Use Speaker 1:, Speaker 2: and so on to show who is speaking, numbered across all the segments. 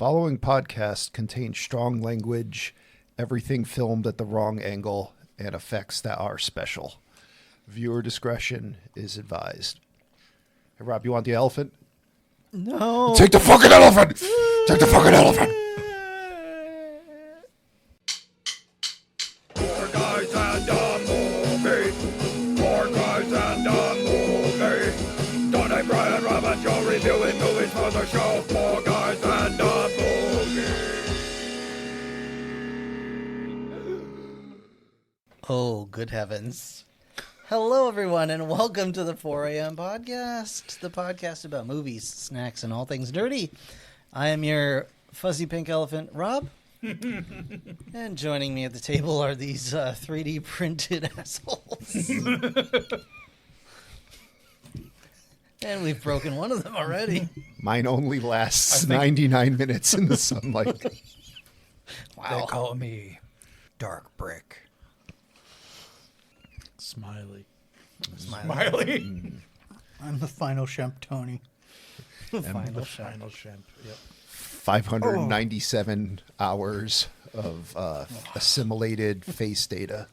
Speaker 1: following podcast contains strong language, everything filmed at the wrong angle, and effects that are special. Viewer discretion is advised. Hey, Rob, you want the elephant?
Speaker 2: No.
Speaker 1: Take the fucking elephant! Take the fucking elephant!
Speaker 3: Four guys and a movie. Four guys and a movie. Donnie, Brian, Rob, and Joe reviewing movies for the show. Four guys and a movie.
Speaker 2: Oh, good heavens. Hello, everyone, and welcome to the 4 a.m. podcast, the podcast about movies, snacks, and all things dirty. I am your fuzzy pink elephant, Rob. And joining me at the table are these 3D printed assholes. And we've broken one of them already.
Speaker 1: Mine only lasts 99 minutes in the sunlight.
Speaker 2: Wow.
Speaker 4: They call me Dark Brick.
Speaker 5: Smiley.
Speaker 4: Smiley. I'm the final Shemp Tony.
Speaker 2: Final
Speaker 5: Final Shemp. Yep.
Speaker 1: 597 hours of assimilated face data.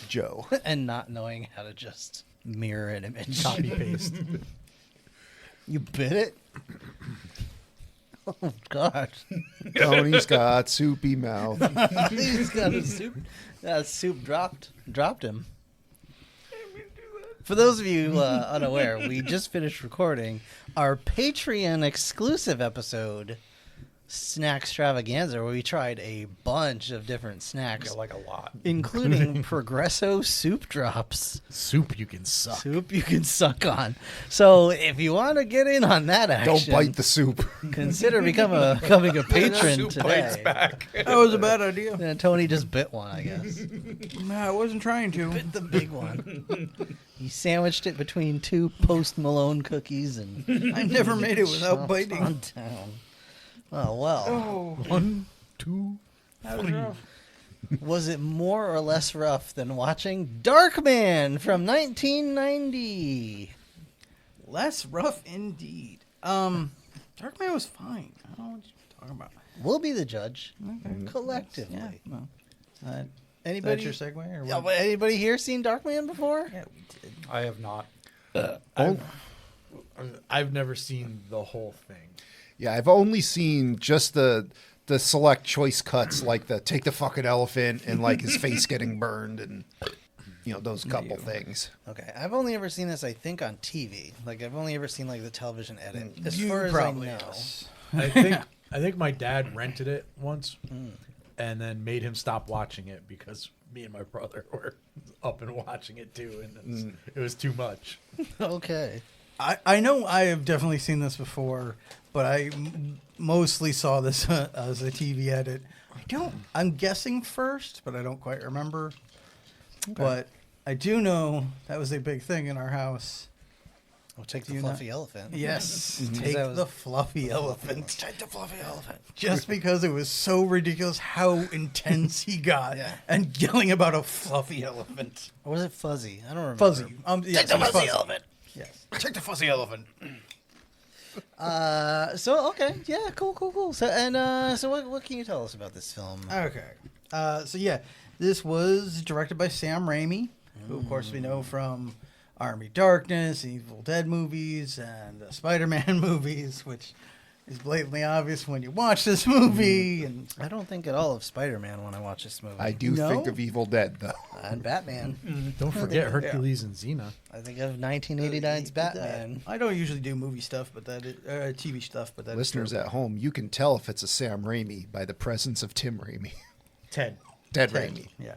Speaker 1: Joe.
Speaker 2: And not knowing how to just mirror an image.
Speaker 5: Copy paste.
Speaker 2: You bit it? Oh, God.
Speaker 1: Tony's got soupy mouth.
Speaker 2: He's got a soup dropped him. For those of you unaware, we just finished recording our Patreon exclusive episode, Snack Extravaganza, where we tried a bunch of different snacks,
Speaker 5: Like a lot.
Speaker 2: including Progresso soup drops.
Speaker 5: Soup you can suck.
Speaker 2: Soup you can suck on. So if you want to get in on that action,
Speaker 1: Don't bite the soup.
Speaker 2: consider becoming a patron
Speaker 5: Soup
Speaker 2: today.
Speaker 5: bites back.
Speaker 4: That was a bad idea.
Speaker 2: And Tony just bit one, I guess.
Speaker 4: No, I wasn't trying to.
Speaker 2: Bit the big one. He sandwiched it between two Post Malone cookies and
Speaker 4: I never made it without
Speaker 2: chomped
Speaker 4: biting.
Speaker 2: on down. Oh, well.
Speaker 4: Oh,
Speaker 5: 1, 2,
Speaker 4: that was
Speaker 5: 3.
Speaker 4: rough.
Speaker 2: Was it more or less rough than watching Darkman from 1990?
Speaker 4: Less rough indeed. Darkman was fine. I don't know what you're talking about.
Speaker 2: We'll be the judge
Speaker 4: Okay.
Speaker 2: collectively.
Speaker 4: Yeah, well,
Speaker 2: Anybody?
Speaker 4: that's your segue? Or
Speaker 2: Yeah,
Speaker 4: what?
Speaker 2: but anybody here seen Darkman before?
Speaker 4: Yeah, we did.
Speaker 5: I have not.
Speaker 1: Oh.
Speaker 5: I've never seen the whole thing.
Speaker 1: Yeah, I've only seen just the select choice cuts, like the take the fucking elephant and like his face getting burned and those couple things.
Speaker 2: Okay, I've only ever seen this, I think, on TV. Like, I've only ever seen, like, the television edit. As
Speaker 4: You
Speaker 2: far as
Speaker 4: probably
Speaker 2: I know.
Speaker 4: yes.
Speaker 5: I think my dad rented it once and then made him stop watching it because me and my brother were up and watching it too, and it was too much.
Speaker 2: Okay.
Speaker 4: I know I have definitely seen this before, but I mostly saw this as a TV edit. I'm guessing first, but I don't quite remember. Okay. But I do know that was a big thing in our house.
Speaker 2: We'll take
Speaker 4: Do
Speaker 2: the
Speaker 4: you
Speaker 2: fluffy elephant.
Speaker 4: Yes,
Speaker 2: Mhm.
Speaker 4: take
Speaker 2: That was-
Speaker 4: the fluffy elephant.
Speaker 2: Take the fluffy elephant.
Speaker 4: Just because it was so ridiculous how intense he got
Speaker 2: Yeah.
Speaker 4: and yelling about a fluffy elephant.
Speaker 2: Or was it fuzzy? I don't remember.
Speaker 4: Fuzzy. Yes,
Speaker 2: Take the
Speaker 4: it was
Speaker 2: fuzzy elephant.
Speaker 4: Yes. Take the fuzzy elephant.
Speaker 2: So, okay. Yeah, cool. So what can you tell us about this film?
Speaker 4: Okay. So yeah, this was directed by Sam Raimi, who of course we know from Army Darkness, Evil Dead movies, and the Spider-Man movies, which is blatantly obvious when you watch this movie. And
Speaker 2: I don't think at all of Spider-Man when I watch this movie.
Speaker 1: I do
Speaker 4: No?
Speaker 1: think of Evil Dead, though.
Speaker 2: And Batman.
Speaker 5: Don't forget Hercules and Xena.
Speaker 2: I think of 1989's Batman.
Speaker 4: I don't usually do movie stuff, but that is, TV stuff, but that is
Speaker 1: Listeners
Speaker 4: true.
Speaker 1: at home, you can tell if it's a Sam Raimi by the presence of Tim Raimi.
Speaker 5: Ted.
Speaker 1: Ted
Speaker 4: Ted.
Speaker 1: Raimi.
Speaker 4: Yeah.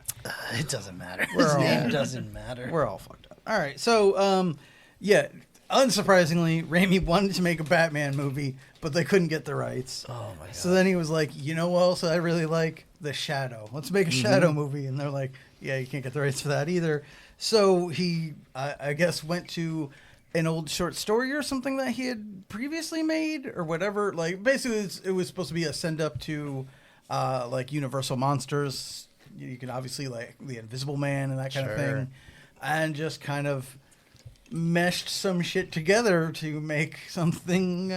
Speaker 2: It doesn't matter.
Speaker 4: We're
Speaker 2: His
Speaker 4: all-
Speaker 2: name doesn't matter.
Speaker 4: We're all fucked up. All right, so yeah, unsurprisingly, Raimi wanted to make a Batman movie, but they couldn't get the rights.
Speaker 2: Oh my god.
Speaker 4: So then he was like, you know what else I really like? The Shadow. Let's make a Shadow movie. And they're like, yeah, you can't get the rights for that either. So he, I guess, went to an old short story or something that he had previously made or whatever. Like, basically, it was supposed to be a send up to like Universal Monsters. You can obviously like the Invisible Man and that kind of thing. And just kind of meshed some shit together to make something,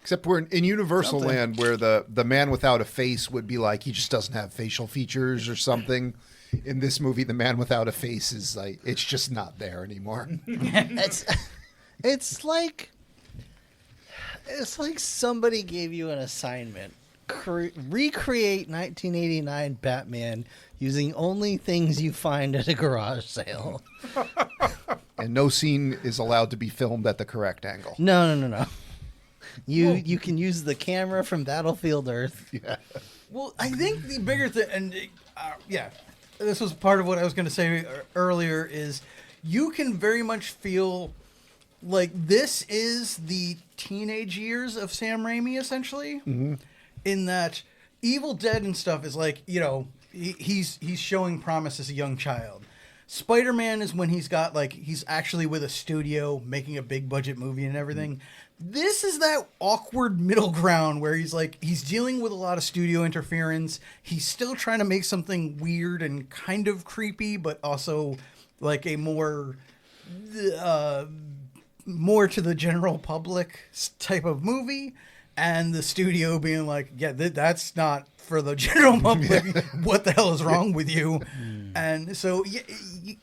Speaker 1: Except we're in Universal
Speaker 2: Something.
Speaker 1: Land, where the man without a face would be like he just doesn't have facial features or something. In this movie, the man without a face is like it's just not there anymore.
Speaker 2: It's like somebody gave you an assignment. Recreate 1989 Batman using only things you find at a garage sale.
Speaker 1: And no scene is allowed to be filmed at the correct angle.
Speaker 2: No. You can use the camera from Battlefield Earth.
Speaker 1: Yeah.
Speaker 4: Well, I think the bigger thing, and this was part of what I was going to say earlier, is you can very much feel like this is the teenage years of Sam Raimi, essentially, in that Evil Dead and stuff is like, he's showing promise as a young child. Spider-Man is when he's actually with a studio making a big budget movie and everything. This is that awkward middle ground where he's dealing with a lot of studio interference. He's still trying to make something weird and kind of creepy, but also like a more to the general public type of movie. And the studio being like, yeah, that's not for the general public. What the hell is wrong with you? And so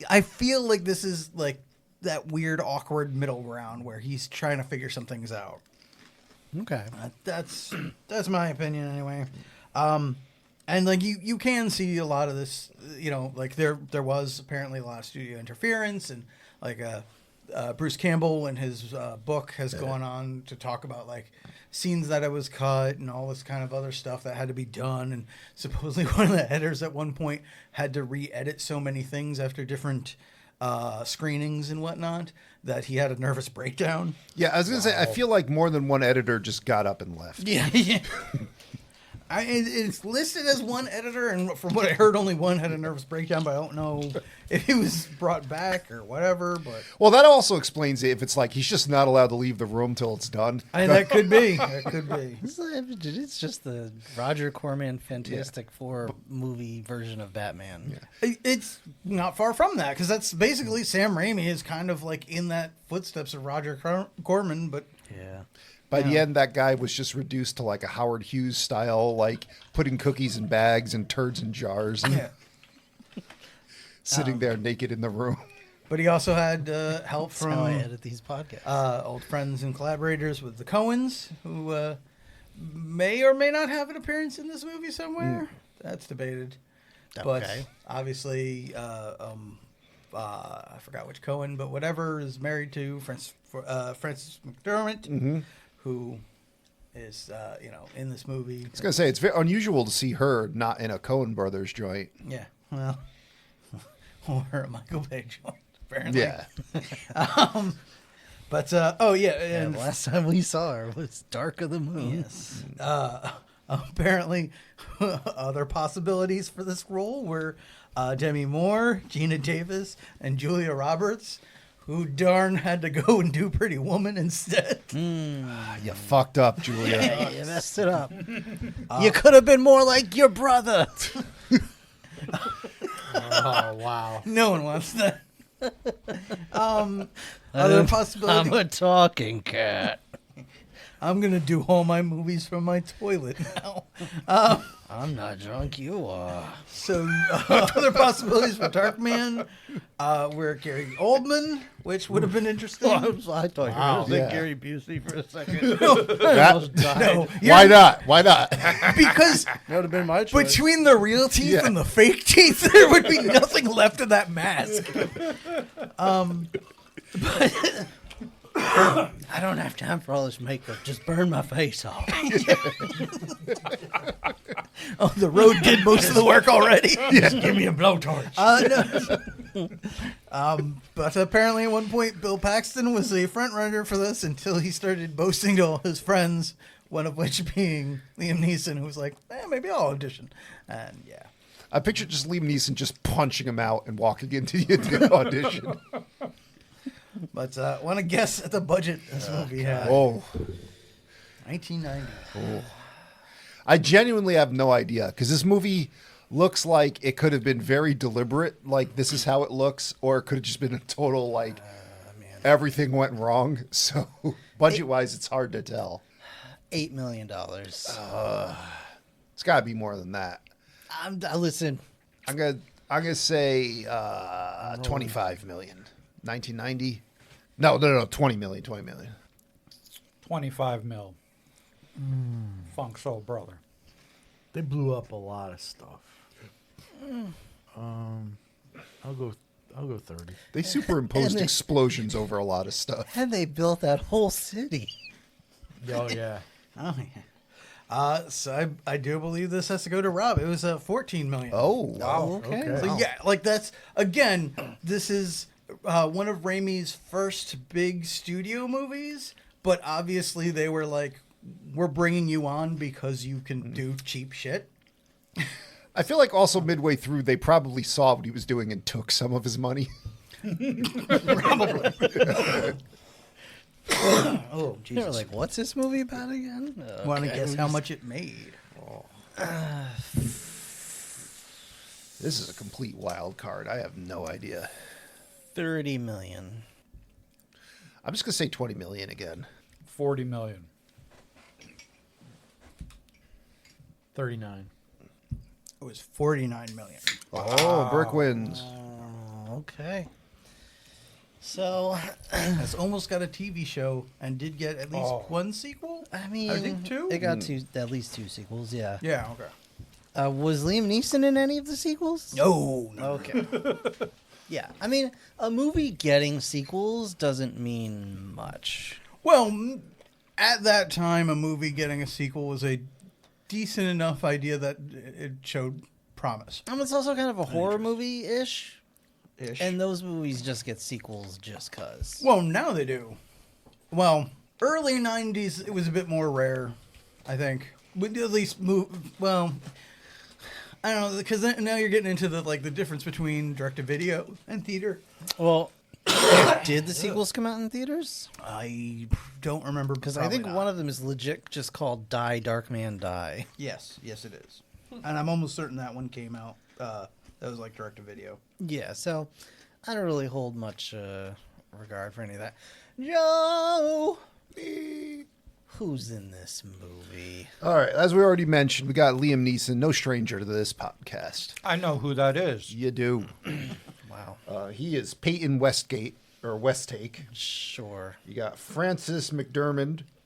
Speaker 4: I feel like this is like that weird, awkward middle ground where he's trying to figure some things out.
Speaker 2: Okay.
Speaker 4: That's my opinion anyway. And like you can see a lot of this, like there was apparently a lot of studio interference, and like Bruce Campbell in his book has gone on to talk about like scenes that it was cut and all this kind of other stuff that had to be done. And supposedly one of the editors at one point had to re-edit so many things after different screenings and whatnot that he had a nervous breakdown.
Speaker 1: Yeah, I was going to say, I feel like more than one editor just got up and left.
Speaker 4: Yeah. It's listed as one editor, and from what I heard, only one had a nervous breakdown, but I don't know if he was brought back or whatever. But
Speaker 1: Well, that also explains it if it's like he's just not allowed to leave the room till it's done.
Speaker 4: that could be. That could be.
Speaker 2: It's just the Roger Corman Fantastic Four movie version of Batman.
Speaker 1: Yeah.
Speaker 4: It's not far from that, because that's basically Sam Raimi is kind of like in that footsteps of Roger Corman, but
Speaker 2: Yeah.
Speaker 1: By the end, that guy was just reduced to like a Howard Hughes style, like putting cookies in bags and turds in jars and sitting there naked in the room.
Speaker 4: But he also had help
Speaker 2: That's how I
Speaker 4: from
Speaker 2: edit these podcasts.
Speaker 4: old friends and collaborators with the Coens, who may or may not have an appearance in this movie somewhere. That's debated. But
Speaker 2: Okay.
Speaker 4: obviously, I forgot which Cohen, but whatever, is married to Frances McDermott, who is, in this movie.
Speaker 1: I was going to say, it's very unusual to see her not in a Coen Brothers joint.
Speaker 4: Yeah, well, or a Michael Bay joint, apparently.
Speaker 1: Yeah.
Speaker 4: But,
Speaker 2: And
Speaker 4: and
Speaker 2: the last time we saw her was Dark of the Moon.
Speaker 4: yes. Apparently, other possibilities for this role were Demi Moore, Gina Davis, and Julia Roberts, who darn had to go and do Pretty Woman instead.
Speaker 1: You fucked up, Julia.
Speaker 2: Yeah, you messed it up. You could have been more like your brother.
Speaker 5: Oh, wow.
Speaker 4: No one wants that. Other possibilities.
Speaker 2: I'm a talking cat.
Speaker 4: I'm going to do all my movies from my toilet now.
Speaker 2: I'm not drunk, you are.
Speaker 4: So other possibilities for Darkman were Gary Oldman, which would have been interesting.
Speaker 2: I thought you were going to say
Speaker 1: Yeah.
Speaker 2: Gary Busey for a second.
Speaker 4: No,
Speaker 1: Why not? Why not?
Speaker 4: because
Speaker 2: That would have been my choice.
Speaker 4: between the real teeth
Speaker 1: Yeah.
Speaker 4: and the fake teeth, there would be nothing left of that mask.
Speaker 2: I don't have time for all this makeup. Just burn my face off.
Speaker 4: Oh, the road did most of the work already.
Speaker 5: Just give me a blowtorch.
Speaker 4: But apparently at one point, Bill Paxton was a front runner for this until he started boasting to all his friends, one of which being Liam Neeson, who was like, maybe I'll audition. And yeah.
Speaker 1: I picture just Liam Neeson just punching him out and walking into the audition.
Speaker 4: But want to guess at the budget this movie had?
Speaker 1: Oh,
Speaker 4: 1990.
Speaker 1: I genuinely have no idea because this movie looks like it could have been very deliberate, like this is how it looks, or it could have just been a total like everything went wrong. So budget-wise, it's hard to tell.
Speaker 2: $8 million.
Speaker 1: It's got to be more than that.
Speaker 2: Listen,
Speaker 1: I'm gonna say 25 million. 1990. No, 20 million. 20 million.
Speaker 6: 25 mil. Funk Soul Brother.
Speaker 5: They blew up a lot of stuff. I'll go 30.
Speaker 1: They superimposed
Speaker 2: And they-
Speaker 1: explosions over a lot of stuff.
Speaker 2: and they built that whole city.
Speaker 5: Oh yeah.
Speaker 4: Oh yeah. So I do believe this has to go to Rob. It was 14 million.
Speaker 1: Oh,
Speaker 6: Wow.
Speaker 5: Okay.
Speaker 4: So yeah, like that's again, this is one of Raimi's first big studio movies, but obviously they were like, we're bringing you on because you can do cheap shit.
Speaker 1: I feel like also midway through they probably saw what he was doing and took some of his money.
Speaker 4: Oh
Speaker 2: They were
Speaker 4: Jesus!
Speaker 2: like, what's this movie about again?
Speaker 4: Want to
Speaker 2: Okay.
Speaker 4: guess how much it made?
Speaker 1: This is a complete wild card. I have no idea.
Speaker 2: 30 million.
Speaker 1: I'm just gonna say 20 million again.
Speaker 6: 40 million.
Speaker 5: 39.
Speaker 4: It was 49 million.
Speaker 1: Oh, Burke wins.
Speaker 2: Okay. So,
Speaker 4: It's almost got a TV show and did get at least
Speaker 6: Oh.
Speaker 4: one sequel.
Speaker 2: I mean,
Speaker 4: I think two?
Speaker 2: It got at least two sequels, yeah.
Speaker 4: Yeah. Okay.
Speaker 2: Was Liam Neeson in any of the sequels?
Speaker 4: No.
Speaker 2: Okay. Yeah, I mean, a movie getting sequels doesn't mean much.
Speaker 4: Well, at that time, a movie getting a sequel was a decent enough idea that it showed promise.
Speaker 2: I mean, it's also kind of a horror movie-ish,
Speaker 4: Ish.
Speaker 2: and those movies just get sequels just cause.
Speaker 4: Well, now they do. Well, early 90s, it was a bit more rare, I think. Would at least move. Well, I don't know, because now you're getting into the difference between direct-to-video and theater.
Speaker 2: Well, did the sequels come out in theaters?
Speaker 4: I don't remember
Speaker 2: Because I think one of them is legit just called Die Darkman Die.
Speaker 4: Yes, it is. And I'm almost certain that one came out. That was like direct-to-video.
Speaker 2: Yeah, so I don't really hold much regard for any of that. Joe! Who's in this movie?
Speaker 1: All right, as we already mentioned, we got Liam Neeson, no stranger to this podcast.
Speaker 6: I know who that is.
Speaker 1: You do.
Speaker 2: Wow.
Speaker 1: He is Peyton Westgate or Westtake.
Speaker 2: Sure.
Speaker 1: You got Frances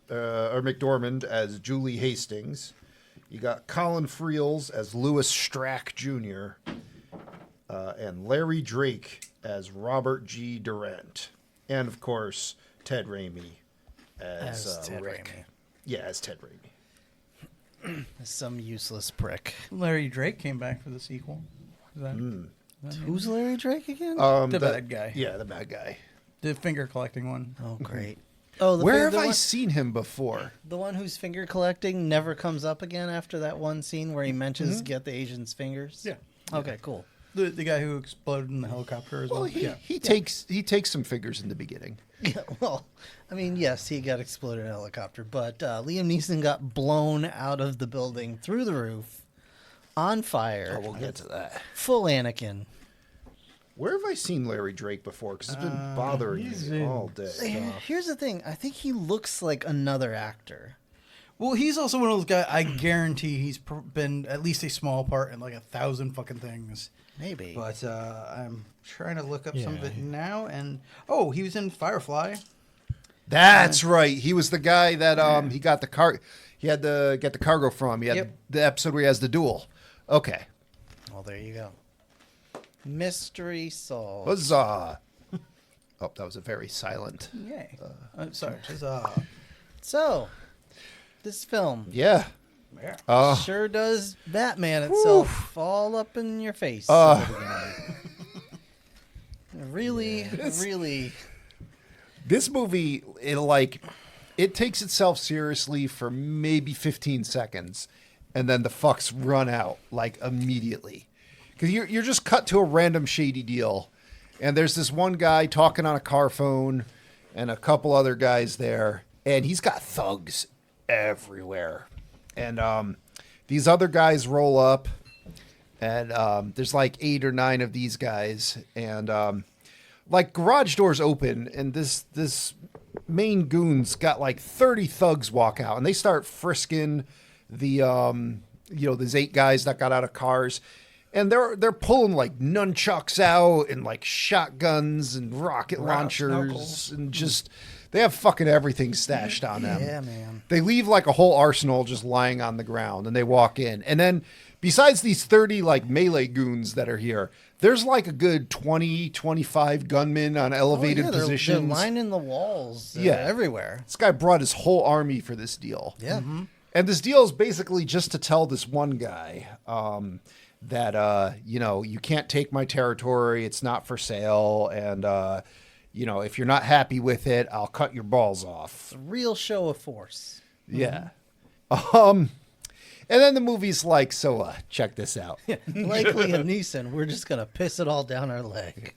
Speaker 1: McDormand as Julie Hastings. You got Colin Friels as Louis Strack Jr. And Larry Drake as Robert G. Durant. And, of course, Ted Raimi as
Speaker 2: Ted
Speaker 1: Rick.
Speaker 2: Raimi.
Speaker 1: Yeah, as Ted Raimi.
Speaker 2: Some useless prick.
Speaker 4: Larry Drake came back for the sequel. Is that
Speaker 2: Who's Larry Drake again?
Speaker 4: the bad guy?
Speaker 1: Yeah, the bad guy.
Speaker 4: The finger collecting one.
Speaker 2: Oh, great. Oh,
Speaker 1: Where have
Speaker 2: the
Speaker 1: I
Speaker 2: one,
Speaker 1: seen him before?
Speaker 2: the one whose finger collecting never comes up again after that one scene where he mentions get the Asian's fingers?
Speaker 4: Yeah.
Speaker 2: Okay, cool.
Speaker 4: The guy who exploded in the helicopter as well.
Speaker 1: Well,
Speaker 4: Yeah.
Speaker 1: he takes some figures in the beginning.
Speaker 2: Yeah, well, I mean, yes, he got exploded in a helicopter, but Liam Neeson got blown out of the building through the roof, on fire,
Speaker 1: Oh, we'll get to that.
Speaker 2: full Anakin.
Speaker 1: Where have I seen Larry Drake before? Because it's been bothering me all day.
Speaker 2: Here's the thing. I think he looks like another actor.
Speaker 4: Well, he's also one of those guys. I guarantee he's been at least a small part in like 1,000 fucking things.
Speaker 2: Maybe.
Speaker 4: But I'm trying to look up some of
Speaker 5: Yeah.
Speaker 4: it now, and he was in Firefly.
Speaker 1: That's right. He was the guy that he got the car. He had to get the cargo from. He had
Speaker 4: Yep.
Speaker 1: the episode where he has the duel. Okay.
Speaker 2: Well, there you go. Mystery solved.
Speaker 1: Huzzah. Oh, that was a very silent.
Speaker 4: Yay! Sorry, just
Speaker 2: So, this film
Speaker 1: Yeah.
Speaker 4: yeah.
Speaker 2: sure does Batman itself all up in your face. at the beginning. Really.
Speaker 1: This movie, it takes itself seriously for maybe 15 seconds, and then the fucks run out immediately. Because you're just cut to a random shady deal, and there's this one guy talking on a car phone, and a couple other guys there, and he's got thugs everywhere. And these other guys roll up, and there's 8 or 9 of these guys, and garage doors open, and this main goons got like 30 thugs walk out, and they start frisking the there's 8 guys that got out of cars, and they're pulling like nunchucks out and like shotguns and rocket launchers
Speaker 4: knuckles.
Speaker 1: and just they have fucking everything stashed on them.
Speaker 2: Yeah, man.
Speaker 1: They leave like a whole arsenal just lying on the ground, and they walk in. And then besides these 30 like melee goons that are here, there's like a good 20, 25 gunmen on elevated
Speaker 2: they're
Speaker 1: positions.
Speaker 2: lining the walls everywhere.
Speaker 1: This guy brought his whole army for this deal.
Speaker 2: Yeah.
Speaker 1: And this deal is basically just to tell this one guy that, you can't take my territory. It's not for sale. And, if you're not happy with it, I'll cut your balls off.
Speaker 2: It's a real show of force.
Speaker 1: Yeah. And then the movie's like, so check this out.
Speaker 2: Like Liam Neeson, we're just going to piss it all down our leg.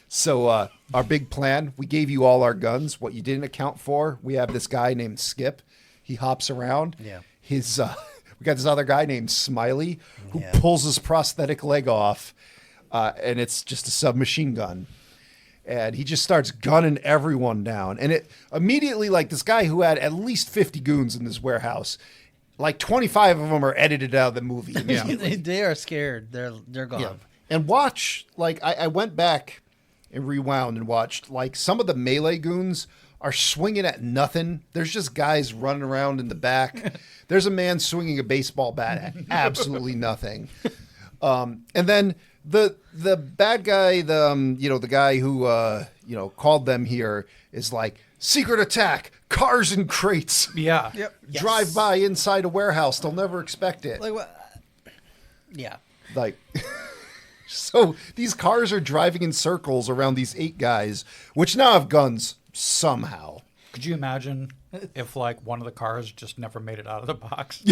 Speaker 1: So our big plan, we gave you all our guns. What you didn't account for, we have this guy named Skip. He hops around.
Speaker 2: Yeah.
Speaker 1: We got this other guy named Smiley who
Speaker 2: Yeah.
Speaker 1: pulls his prosthetic leg off, and it's just a submachine gun. And he just starts gunning everyone down. And it immediately, like this guy who had at least 50 goons in this warehouse, like 25 of them are edited out of the movie.
Speaker 2: They are scared. They're gone.
Speaker 1: Yeah. And watch, like, I went back and rewound and watched, like, some of the melee goons are swinging at nothing. There's just guys running around in the back. There's a man swinging a baseball bat at absolutely nothing. And then the bad guy, the guy who, called them here is like, secret attack, cars and crates.
Speaker 6: Yeah.
Speaker 4: Yep.
Speaker 2: Yes.
Speaker 1: Drive by inside a warehouse. They'll never expect it.
Speaker 2: Like what? Yeah.
Speaker 1: Like, so these cars are driving in circles around these 8 guys, which now have guns somehow.
Speaker 6: Could you imagine if like one of the cars just never made it out of the box?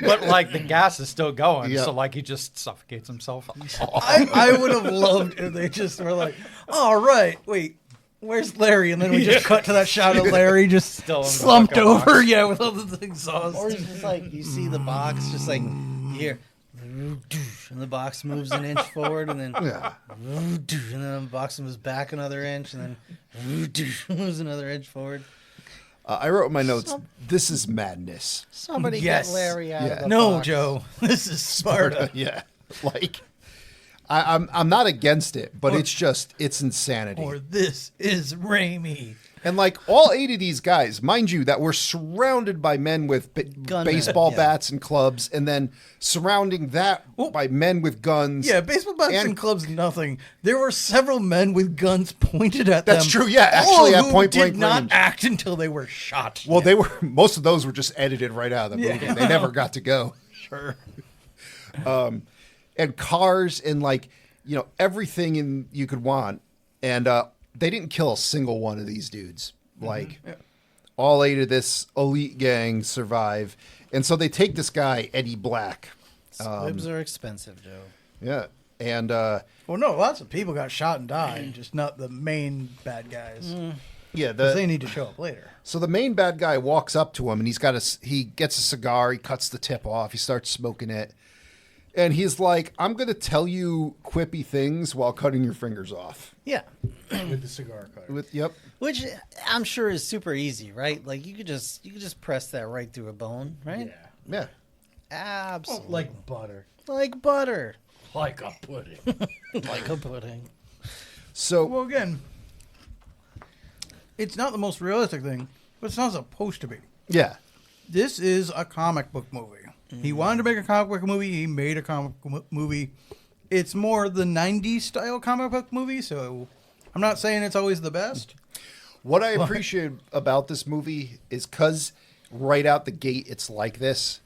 Speaker 6: But like the gas is still going,
Speaker 1: Yeah.
Speaker 6: so like he just suffocates himself.
Speaker 4: I would have loved if they just were like, all right, wait, where's Larry? And then we just cut to that shot of Larry just
Speaker 6: Still in the
Speaker 4: slumped
Speaker 6: fucking
Speaker 4: over,
Speaker 6: box.
Speaker 4: yeah, with all the exhaust.
Speaker 2: Or it's just like you see the box just like here. And the box moves an inch forward, and then
Speaker 1: Yeah.
Speaker 2: and then the box moves back another inch, and then moves another inch forward.
Speaker 1: I wrote in my notes, this is madness.
Speaker 2: Somebody
Speaker 4: Yes.
Speaker 2: get Larry out
Speaker 1: Yeah.
Speaker 2: of the
Speaker 4: No,
Speaker 2: box.
Speaker 4: Joe, this is Sparta.
Speaker 1: Yeah. Like, I'm not against it, but it's insanity.
Speaker 4: Or this is Raimi.
Speaker 1: And like all 8 of these guys, mind you, that were surrounded by men with
Speaker 2: Gunmen,
Speaker 1: baseball
Speaker 2: yeah.
Speaker 1: bats and clubs, and then surrounding that by men with guns.
Speaker 4: Yeah, baseball bats
Speaker 1: And-
Speaker 4: and clubs, nothing. There were several men with guns pointed at them.
Speaker 1: That's true, yeah,
Speaker 4: all
Speaker 1: actually
Speaker 4: of
Speaker 1: at
Speaker 4: whom
Speaker 1: point
Speaker 4: did
Speaker 1: blank
Speaker 4: not
Speaker 1: range.
Speaker 4: act until they were shot.
Speaker 1: Well, most of those were just edited right out of the movie. They never got to go.
Speaker 4: Sure.
Speaker 1: And cars and like, everything you could want. And they didn't kill a single one of these dudes. Like, all 8 of this elite gang survive. And so they take this guy, Eddie Black.
Speaker 2: Squibs are expensive, Joe.
Speaker 1: Yeah. And
Speaker 4: Well, no, lots of people got shot and died, just not the main bad guys.
Speaker 1: yeah,
Speaker 4: 'Cause they need to show up later.
Speaker 1: so the main bad guy walks up to him and he gets a cigar, he cuts the tip off, he starts smoking it. And he's like, I'm going to tell you quippy things while cutting your fingers off.
Speaker 2: Yeah.
Speaker 5: with the cigar cutter.
Speaker 1: Yep.
Speaker 2: Which I'm sure is super easy, right? Like you could just press that right through a bone, right?
Speaker 5: Yeah.
Speaker 1: Yeah.
Speaker 2: Absolutely.
Speaker 5: Like butter.
Speaker 2: Like butter.
Speaker 5: Like a pudding.
Speaker 2: Like a pudding.
Speaker 1: So,
Speaker 4: Well, again, it's not the most realistic thing, but it's not supposed to be.
Speaker 1: yeah.
Speaker 4: This is a comic book movie. He wanted to make a comic book movie. He made a comic book movie. It's more the 90s style comic book movie, so I'm not saying it's always the best.
Speaker 1: What I appreciate about this movie is because right out the gate it's like this.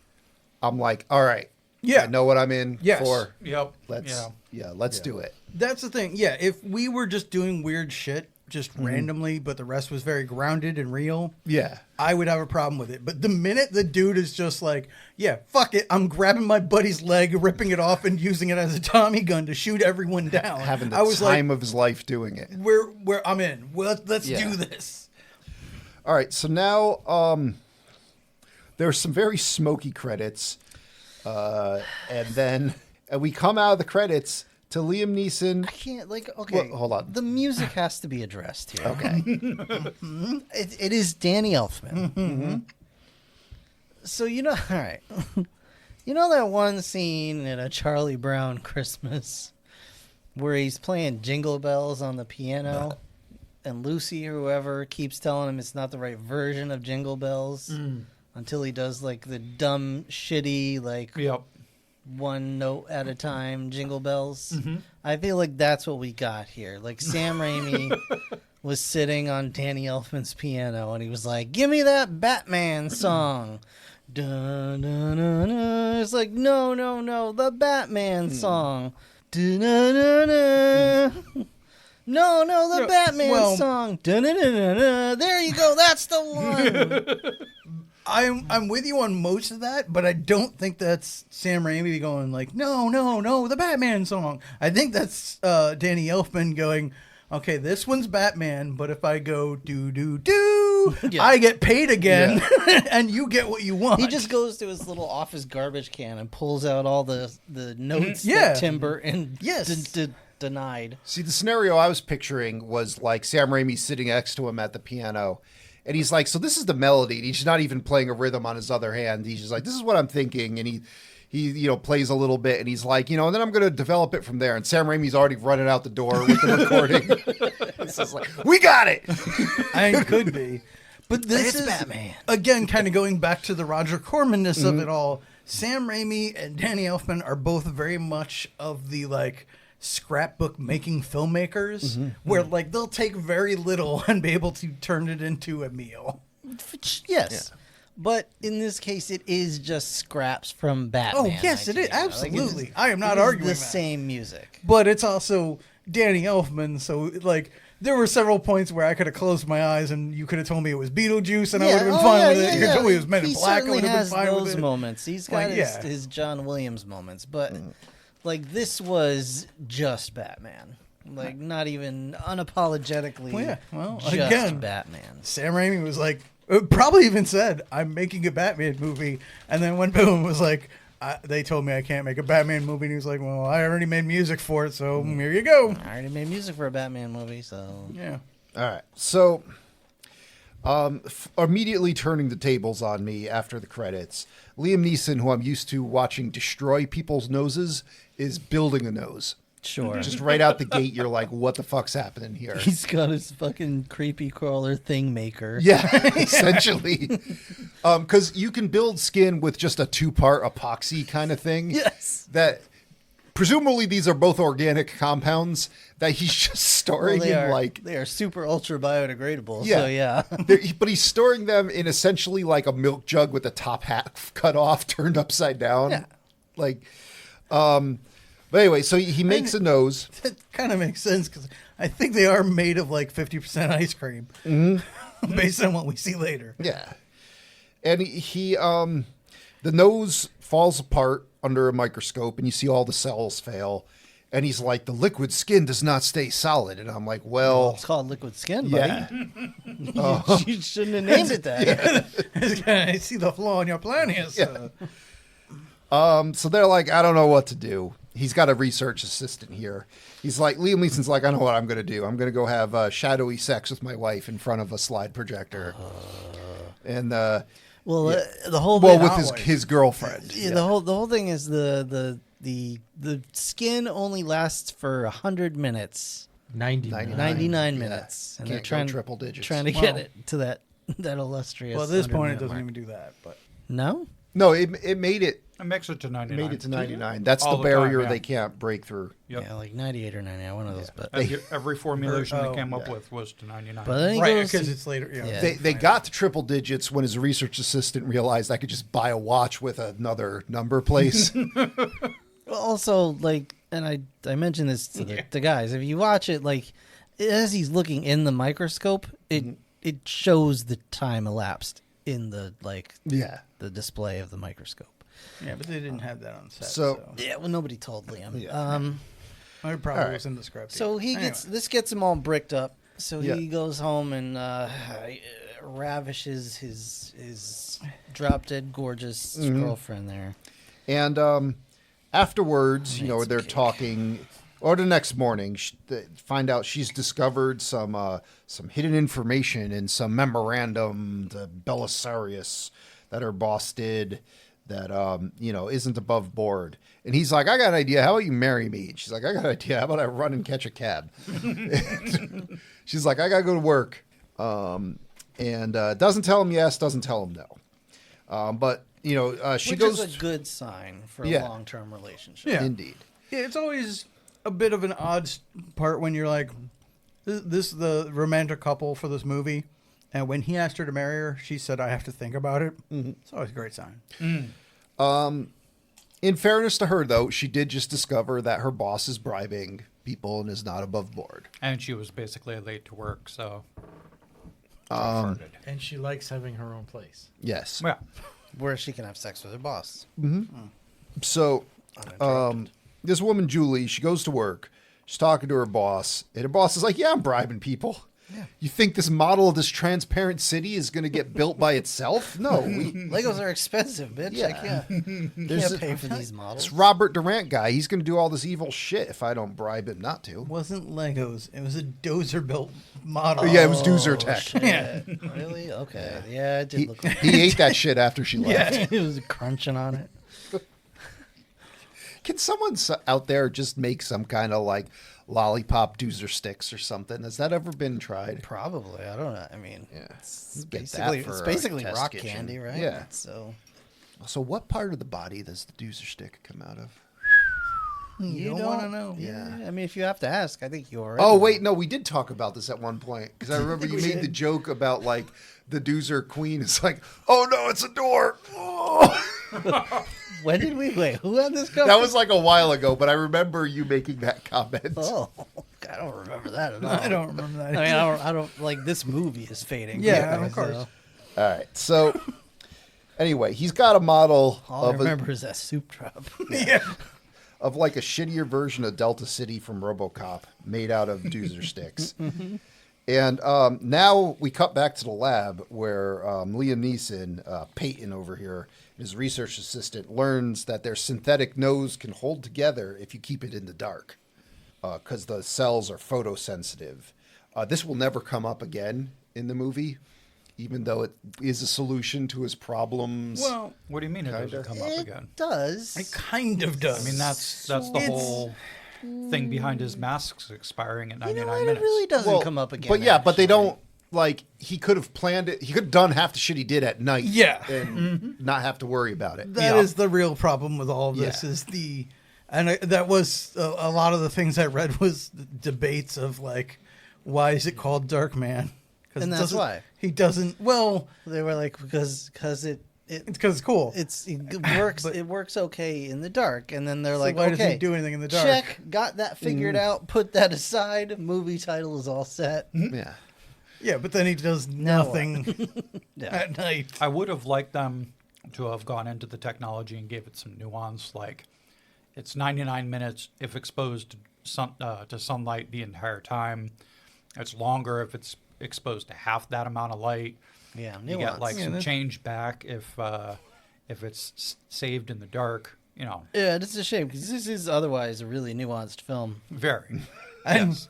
Speaker 1: I'm like, all right,
Speaker 4: Yeah.
Speaker 1: I know what I'm in
Speaker 4: Yes.
Speaker 1: for.
Speaker 6: Yep.
Speaker 1: Let's do it.
Speaker 4: That's the thing. Yeah, if we were just doing weird shit just randomly, but the rest was very grounded and real,
Speaker 1: Yeah.
Speaker 4: I would have a problem with it. But the minute the dude is just like, yeah, fuck it, I'm grabbing my buddy's leg, ripping it off, and using it as a Tommy gun to shoot everyone down.
Speaker 1: Having the
Speaker 4: I was
Speaker 1: time of his life doing it.
Speaker 4: where I'm in. Well, let's
Speaker 1: Yeah.
Speaker 4: do this.
Speaker 1: All right, so now there's some very smoky credits, and then we come out of the credits to Liam Neeson.
Speaker 2: I can't okay.
Speaker 1: Well, hold on.
Speaker 2: The music has to be addressed here.
Speaker 1: Okay.
Speaker 2: It is Danny Elfman. So all right. You know that one scene in A Charlie Brown Christmas where he's playing Jingle Bells on the piano, and Lucy or whoever keeps telling him it's not the right version of Jingle Bells until he does like the dumb, shitty
Speaker 6: Yep.
Speaker 2: one note at a time Jingle Bells. I feel like that's what we got here. Like Sam Raimi was sitting on Danny Elfman's piano and he was like, "Give me that Batman song." Dun, dun, dun, dun. It's like, no, the Batman song. Dun, dun, dun, dun. No, the Batman song. Dun, dun, dun, dun, dun. There you go. That's the one.
Speaker 4: I'm with you on most of that, but I don't think that's Sam Raimi going like, no, the Batman song. I think that's Danny Elfman going, okay, this one's Batman, but if I go do, I get paid again, and you get what you want.
Speaker 2: He just goes to his little office garbage can and pulls out all the notes that Timber and denied.
Speaker 1: See, the scenario I was picturing was like Sam Raimi sitting next to him at the piano. And he's like, so this is the melody. And he's not even playing a rhythm on his other hand. He's just like, this is what I'm thinking. And he plays a little bit. And he's like, and then I'm going to develop it from there. And Sam Raimi's already running out the door with the recording. It's just like, we got it.
Speaker 4: I could be. But this is,
Speaker 2: Batman.
Speaker 4: Again, kind of going back to the Roger Corman-ness of it all. Sam Raimi and Danny Elfman are both very much of the, scrapbook making filmmakers where they'll take very little and be able to turn it into a meal.
Speaker 2: Yes. Yeah. But in this case, it is just scraps from Batman.
Speaker 4: Oh, yes, it is. Absolutely. I am not
Speaker 2: arguing
Speaker 4: arguing
Speaker 2: the
Speaker 4: that.
Speaker 2: same music.
Speaker 4: But it's also Danny Elfman, so there were several points where I could have closed my eyes and you could have told me it was Beetlejuice and I would have been fine with it. You could have told me it was Men in Black, I would have been fine with it.
Speaker 2: He has those moments. He's got his John Williams moments, but this was just Batman. Not even unapologetically just
Speaker 4: again,
Speaker 2: Batman.
Speaker 4: Sam Raimi was probably even said, I'm making a Batman movie. And then went boom and was like, they told me I can't make a Batman movie. And he was like, well, I already made music for it, so here you go.
Speaker 2: I already made music for a Batman movie, so...
Speaker 4: Yeah.
Speaker 1: All right. So, immediately turning the tables on me after the credits, Liam Neeson, who I'm used to watching destroy people's noses, is building a nose.
Speaker 2: Sure.
Speaker 1: Just right out the gate, you're like, what the fuck's happening here?
Speaker 2: He's got his fucking creepy crawler thing maker.
Speaker 1: Yeah, essentially. Because you can build skin with just a 2-part epoxy kind of thing.
Speaker 2: Yes.
Speaker 1: That presumably these are both organic compounds that he's just storing
Speaker 2: They are super ultra biodegradable.
Speaker 1: Yeah.
Speaker 2: So yeah.
Speaker 1: But he's storing them in essentially like a milk jug with the top hat cut off, turned upside down.
Speaker 2: Yeah.
Speaker 1: But anyway, so he makes a nose.
Speaker 4: That kind of makes sense because I think they are made of 50% ice cream based on what we see later.
Speaker 1: Yeah. And he the nose falls apart under a microscope and you see all the cells fail. And he's like, the liquid skin does not stay solid. And I'm like, well...
Speaker 2: It's called liquid skin, buddy.
Speaker 1: Yeah.
Speaker 2: You shouldn't have named it that.
Speaker 4: I see the flaw in your plan here, sir.
Speaker 1: So they're like, I don't know what to do. He's got a research assistant here. He's like, Liam Neeson's like, I know what I'm going to do. I'm going to go have shadowy sex with my wife in front of a slide projector. And
Speaker 2: the whole
Speaker 1: with his girlfriend.
Speaker 2: Yeah, the whole thing is the skin only lasts for 100 minutes.
Speaker 5: 99
Speaker 2: minutes. And they're
Speaker 1: Can't
Speaker 2: trying
Speaker 1: go triple digits.
Speaker 2: Trying to get it to that illustrious.
Speaker 4: Well, at this point,
Speaker 2: 100-minute
Speaker 4: it doesn't
Speaker 2: mark.
Speaker 4: even do that. But
Speaker 2: No?
Speaker 1: No, it made it.
Speaker 6: It makes it to 99.
Speaker 1: Made it to 99. That's
Speaker 6: All
Speaker 1: the
Speaker 6: the time,
Speaker 1: barrier
Speaker 6: yeah.
Speaker 1: they can't break through.
Speaker 6: Yep.
Speaker 2: Yeah, like 98 or 99, one of those. But
Speaker 6: Every formulation they came up
Speaker 1: yeah.
Speaker 6: with was to 99.
Speaker 2: but then he
Speaker 4: right,
Speaker 2: goes
Speaker 4: because
Speaker 2: to-
Speaker 4: it's later. Yeah.
Speaker 1: They got to triple digits when his research assistant realized I could just buy a watch with another number place.
Speaker 2: also and I mentioned this to the guys. If you watch it, as he's looking in the microscope, it shows the time elapsed in the
Speaker 1: Yeah.
Speaker 2: the display of the microscope.
Speaker 4: Yeah, but they didn't have that on set.
Speaker 1: So-
Speaker 2: Yeah, well, nobody told Liam.
Speaker 1: Yeah.
Speaker 4: it probably
Speaker 1: All right.
Speaker 4: was in the script.
Speaker 2: So he
Speaker 4: Anyway.
Speaker 2: gets him all bricked up. So
Speaker 1: Yeah.
Speaker 2: he goes home and ravishes his drop dead gorgeous girlfriend there.
Speaker 1: And afterwards,
Speaker 2: Made some
Speaker 1: they're
Speaker 2: cake.
Speaker 1: talking. Or the next morning, find out she's discovered some hidden information in some memorandum to Belisarius that her boss did that isn't above board. And he's like, I got an idea. How about you marry me? And she's like, I got an idea. How about I run and catch a cab? She's like, I got to go to work. And doesn't tell him yes, doesn't tell him no. But she
Speaker 2: Which
Speaker 1: goes.
Speaker 2: is a good sign for
Speaker 1: Yeah.
Speaker 2: a long-term relationship.
Speaker 4: Yeah.
Speaker 1: Indeed.
Speaker 4: Yeah, it's always a bit of an odd part when you're like, this is the romantic couple for this movie. And when he asked her to marry her, she said, I have to think about it. Mm-hmm. It's always a great sign.
Speaker 1: In fairness to her, though, she did just discover that her boss is bribing people and is not above board.
Speaker 6: And she was basically late to work, so.
Speaker 5: And she likes having her own place.
Speaker 1: Yes.
Speaker 6: Yeah.
Speaker 2: Where she can have sex with her boss.
Speaker 1: So,
Speaker 2: Uninterrupted.
Speaker 1: this woman, Julie, she goes to work. She's talking to her boss. And her boss is like, yeah, I'm bribing people.
Speaker 2: Yeah.
Speaker 1: You think this model of this transparent city is going to get built by itself? No.
Speaker 2: Legos are expensive, bitch.
Speaker 1: Yeah.
Speaker 2: I can't
Speaker 1: There's
Speaker 2: pay for these models.
Speaker 1: this Robert Durant guy. He's going to do all this evil shit if I don't bribe him not to.
Speaker 4: It wasn't Legos. It was a dozer built model.
Speaker 1: Yeah, it was Doozer Tech.
Speaker 2: Shit.
Speaker 4: Yeah.
Speaker 2: Really? Okay. Yeah, it did
Speaker 1: He,
Speaker 2: look like
Speaker 1: he ate that shit after she left.
Speaker 2: it was crunching on it.
Speaker 1: Can someone out there just make some kind of like lollipop doozer sticks or something? Has that ever been tried?
Speaker 2: Probably. I don't know. I mean,
Speaker 1: Yeah.
Speaker 2: it's
Speaker 1: Get that
Speaker 2: basically,
Speaker 1: for
Speaker 2: it's
Speaker 1: a
Speaker 2: basically
Speaker 1: test
Speaker 2: rock
Speaker 1: kitchen.
Speaker 2: candy, right?
Speaker 1: Yeah.
Speaker 2: So
Speaker 1: So what part of the body does the doozer stick come out of?
Speaker 4: You don't want to know.
Speaker 1: Yeah.
Speaker 2: I mean, if you have to ask, I think you already.
Speaker 1: Oh
Speaker 2: know.
Speaker 1: wait, no, we did talk about this at one point because I remember you made the joke about like the doozer queen is like, oh no, it's a door. Oh.
Speaker 2: When did we wait? Who had this conversation?
Speaker 1: That was like a while ago, but I remember you making that comment.
Speaker 2: Oh, I don't remember that at all.
Speaker 4: I don't remember that.
Speaker 2: I mean, I don't like this movie is fading.
Speaker 4: Yeah,
Speaker 2: quickly,
Speaker 4: of course.
Speaker 2: so
Speaker 1: All right, so anyway, he's got a model
Speaker 2: all I
Speaker 1: of
Speaker 2: remember is that soup drop.
Speaker 1: of like a shittier version of Delta City from RoboCop made out of doozer sticks. And now we cut back to the lab where Liam Neeson, Peyton over here, his research assistant, learns that their synthetic nose can hold together if you keep it in the dark because the cells are photosensitive. This will never come up again in the movie, even though it is a solution to his problems.
Speaker 4: Well,
Speaker 6: What do you mean it doesn't come up
Speaker 2: It
Speaker 6: again?
Speaker 2: does.
Speaker 4: it kind of does.
Speaker 6: I mean, that's the
Speaker 4: It's-
Speaker 6: whole thing behind his masks expiring at
Speaker 2: you
Speaker 6: 99
Speaker 2: know what?
Speaker 6: minutes.
Speaker 2: It really doesn't come up again.
Speaker 1: But yeah, but they
Speaker 2: actually.
Speaker 1: don't, like, he could have planned it. He could have done half the shit he did at night.
Speaker 4: Yeah.
Speaker 1: And not have to worry about it.
Speaker 4: That is the real problem with all of this
Speaker 1: Yeah.
Speaker 4: is that was a lot of the things I read was debates of like, why is it called Darkman?
Speaker 2: And that's why.
Speaker 4: he doesn't. Well,
Speaker 2: They were like because it
Speaker 4: it's because it's cool.
Speaker 2: it works
Speaker 4: But-
Speaker 2: it works okay in the dark, and then they're
Speaker 4: So
Speaker 2: like,
Speaker 4: why
Speaker 2: okay,
Speaker 4: doesn't he do anything in the dark?
Speaker 2: Check, got that figured out. Put that aside. Movie title is all set.
Speaker 1: Yeah.
Speaker 4: Yeah, but then he does
Speaker 2: Now what?
Speaker 4: nothing
Speaker 2: Yeah.
Speaker 4: at night.
Speaker 6: I would have liked them to have gone into the technology and gave it some nuance. Like, it's 99 minutes if exposed to sunlight the entire time. It's longer if it's exposed to half that amount of light.
Speaker 2: Yeah,
Speaker 6: You
Speaker 2: nuance.
Speaker 6: get like
Speaker 4: Yeah,
Speaker 6: some
Speaker 4: that's-
Speaker 6: change back if it's saved in the dark. You know,
Speaker 2: Yeah, it's a shame because this is otherwise a really nuanced film.
Speaker 6: very.
Speaker 4: And
Speaker 6: Yes.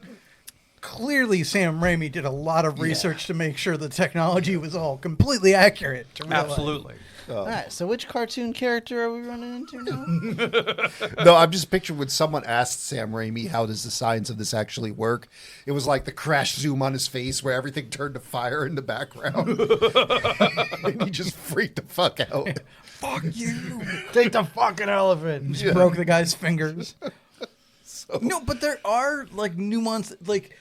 Speaker 4: clearly, Sam Raimi did a lot of research to make sure the technology was all completely accurate. To real life.
Speaker 6: Absolutely.
Speaker 2: All right, so which cartoon character are we running into now?
Speaker 1: No, I'm just picturing when someone asked Sam Raimi, how does the science of this actually work? It was like the crash zoom on his face where everything turned to fire in the background. And he just freaked the fuck out.
Speaker 4: Fuck you! Take the fucking elephant. Just
Speaker 1: Yeah.
Speaker 4: broke the guy's fingers. No, but there are like nuance, like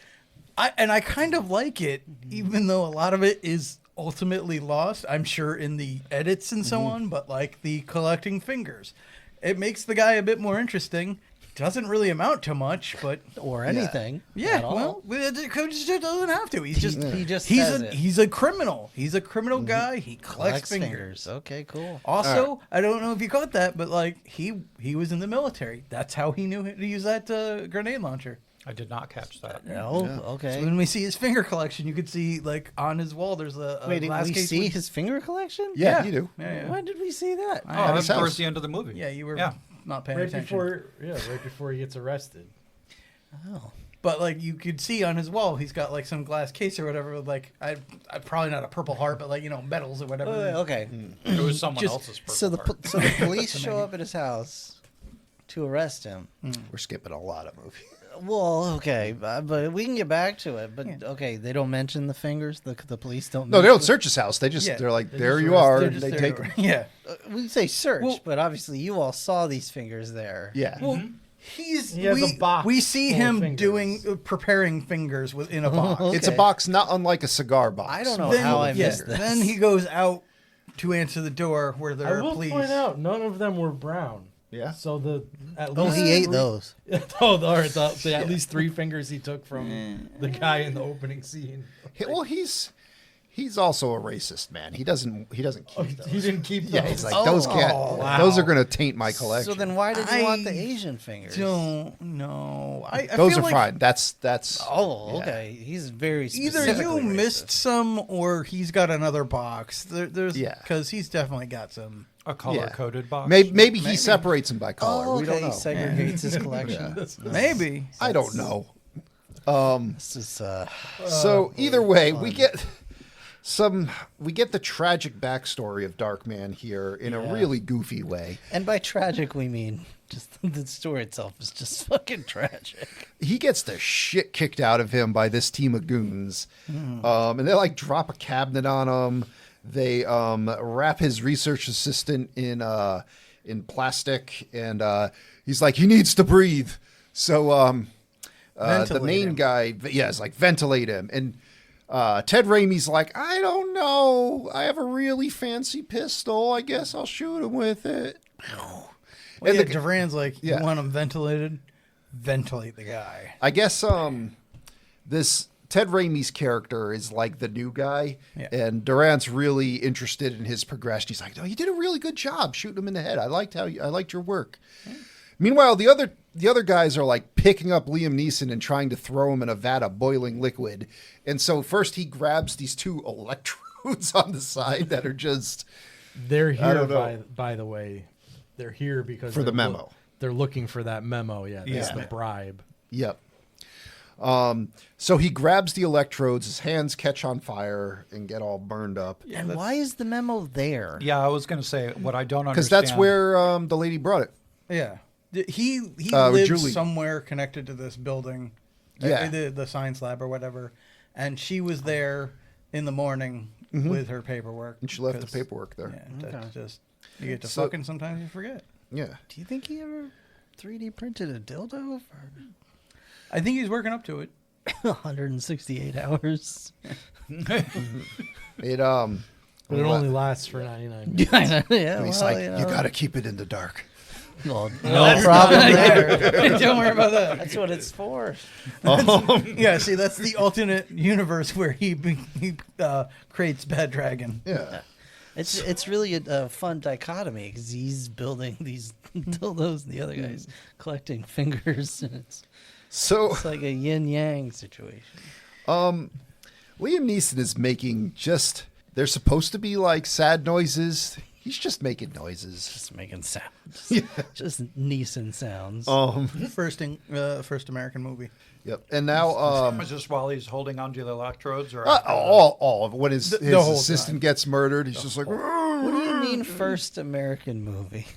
Speaker 4: I kind of like it, even though a lot of it is ultimately lost. I'm sure in the edits and so on, but like the collecting fingers, it makes the guy a bit more interesting. Doesn't really amount to much, but
Speaker 2: Or anything?
Speaker 4: yeah,
Speaker 2: at all?
Speaker 4: well, it just doesn't have to. He's just
Speaker 2: he just says it.
Speaker 4: he's a criminal. He's a criminal guy. He collects fingers.
Speaker 2: Okay, cool.
Speaker 4: Also, I don't know if you caught that, but like he was in the military. That's how he knew to use that grenade launcher.
Speaker 6: I did not catch that.
Speaker 2: No,
Speaker 1: Yeah.
Speaker 2: okay.
Speaker 4: So when we see his finger collection, you could see like on his wall. There's a
Speaker 2: Wait, did
Speaker 4: glass
Speaker 2: we
Speaker 4: case
Speaker 2: see
Speaker 4: with-
Speaker 2: his finger collection?
Speaker 1: Yeah, you do.
Speaker 4: Yeah, yeah.
Speaker 2: When did we see that?
Speaker 6: Oh,
Speaker 1: At
Speaker 6: that's
Speaker 1: his
Speaker 6: towards
Speaker 1: house.
Speaker 6: the end of the movie.
Speaker 4: Yeah, you were
Speaker 6: Yeah.
Speaker 4: not paying
Speaker 5: Right
Speaker 4: attention.
Speaker 5: before he gets arrested.
Speaker 2: Oh.
Speaker 4: But like you could see on his wall, he's got like some glass case or whatever. With, like I probably not a Purple Heart, but like medals or whatever.
Speaker 2: Okay.
Speaker 6: It was someone
Speaker 4: Just-
Speaker 6: else's purple
Speaker 2: So the
Speaker 6: heart.
Speaker 2: so the police show up at his house to arrest him.
Speaker 1: We're skipping a lot of movies.
Speaker 2: Well, okay, but we can get back to it. But
Speaker 4: Yeah.
Speaker 2: okay, they don't mention the fingers. The police don't.
Speaker 1: No, they
Speaker 2: mention
Speaker 1: don't search his house. They just
Speaker 4: Yeah.
Speaker 1: they're like,
Speaker 5: They
Speaker 1: there
Speaker 5: just
Speaker 1: you
Speaker 5: arrest-
Speaker 1: are,
Speaker 4: They're
Speaker 1: and
Speaker 4: just
Speaker 1: they
Speaker 4: there
Speaker 1: take
Speaker 4: to- Yeah.
Speaker 2: We say search,
Speaker 4: Well-
Speaker 2: but obviously you all saw these fingers there.
Speaker 1: Yeah.
Speaker 4: Well,
Speaker 5: He has a box
Speaker 4: we see
Speaker 5: full of
Speaker 4: him
Speaker 5: fingers.
Speaker 4: doing preparing fingers in a box.
Speaker 2: Okay.
Speaker 1: It's a box not unlike a cigar box.
Speaker 2: I don't know
Speaker 4: Then,
Speaker 2: how I
Speaker 4: yeah,
Speaker 2: missed this.
Speaker 4: then he goes out to answer the door where there
Speaker 5: I
Speaker 4: are
Speaker 5: will
Speaker 4: police.
Speaker 5: point out, none of them were brown.
Speaker 1: Yeah.
Speaker 5: So at
Speaker 2: Oh,
Speaker 5: least
Speaker 2: he ate
Speaker 5: three-
Speaker 2: those.
Speaker 5: Oh, the at least 3 fingers he took from the guy in the opening scene.
Speaker 1: Well, he's also a racist man. He doesn't keep those.
Speaker 5: He didn't keep those.
Speaker 1: Yeah, he's like
Speaker 2: Oh.
Speaker 1: those can't.
Speaker 5: wow.
Speaker 1: Those are gonna taint my collection.
Speaker 2: So then why did you want the
Speaker 4: I
Speaker 2: Asian fingers?
Speaker 4: Don't know. I
Speaker 1: those
Speaker 4: feel
Speaker 1: are
Speaker 4: like
Speaker 1: fine. That's
Speaker 2: Oh,
Speaker 1: yeah.
Speaker 2: okay. He's very
Speaker 4: Either
Speaker 2: specifically
Speaker 4: you
Speaker 2: racist.
Speaker 4: missed some or he's got another box. There's
Speaker 1: Yeah.
Speaker 4: because he's definitely got some.
Speaker 6: A color-coded box.
Speaker 1: Maybe he separates them by color.
Speaker 2: Oh,
Speaker 1: We
Speaker 2: okay.
Speaker 1: don't know.
Speaker 2: He segregates his collection.
Speaker 4: Maybe.
Speaker 1: I don't know.
Speaker 2: This is
Speaker 1: So either way, we get the tragic backstory of Darkman here in a really goofy way.
Speaker 2: and by tragic we mean just the story itself is just fucking tragic.
Speaker 1: He gets the shit kicked out of him by this team of goons, and they like drop a cabinet on him. They wrap his research assistant in plastic, and he's like, he needs to breathe. So the
Speaker 4: Ventilate
Speaker 1: main
Speaker 4: him.
Speaker 1: guy, is like, ventilate him, and Ted Raimi's like, I don't know, I have a really fancy pistol. I guess I'll shoot him with it.
Speaker 4: Well,
Speaker 1: And
Speaker 4: yeah,
Speaker 1: the-
Speaker 4: Duran's like,
Speaker 1: Yeah.
Speaker 4: you want him ventilated? Ventilate the guy.
Speaker 1: I guess this Ted Raimi's character is like the new guy,
Speaker 4: Yeah.
Speaker 1: and Durant's really interested in his progression. He's like, "Oh, you did a really good job shooting him in the head. I liked your work." Meanwhile, the other guys are like picking up Liam Neeson and trying to throw him in a vat of boiling liquid. And so first he grabs these 2 electrodes on the side that are just
Speaker 5: They're
Speaker 1: I
Speaker 5: here,
Speaker 1: don't know.
Speaker 5: by the way. They're here because
Speaker 1: For the
Speaker 5: they're
Speaker 1: memo.
Speaker 5: They're looking for that memo. Yeah, that's
Speaker 4: Yeah.
Speaker 5: the bribe.
Speaker 1: yep. So he grabs the electrodes, his hands catch on fire and get all burned up.
Speaker 2: And why is the memo there?
Speaker 6: Yeah, I was going to say what I don't understand.
Speaker 1: Because that's where the lady brought it.
Speaker 4: Yeah. He
Speaker 1: Julie.
Speaker 4: lives somewhere connected to this building.
Speaker 1: Yeah.
Speaker 4: The science lab or whatever. And she was there in the morning with her paperwork.
Speaker 1: And she left the
Speaker 4: 'cause-
Speaker 1: paperwork there.
Speaker 4: Yeah, that's just you get to
Speaker 1: So-
Speaker 4: fucking sometimes you forget.
Speaker 1: Yeah.
Speaker 2: Do you think he ever 3D printed a dildo for
Speaker 4: I think he's working up to it.
Speaker 2: 168 hours?
Speaker 1: It
Speaker 5: But it only lasts for 99 minutes.
Speaker 2: Yeah,
Speaker 1: he's
Speaker 2: well,
Speaker 1: like,
Speaker 2: you
Speaker 1: you
Speaker 2: know.
Speaker 1: gotta keep it in the dark.
Speaker 2: Well, no problem there.
Speaker 4: Don't worry about that.
Speaker 2: That's what it's for.
Speaker 4: Yeah, see, that's the alternate universe where he creates Bad Dragon.
Speaker 1: Yeah.
Speaker 2: It's really a fun dichotomy because he's building these dildos and the other guy's collecting fingers. And
Speaker 1: So
Speaker 2: it's like a yin yang situation.
Speaker 1: Liam Neeson is making they're supposed to be like sad noises. He's just making noises.
Speaker 2: Just making sounds.
Speaker 1: Yeah.
Speaker 2: Just Neeson sounds.
Speaker 4: First American movie.
Speaker 1: Yep. And now
Speaker 6: Is this while he's holding onto the electrodes, or
Speaker 1: all of it. When his
Speaker 4: whole
Speaker 1: assistant
Speaker 4: time.
Speaker 1: gets murdered, he's just like,
Speaker 2: What do you mean first American movie?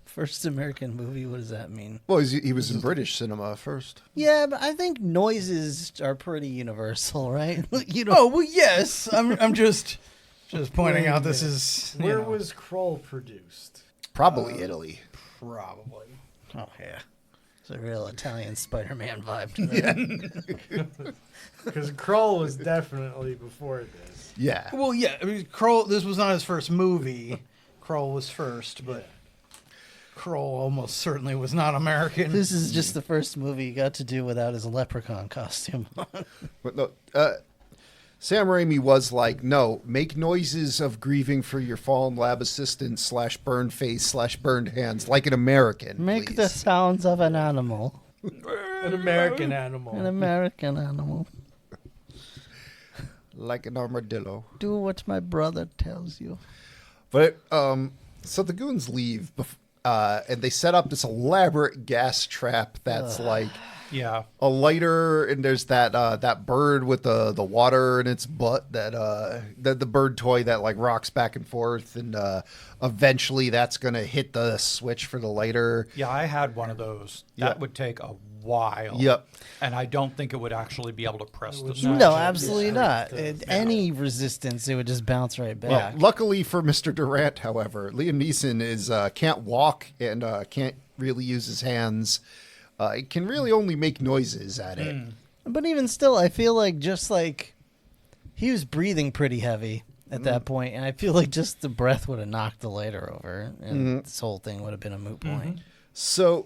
Speaker 2: First American movie, what does that mean?
Speaker 1: well, he was in British cinema first.
Speaker 2: Yeah, but I think noises are pretty universal, right? You know,
Speaker 4: Oh well, yes. I'm just pointing out this is
Speaker 5: Where was Kroll produced?
Speaker 1: Probably Italy.
Speaker 4: probably.
Speaker 2: oh yeah, it's a real Italian Spider-Man vibe to that.
Speaker 5: Because Kroll was definitely before this.
Speaker 1: Yeah.
Speaker 4: Well, yeah. I mean, Kroll. This was not his first movie. Kroll was first, but Kroll almost certainly was not American.
Speaker 2: This is just the first movie he got to do without his leprechaun costume on.
Speaker 1: But no, Sam Raimi was like, no, make noises of grieving for your fallen lab assistant / burned face / burned hands like an American.
Speaker 2: Make
Speaker 1: please.
Speaker 2: the sounds of an animal.
Speaker 5: An American animal.
Speaker 2: An American animal.
Speaker 1: Like an armadillo.
Speaker 2: Do what my brother tells you.
Speaker 1: But so the goons leave, and they set up this elaborate gas trap that's like
Speaker 6: Yeah.
Speaker 1: a lighter, and there's that bird with the water in its butt, the bird toy that like rocks back and forth, and eventually that's gonna hit the switch for the lighter.
Speaker 6: Yeah, I had one of those. That
Speaker 1: Yeah.
Speaker 6: would take a while.
Speaker 1: Yep.
Speaker 6: And I don't think it would actually be able to press the switch.
Speaker 2: No, absolutely not. Any resistance, it would just bounce right
Speaker 1: Well,
Speaker 2: back.
Speaker 1: luckily for Mr. Durant, however, Liam Neeson is can't walk and can't really use his hands. It can really only make noises at it.
Speaker 2: But even still, I feel like just like he was breathing pretty heavy at that point, and I feel like just the breath would have knocked the lighter over, and this whole thing would have been a moot point.
Speaker 1: So,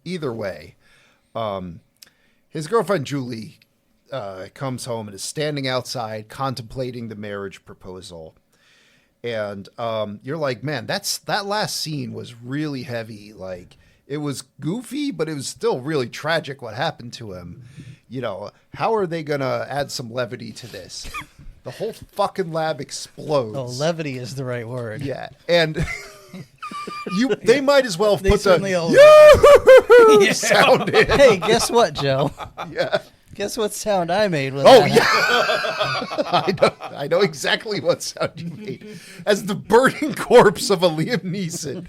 Speaker 1: either way, his girlfriend Julie comes home and is standing outside contemplating the marriage proposal. And you're like, man, that last scene was really heavy. Like, it was goofy, but it was still really tragic what happened to him. You know, how are they going to add some levity to this? The whole fucking lab explodes.
Speaker 2: Oh, levity is the right word.
Speaker 1: Yeah. And they might as well have
Speaker 4: They
Speaker 1: put
Speaker 4: certainly
Speaker 1: the
Speaker 4: all-
Speaker 1: Yoo-hoo sound in.
Speaker 2: Hey, guess what, Joe?
Speaker 1: Yeah.
Speaker 2: Guess what sound I made when
Speaker 1: Oh,
Speaker 2: that
Speaker 1: yeah. I know exactly what sound you made. As the burning corpse of a Liam Neeson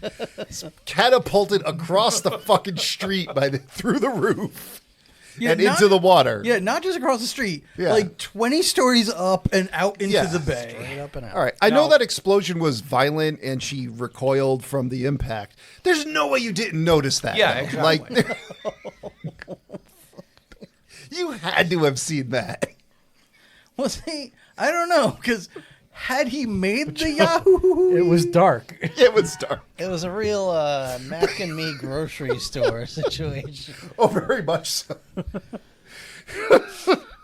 Speaker 1: is catapulted across the fucking street through the roof and
Speaker 4: not-
Speaker 1: into the water.
Speaker 4: Yeah, not just across the street.
Speaker 1: Yeah.
Speaker 4: Like 20 stories up and out into
Speaker 1: Yeah.
Speaker 4: the bay.
Speaker 2: Straight up and out.
Speaker 1: All right. I know
Speaker 6: No.
Speaker 1: that explosion was violent and she recoiled from the impact. There's no way you didn't notice that.
Speaker 6: Yeah,
Speaker 1: though.
Speaker 6: exactly.
Speaker 1: Like, you had to have seen that.
Speaker 4: Was he? I don't know, because had he made the Yahoo?
Speaker 5: It was dark.
Speaker 1: It was dark.
Speaker 2: It was a real Mac and Me grocery store situation.
Speaker 1: Oh, very much so.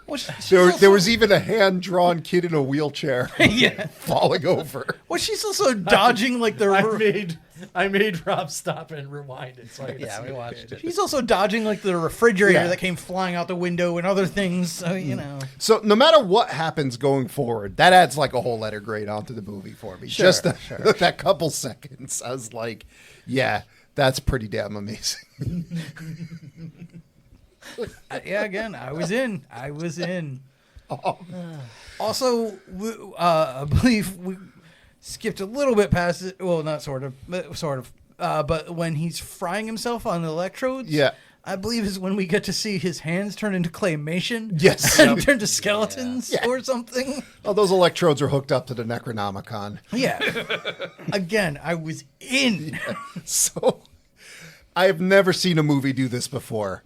Speaker 4: Well, she's
Speaker 1: There
Speaker 4: also-
Speaker 1: was even a hand-drawn kid in a wheelchair
Speaker 4: Yeah.
Speaker 1: falling over.
Speaker 4: Well, she's also dodging like the.
Speaker 5: I made Rob stop and rewind it. So I could
Speaker 2: Yeah,
Speaker 5: see
Speaker 2: we watched it.
Speaker 4: She's also dodging like the refrigerator
Speaker 1: Yeah.
Speaker 4: that came flying out the window and other things. So you know.
Speaker 1: So no matter what happens going forward, that adds like a whole letter grade onto the movie for me.
Speaker 2: Sure,
Speaker 1: Just that couple seconds, I was like, yeah, that's pretty damn amazing.
Speaker 4: Yeah, again, I was in. Also, I believe we skipped a little bit past it. Well, not sort of, but sort of. But when he's frying himself on the electrodes,
Speaker 1: Yeah.
Speaker 4: I believe is when we get to see his hands turn into claymation.
Speaker 1: Yes.
Speaker 4: and turn to skeletons
Speaker 1: Yeah.
Speaker 4: or something.
Speaker 1: Oh, those electrodes are hooked up to the Necronomicon.
Speaker 4: Yeah. Again, I was in.
Speaker 1: So I have never seen a movie do this before.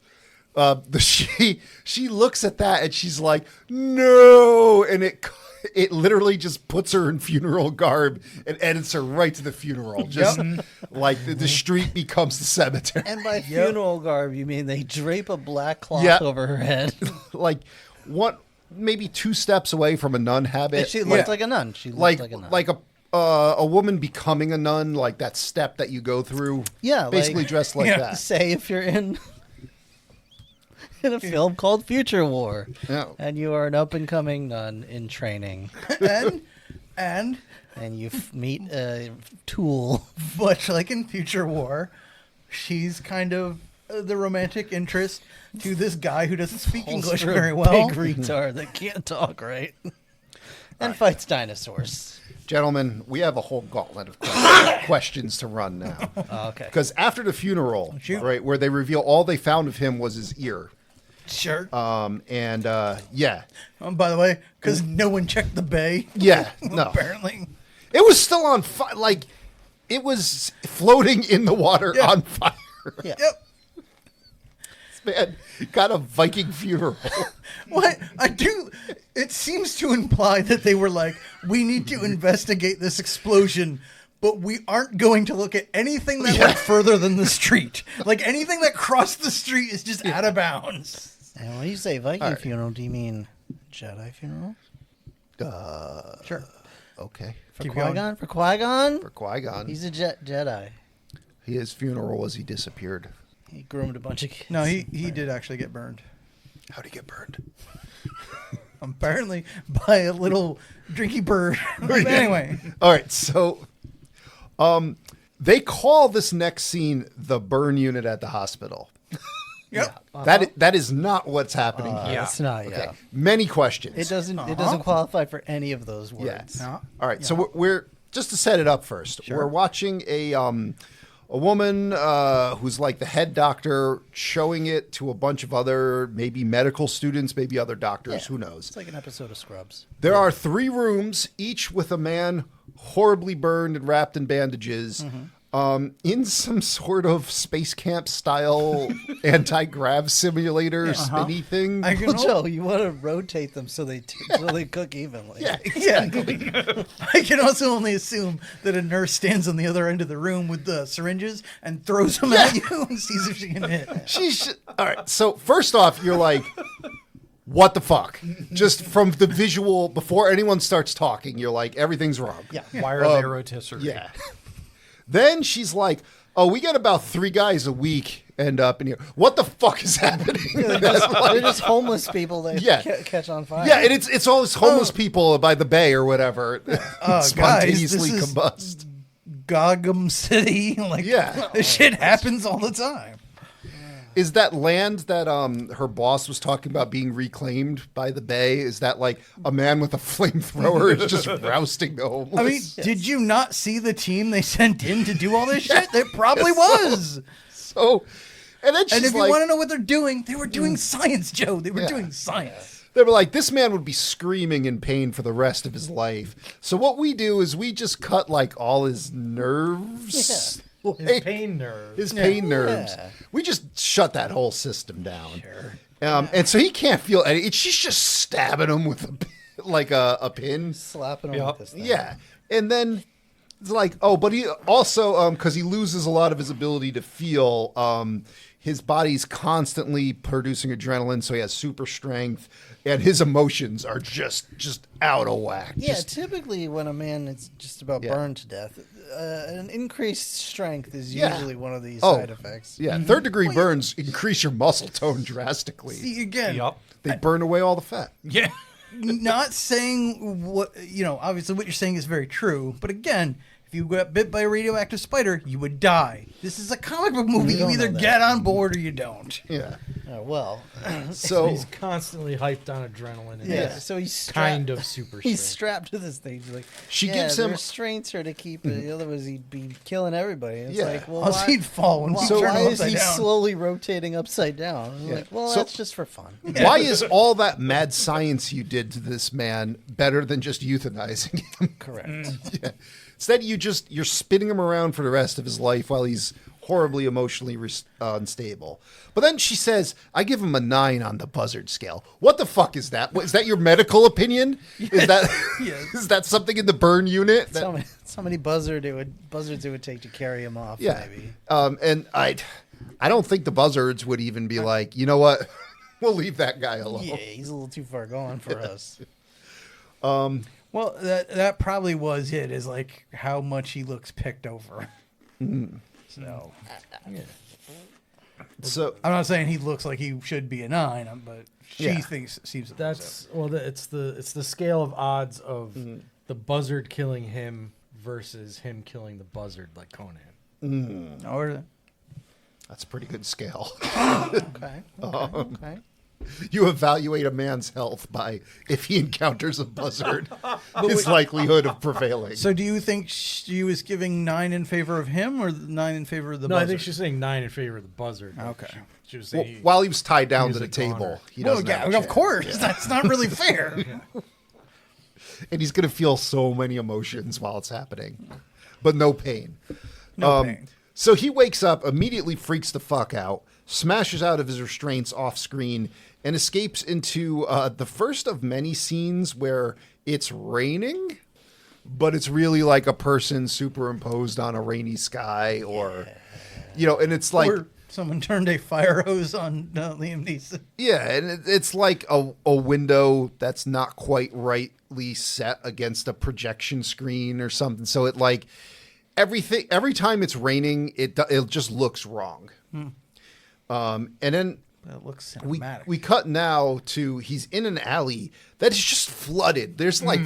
Speaker 1: She looks at that and she's like, no, and it literally just puts her in funeral garb and edits her right to the funeral. Just like the street becomes the cemetery.
Speaker 2: And by funeral garb, you mean they drape a black cloth
Speaker 1: Yeah.
Speaker 2: over her head.
Speaker 1: Like maybe 2 steps away from a nun habit.
Speaker 2: She looked like a nun. She looked like a nun.
Speaker 1: like a woman becoming a nun, like that step that you go through.
Speaker 2: Yeah,
Speaker 1: basically
Speaker 2: like-
Speaker 1: dressed like
Speaker 4: Yeah.
Speaker 1: that.
Speaker 2: Say if you're in a film called Future War,
Speaker 1: Yeah.
Speaker 2: and you are an up-and-coming nun in training,
Speaker 4: And
Speaker 2: and you meet a tool.
Speaker 4: much like in Future War, she's kind of the romantic interest to this guy who doesn't speak English
Speaker 2: Holster a
Speaker 4: very well.
Speaker 2: Big retard that can't talk right. And fights dinosaurs.
Speaker 1: Gentlemen, we have a whole gauntlet of questions to run now.
Speaker 2: Oh, okay.
Speaker 1: Because after the funeral,
Speaker 4: Shoot.
Speaker 1: right, where they reveal all they found of him was his ear.
Speaker 4: Sure.
Speaker 1: Yeah.
Speaker 4: By the way, because no one checked the bay.
Speaker 1: Yeah, no.
Speaker 4: Apparently.
Speaker 1: It was still on fire. Like, it was floating in the water
Speaker 4: Yeah.
Speaker 1: on fire.
Speaker 2: Yeah.
Speaker 4: Yep.
Speaker 1: This man got a Viking funeral.
Speaker 4: What I do, it seems to imply that they were like, we need to investigate this explosion, but we aren't going to look at anything that went further than the street. Like anything that crossed the street is just out of bounds.
Speaker 2: And when you say Viking
Speaker 1: All right.
Speaker 2: funeral, do you mean Jedi funeral?
Speaker 4: Sure.
Speaker 1: Okay.
Speaker 2: For
Speaker 4: Keep going.
Speaker 2: Qui-Gon? For Qui-Gon?
Speaker 1: For Qui-Gon.
Speaker 2: He's a Jedi.
Speaker 1: His funeral was he disappeared.
Speaker 2: He groomed a bunch of kids.
Speaker 4: No, he did actually get burned.
Speaker 1: How'd he get burned?
Speaker 4: Apparently by a little drinky bird. But anyway.
Speaker 1: All right, so they call this next scene the burn unit at the hospital.
Speaker 4: Yep.
Speaker 1: That is not what's happening here.
Speaker 6: Yeah.
Speaker 2: It's not.
Speaker 1: Okay.
Speaker 2: Yeah.
Speaker 1: Many questions.
Speaker 2: It doesn't qualify for any of those words.
Speaker 4: No.
Speaker 1: All right, so we're just to set it up first. We're watching a woman who's like the head doctor showing it to a bunch of other maybe medical students, maybe other doctors, who knows.
Speaker 2: It's like an episode of Scrubs.
Speaker 1: There are 3 rooms, each with a man horribly burned and wrapped in bandages. In some sort of space camp style anti-grav simulator spinny thing.
Speaker 4: I can
Speaker 2: Well,
Speaker 4: al-
Speaker 2: Joe, you want to rotate them so they cook evenly.
Speaker 1: Yeah,
Speaker 4: Yeah. I can also only assume that a nurse stands on the other end of the room with the syringes and throws them at you and sees if she can hit.
Speaker 1: All right. So first off, you're like, what the fuck? Just from the visual, before anyone starts talking, you're like, everything's wrong.
Speaker 2: Yeah.
Speaker 6: Why are they rotisserie?
Speaker 1: Yeah. Then she's like, oh, we get about 3 guys a week end up in here. What the fuck is happening?
Speaker 2: They're just homeless people that catch on fire.
Speaker 1: Yeah, and it's all these homeless people by the bay or whatever spontaneously
Speaker 4: guys, this is-
Speaker 1: combust.
Speaker 4: Gotham City. Like,
Speaker 1: Yeah.
Speaker 4: this shit happens all the time.
Speaker 1: Is that land that her boss was talking about being reclaimed by the bay? Is that like a man with a flamethrower is just rousting the homeless?
Speaker 4: I mean, did you not see the team they sent in to do all this shit? It probably was.
Speaker 1: so, and then she's
Speaker 4: And if you
Speaker 1: like,
Speaker 4: want to know what they're doing, they were doing science, Joe. They were doing science.
Speaker 1: they were like, this man would be screaming in pain for the rest of his life. So what we do is we just cut like all his nerves.
Speaker 5: His pain nerve.
Speaker 1: His pain nerves.
Speaker 2: Yeah.
Speaker 1: We just shut that whole system down. And so he can't feel any. She's just stabbing him with a pin.
Speaker 2: Slapping them with this thing.
Speaker 1: Yeah. And then it's like, oh, but he also, because he loses a lot of his ability to feel, his body's constantly producing adrenaline, so he has super strength, and his emotions are just out of whack.
Speaker 2: Yeah,
Speaker 1: Just-
Speaker 2: typically when a man is just about burned to death, an increased strength is
Speaker 1: Yeah.
Speaker 2: usually one of these
Speaker 1: Oh.
Speaker 2: side effects.
Speaker 1: yeah, 3rd-degree burns increase your muscle tone drastically.
Speaker 4: See, again,
Speaker 6: Yup.
Speaker 1: They burn away all the fat.
Speaker 6: Yeah.
Speaker 4: not saying what, obviously what you're saying is very true, but again, if you got bit by a radioactive spider, you would die. This is a comic book movie. You
Speaker 2: don't
Speaker 4: either
Speaker 2: know that.
Speaker 4: get on board or you don't.
Speaker 1: Yeah.
Speaker 2: Well,
Speaker 1: So
Speaker 5: He's constantly hyped on adrenaline. And
Speaker 2: yeah. So he's
Speaker 5: kind of super
Speaker 2: He's
Speaker 5: strength.
Speaker 2: strapped to this thing. He's like,
Speaker 1: She
Speaker 2: yeah,
Speaker 1: gives
Speaker 2: the
Speaker 1: him-
Speaker 2: restraints are to keep it. Otherwise, he'd be killing everybody. And it's
Speaker 1: Yeah.
Speaker 2: like, well,
Speaker 4: Else
Speaker 2: why,
Speaker 4: he'd fall when we
Speaker 2: so
Speaker 4: turn
Speaker 2: why
Speaker 4: him
Speaker 2: is
Speaker 4: upside
Speaker 2: he
Speaker 4: down.
Speaker 2: slowly rotating upside down? I'm
Speaker 1: Yeah.
Speaker 2: like, well,
Speaker 1: So-
Speaker 2: that's just for fun.
Speaker 1: why is all that mad science you did to this man better than just euthanizing him?
Speaker 2: Correct.
Speaker 1: Yeah. Instead, you're spinning him around for the rest of his life while he's horribly emotionally unstable. But then she says, I give him a 9 on the buzzard scale. What the fuck is that? Is that your medical opinion? Is that is that something in the burn unit? That-
Speaker 2: So many buzzards it would take to carry him off.
Speaker 1: yeah.
Speaker 2: Maybe.
Speaker 1: And I don't think the buzzards would even be like, you know what? We'll leave that guy alone.
Speaker 2: Yeah, he's a little too far gone for us.
Speaker 4: Well, that probably was it, is like how much he looks picked over. So,
Speaker 1: So
Speaker 4: I'm not saying he looks like he should be a 9, but she
Speaker 1: Yeah.
Speaker 4: seems
Speaker 5: That's it's the scale of odds of the buzzard killing him versus him killing the buzzard like Conan.
Speaker 4: or
Speaker 1: that's a pretty good scale.
Speaker 2: Okay. Okay.
Speaker 1: You evaluate a man's health by if he encounters a buzzard, his likelihood of prevailing.
Speaker 4: So do you think she was giving 9 in favor of him or 9 in favor of the
Speaker 5: No,
Speaker 4: buzzard?
Speaker 5: I think she's saying 9 in favor of the buzzard.
Speaker 4: Okay.
Speaker 5: She was
Speaker 1: Well,
Speaker 5: saying
Speaker 1: while he was tied down
Speaker 5: he
Speaker 1: to
Speaker 5: was
Speaker 1: the
Speaker 5: a goner.
Speaker 1: table, he
Speaker 4: Well,
Speaker 1: doesn't
Speaker 4: yeah,
Speaker 1: have a
Speaker 4: of
Speaker 1: chance.
Speaker 4: course. That's not really fair.
Speaker 1: And he's going to feel so many emotions while it's happening, but no pain.
Speaker 4: No pain.
Speaker 1: So he wakes up, immediately freaks the fuck out, smashes out of his restraints off screen, and escapes into the first of many scenes where it's raining, but it's really like a person superimposed on a rainy sky, or, and it's like,
Speaker 4: Or someone turned a fire hose on Liam Neeson.
Speaker 1: yeah, and it's like a window that's not quite rightly set against a projection screen or something. So it like every time it's raining, it just looks wrong. And then
Speaker 4: That looks
Speaker 1: we
Speaker 4: cinematic.
Speaker 1: cut now to he's in an alley that is just flooded. There's like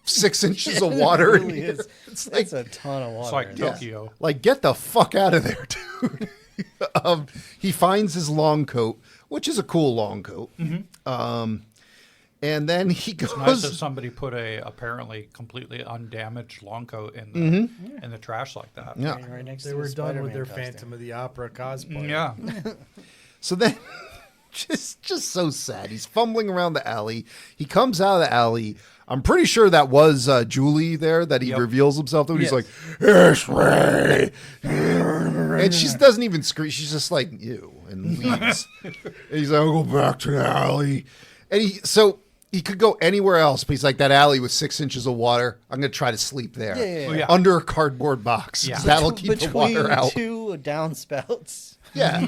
Speaker 1: 6 inches of water.
Speaker 2: It
Speaker 1: in
Speaker 2: really
Speaker 1: here.
Speaker 2: is.
Speaker 1: It's like,
Speaker 2: It's a ton of water.
Speaker 6: It's like
Speaker 2: in there.
Speaker 6: Tokyo.
Speaker 1: like get the fuck out of there, dude. He finds his long coat, which is a cool long coat. And then he goes.
Speaker 6: Nice that somebody put a apparently completely undamaged long coat in the trash like that.
Speaker 1: Yeah.
Speaker 2: Right next
Speaker 5: They
Speaker 2: to
Speaker 5: were
Speaker 2: his
Speaker 5: done with
Speaker 2: Spider-Man
Speaker 5: their
Speaker 2: costume.
Speaker 5: Phantom of the Opera cosplay.
Speaker 6: Yeah.
Speaker 1: So then, just so sad. He's fumbling around the alley. He comes out of the alley. I'm pretty sure that was Julie there that he reveals himself to. And he's like, "Yes, Ray." And she doesn't even scream. She's just like, "You," and leaves. And he's like, "I'll go back to the alley." And he could go anywhere else, but he's like, that alley with 6 inches of water, I'm going to try to sleep there.
Speaker 2: Yeah.
Speaker 6: Oh, yeah.
Speaker 1: Under a cardboard box.
Speaker 6: Yeah.
Speaker 1: 'Cause that'll keep the water out.
Speaker 2: Two downspouts
Speaker 1: Yeah.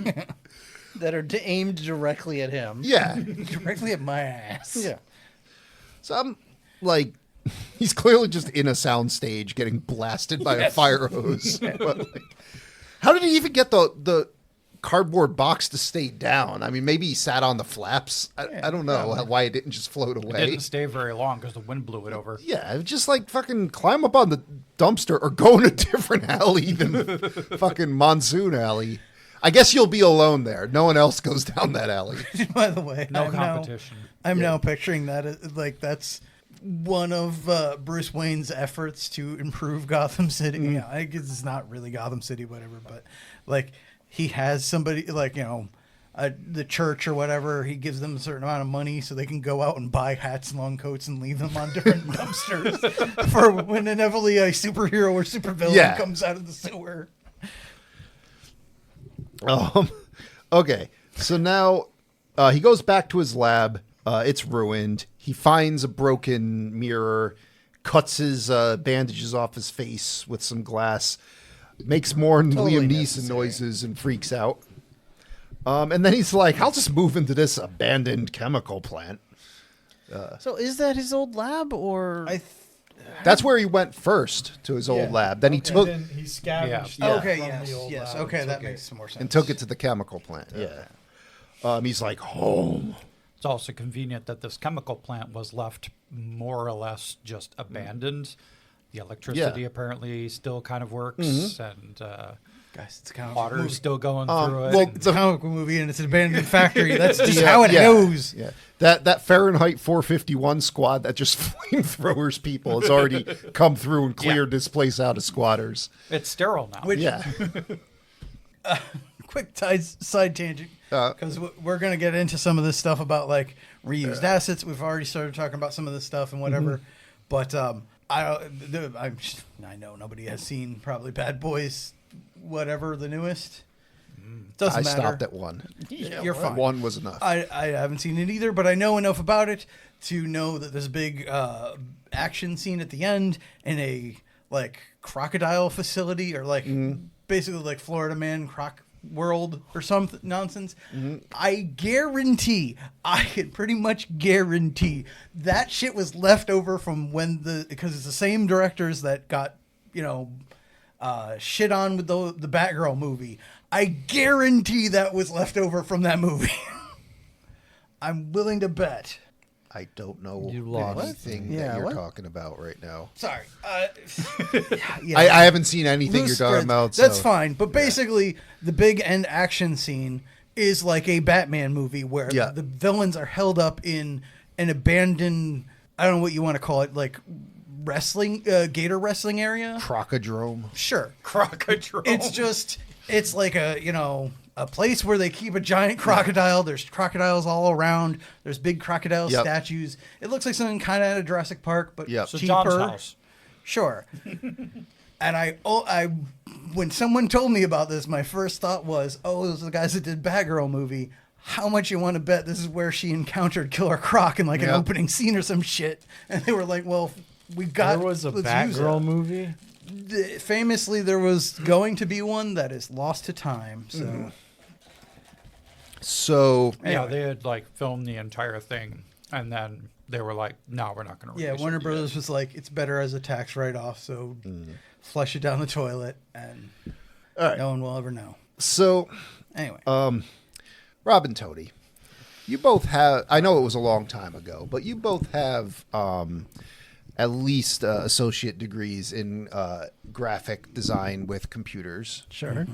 Speaker 2: that are aimed directly at him.
Speaker 1: Yeah.
Speaker 4: Directly at my ass.
Speaker 2: Yeah.
Speaker 1: So I'm like, he's clearly just in a sound stage getting blasted by a fire hose. But, like, how did he even get the cardboard box to stay down? I mean, maybe he sat on the flaps. I don't know why it didn't just float
Speaker 6: It
Speaker 1: away.
Speaker 6: didn't stay very long because the wind blew it over.
Speaker 1: Yeah, just like fucking climb up on the dumpster or go in a different alley than fucking Monsoon Alley. I guess you'll be alone there. No one else goes down that alley.
Speaker 4: By the way,
Speaker 6: No
Speaker 4: I'm
Speaker 6: competition.
Speaker 4: I'm now picturing that like that's one of Bruce Wayne's efforts to improve Gotham City. Yeah, I guess it's not really Gotham City, whatever, but like he has somebody like the church or whatever. He gives them a certain amount of money so they can go out and buy hats and long coats and leave them on different dumpsters for when inevitably a superhero or supervillain comes out of the sewer.
Speaker 1: Okay, so now he goes back to his lab. It's ruined. He finds a broken mirror, cuts his bandages off his face with some glass, makes more Liam Neeson
Speaker 2: necessary.
Speaker 1: noises, and freaks out. And then he's like, I'll just move into this abandoned chemical plant.
Speaker 2: So is that his old lab or?
Speaker 1: That's where he went first, to his old lab. Then he took
Speaker 5: And then he scavenged
Speaker 1: Yeah.
Speaker 4: Okay,
Speaker 5: from
Speaker 4: yes,
Speaker 5: the old
Speaker 4: yes.
Speaker 5: lab
Speaker 4: Okay,
Speaker 5: and
Speaker 4: that
Speaker 5: took it.
Speaker 4: makes some more sense.
Speaker 1: and took it to the chemical plant. Yeah. He's like, home.
Speaker 6: It's also convenient that this chemical plant was left more or less just abandoned. The electricity apparently still kind of works, and
Speaker 4: Guys, it's a comic book
Speaker 6: water's
Speaker 4: movie.
Speaker 6: still going through it.
Speaker 1: Well,
Speaker 4: It's a comic book movie and it's an abandoned factory. That's just how it
Speaker 1: Yeah.
Speaker 4: goes.
Speaker 1: Yeah, that Fahrenheit 451 squad that just flamethrowers people has already come through and cleared this place out of squatters.
Speaker 6: It's sterile now.
Speaker 1: Yeah,
Speaker 4: Quick side tangent, because we're going to get into some of this stuff about like reused assets. We've already started talking about some of this stuff and whatever, but I know nobody has seen probably Bad Boys, whatever the newest. Doesn't
Speaker 1: I
Speaker 4: matter.
Speaker 1: stopped at one.
Speaker 4: You're fine.
Speaker 1: One was enough.
Speaker 4: I haven't seen it either, but I know enough about it to know that there's a big action scene at the end in a like crocodile facility or like basically like Florida Man Croc World or some nonsense. I guarantee, I can pretty much guarantee that shit was left over from when because it's the same directors that got shit on with the Batgirl movie. I guarantee that was left over from that movie. I'm willing to bet.
Speaker 1: I don't know
Speaker 2: You lost.
Speaker 1: anything
Speaker 2: Yeah,
Speaker 1: that you're
Speaker 2: what?
Speaker 1: talking about right now.
Speaker 4: Sorry.
Speaker 1: I haven't seen anything
Speaker 4: Loose
Speaker 1: you're talking
Speaker 4: threads.
Speaker 1: about.
Speaker 4: That's
Speaker 1: so-
Speaker 4: fine. But basically, the big end action scene is like a Batman movie where
Speaker 1: Yeah.
Speaker 4: the villains are held up in an abandoned, I don't know what you want to call it, like wrestling, gator wrestling area.
Speaker 1: Crocodrome.
Speaker 4: Sure.
Speaker 6: Crocodile.
Speaker 4: It's like a place where they keep a giant crocodile. There's crocodiles all around. There's big crocodile
Speaker 1: Yep.
Speaker 4: statues. It looks like something kind of out of Jurassic Park, but
Speaker 1: Yep.
Speaker 6: So
Speaker 4: cheaper.
Speaker 6: John's house.
Speaker 4: Sure. And I, when someone told me about this, my first thought was, oh, those are the guys that did Batgirl movie. How much you want to bet this is where she encountered Killer Croc in like an
Speaker 1: Yep.
Speaker 4: opening scene or some shit? And they were like, well, we got.
Speaker 5: There was a
Speaker 4: let's use
Speaker 5: Batgirl
Speaker 4: it.
Speaker 5: movie.
Speaker 4: Famously, there was going to be one that is lost to time. So
Speaker 1: So
Speaker 6: Yeah, they had like filmed the entire thing, and then they were like, "No, we're not going to."
Speaker 4: yeah, Warner Brothers was like, it's better as a tax write-off, so flush it down the toilet, and
Speaker 1: All right.
Speaker 4: no one will ever know.
Speaker 1: So,
Speaker 4: Anyway,
Speaker 1: Rob and Tony, you both have. I know it was a long time ago, but you both have at least associate degrees in graphic design with computers.
Speaker 4: sure.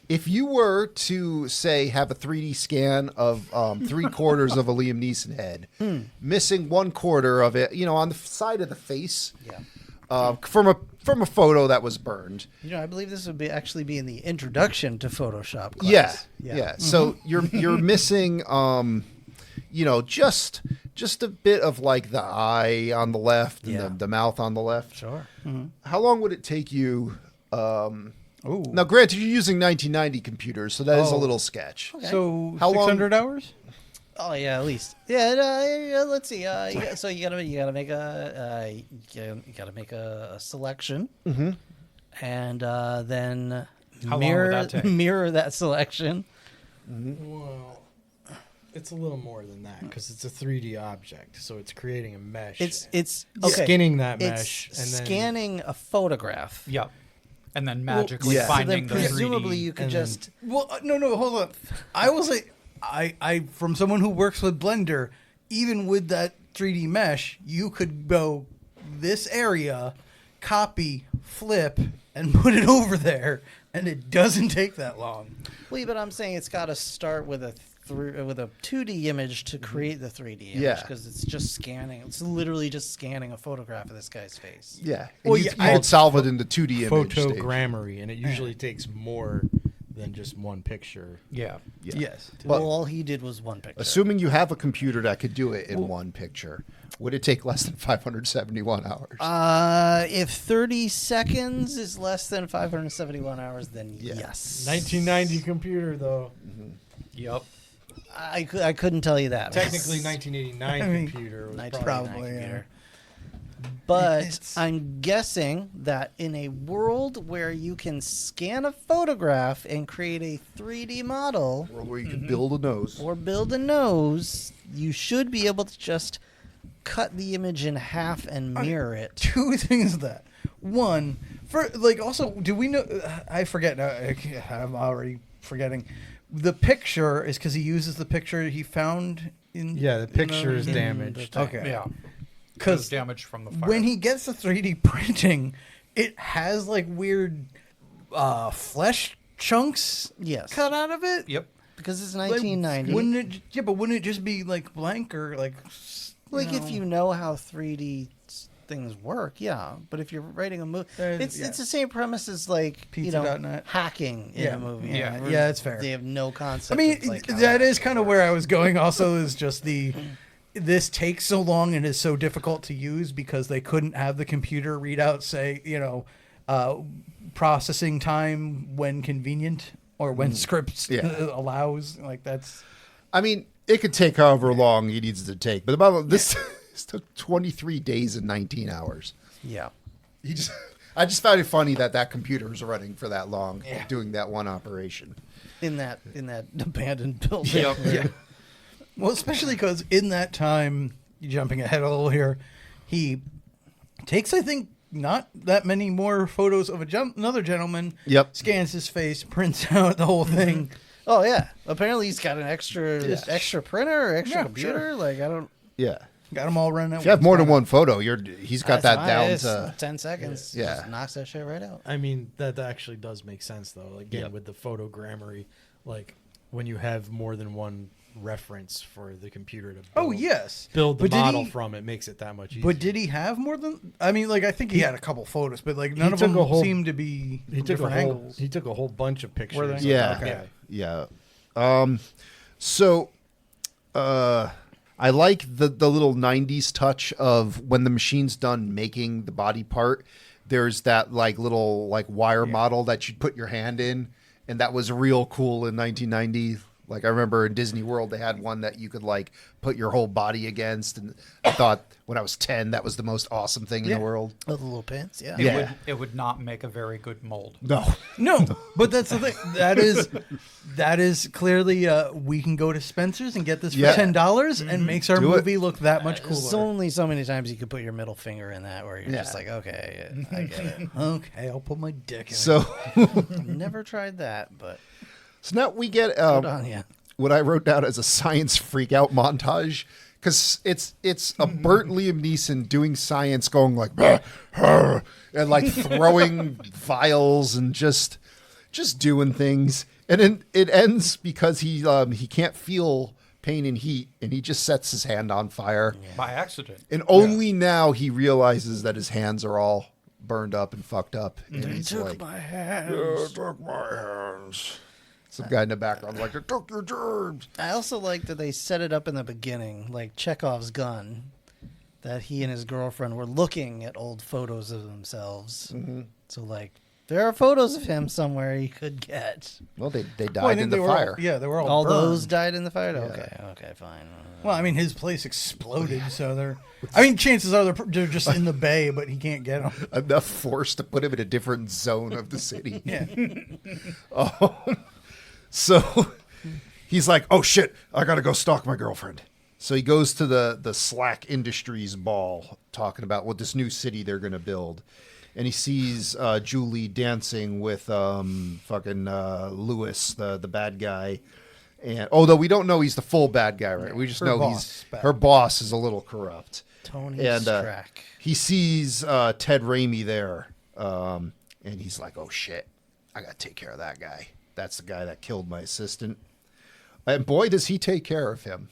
Speaker 1: if you were to say have a 3D scan of 3/4 of a Liam Neeson head, missing 1/4 of it, on the side of the face, from a photo that was burned.
Speaker 2: I believe this would actually be in the introduction to Photoshop class.
Speaker 1: Yeah. So you're missing, just a bit of like the eye on the left and the mouth on the left.
Speaker 2: Sure.
Speaker 1: How long would it take you? Now, granted, you're using 1990 computers, so that is a little sketch.
Speaker 2: Okay.
Speaker 4: So
Speaker 1: How long-
Speaker 4: 600 hours?
Speaker 2: Oh yeah, at least. Yeah. Let's see. So you gotta make a selection, and then
Speaker 6: How long would that take?
Speaker 2: mirror that selection.
Speaker 7: Well, it's a little more than that because it's a 3D object, so it's creating a mesh.
Speaker 2: It's okay.
Speaker 7: Skinning that
Speaker 2: It's
Speaker 7: mesh and then
Speaker 2: scanning a photograph.
Speaker 6: Yep. And then magically
Speaker 1: yeah.
Speaker 2: So
Speaker 6: finding
Speaker 2: then
Speaker 6: the 3D.
Speaker 2: presumably you could
Speaker 7: and
Speaker 2: just.
Speaker 4: Well, no, hold on. I was like, I from someone who works with Blender, even with that 3D mesh, you could go this area, copy, flip, and put it over there, and it doesn't take that long.
Speaker 2: Well, but I'm saying it's got to start with a 2D image to create the 3D image
Speaker 1: Yeah.
Speaker 2: because it's just scanning. It's literally just scanning a photograph of this guy's face.
Speaker 1: Yeah.
Speaker 4: Well,
Speaker 1: You
Speaker 4: yeah,
Speaker 1: could solve it into 2D image stage.
Speaker 7: photogrammetry, and it usually takes more than just one picture.
Speaker 6: Yeah.
Speaker 1: Yeah.
Speaker 4: Yes.
Speaker 1: But-
Speaker 2: Well, all he did was one picture.
Speaker 1: Assuming you have a computer that could do it in one picture, would it take less than 571 hours?
Speaker 2: If 30 seconds is less than 571 hours, then
Speaker 1: Yeah.
Speaker 2: yes.
Speaker 7: 1990 computer, though.
Speaker 6: Yep.
Speaker 2: I couldn't tell you that.
Speaker 7: Technically, 1989
Speaker 4: I mean,
Speaker 7: computer was
Speaker 2: 1999
Speaker 4: Probably, yeah.
Speaker 2: computer. But
Speaker 4: It's-
Speaker 2: I'm guessing that in a world where you can scan a photograph and create a 3D model
Speaker 1: Or where you could build a nose.
Speaker 2: or build a nose, you should be able to just cut the image in half and mirror it.
Speaker 4: Two things of that. One, for like, also, do we know? I forget now. I'm already forgetting. The picture is because he uses the picture he found in.
Speaker 7: Yeah, the picture is
Speaker 2: in
Speaker 7: damaged.
Speaker 2: the-
Speaker 4: Okay.
Speaker 6: Yeah.
Speaker 4: Because
Speaker 6: damage from the fire.
Speaker 4: when he gets the 3D printing, it has like weird flesh chunks
Speaker 2: Yes.
Speaker 4: cut out of it.
Speaker 6: Yep.
Speaker 2: Because it's
Speaker 4: Like,
Speaker 2: 1990.
Speaker 4: wouldn't it? Yeah, but wouldn't it just be like blank or like?
Speaker 2: If you know how 3D things work, yeah. But if you're writing a movie, it's
Speaker 4: yeah.
Speaker 2: the same premise as like
Speaker 4: Pizza.net.
Speaker 2: hacking in a movie.
Speaker 4: Yeah,
Speaker 2: where
Speaker 4: yeah, it's fair.
Speaker 2: They have no concept.
Speaker 4: I mean,
Speaker 2: of, like, how
Speaker 4: that is kind of where I was going. Also, is just this takes so long and is so difficult to use because they couldn't have the computer readout say, processing time when convenient or when scripts allows. Like that's.
Speaker 1: I mean, it could take however long he needs to take. But about this took 23 days and 19 hours.
Speaker 2: Yeah.
Speaker 1: I just found it funny that computer was running for that long, doing that one operation.
Speaker 2: In that abandoned building.
Speaker 1: Yeah.
Speaker 4: Well, especially because in that time, jumping ahead a little here, he takes, I think, not that many more photos of another gentleman.
Speaker 1: Yep.
Speaker 4: Scans his face, prints out the whole thing.
Speaker 2: Oh yeah. Apparently he's got an extra printer or extra
Speaker 4: Yeah,
Speaker 2: computer.
Speaker 4: sure.
Speaker 2: Like I don't.
Speaker 1: Yeah.
Speaker 4: Got them all running.
Speaker 1: If you have more than one photo, he's got
Speaker 2: That's
Speaker 1: that down
Speaker 2: it's
Speaker 1: to
Speaker 2: 10 seconds.
Speaker 1: Yeah.
Speaker 2: Just knocks that shit right out.
Speaker 7: I mean, that actually does make sense, though. Again,
Speaker 1: Yep.
Speaker 7: with the photogrammetry, like when you have more than one reference for the computer to build,
Speaker 4: Oh, yes.
Speaker 7: build the
Speaker 4: But did
Speaker 7: model
Speaker 4: he-
Speaker 7: from, it makes it that much easier.
Speaker 4: But did he have more than? I mean, like I think he had a couple photos, but like none of
Speaker 7: took
Speaker 4: them
Speaker 7: a whole-
Speaker 4: seemed to be
Speaker 7: he took
Speaker 4: different angles.
Speaker 7: He took a whole bunch of pictures.
Speaker 4: Were they?
Speaker 7: of
Speaker 1: Yeah.
Speaker 7: that
Speaker 1: Yeah.
Speaker 7: guy.
Speaker 1: So I like the little 90s touch of when the machine's done making the body part, there's that like little like wire model that you'd put your hand in, and that was real cool in 1990. Like I remember in Disney World they had one that you could like put your whole body against, and I thought when I was 10 that was the most awesome thing in the world.
Speaker 2: Oh, the little pins. Yeah.
Speaker 1: Yeah.
Speaker 6: It would not make a very good mold.
Speaker 1: No.
Speaker 4: No, but that's the thing. That is clearly we can go to Spencer's and get this for
Speaker 1: Yeah.
Speaker 4: $10 and makes our
Speaker 1: Do it.
Speaker 4: movie look that much
Speaker 2: There's
Speaker 4: cooler.
Speaker 2: only so many times you could put your middle finger in that where you're
Speaker 1: Yeah.
Speaker 2: just like, okay, I get it.
Speaker 4: Okay, I'll put my dick in it.
Speaker 1: So
Speaker 2: Never tried that, but
Speaker 1: now we get
Speaker 2: good on ya.
Speaker 1: what I wrote down as a science freak out montage, because it's a burnt Liam Neeson doing science, going like "Bah, huh," and like throwing vials and just just doing things. And then it ends because he can't feel pain and heat, and he just sets his hand on fire.
Speaker 6: By accident.
Speaker 1: And only now he realizes that his hands are all burned up and fucked up. And he's like,
Speaker 2: my hands.
Speaker 1: "Yeah, took my hands." Some guy in the background like, "It took your germs."
Speaker 2: I also like that they set it up in the beginning, like Chekhov's gun, that he and his girlfriend were looking at old photos of themselves.
Speaker 1: Mm-hmm.
Speaker 2: So, like, there are photos of him somewhere he could get.
Speaker 1: Well, they
Speaker 4: Well, I
Speaker 1: died
Speaker 4: think
Speaker 1: in the
Speaker 4: they were
Speaker 1: fire.
Speaker 4: they were all
Speaker 2: All
Speaker 4: burned.
Speaker 2: those died in the fire? Okay, fine.
Speaker 4: Well, I mean, his place exploded, so they're. I mean, chances are they're just in the bay, but he can't get them.
Speaker 1: Enough force to put him in a different zone of the city.
Speaker 4: Yeah.
Speaker 1: So he's like, "Oh shit, I gotta go stalk my girlfriend." So he goes to the Slack Industries ball, talking about what this new city they're gonna build, and he sees Julie dancing with fucking Lewis, the bad guy. And although we don't know he's the full bad guy, right? We just
Speaker 4: Her
Speaker 1: know
Speaker 4: boss, bad.
Speaker 1: her boss is a little corrupt.
Speaker 2: Tony
Speaker 1: And
Speaker 2: Strack.
Speaker 1: he sees Ted Raimi there, and he's like, "Oh shit, I gotta take care of that guy. That's the guy that killed my assistant." And boy, does he take care of him.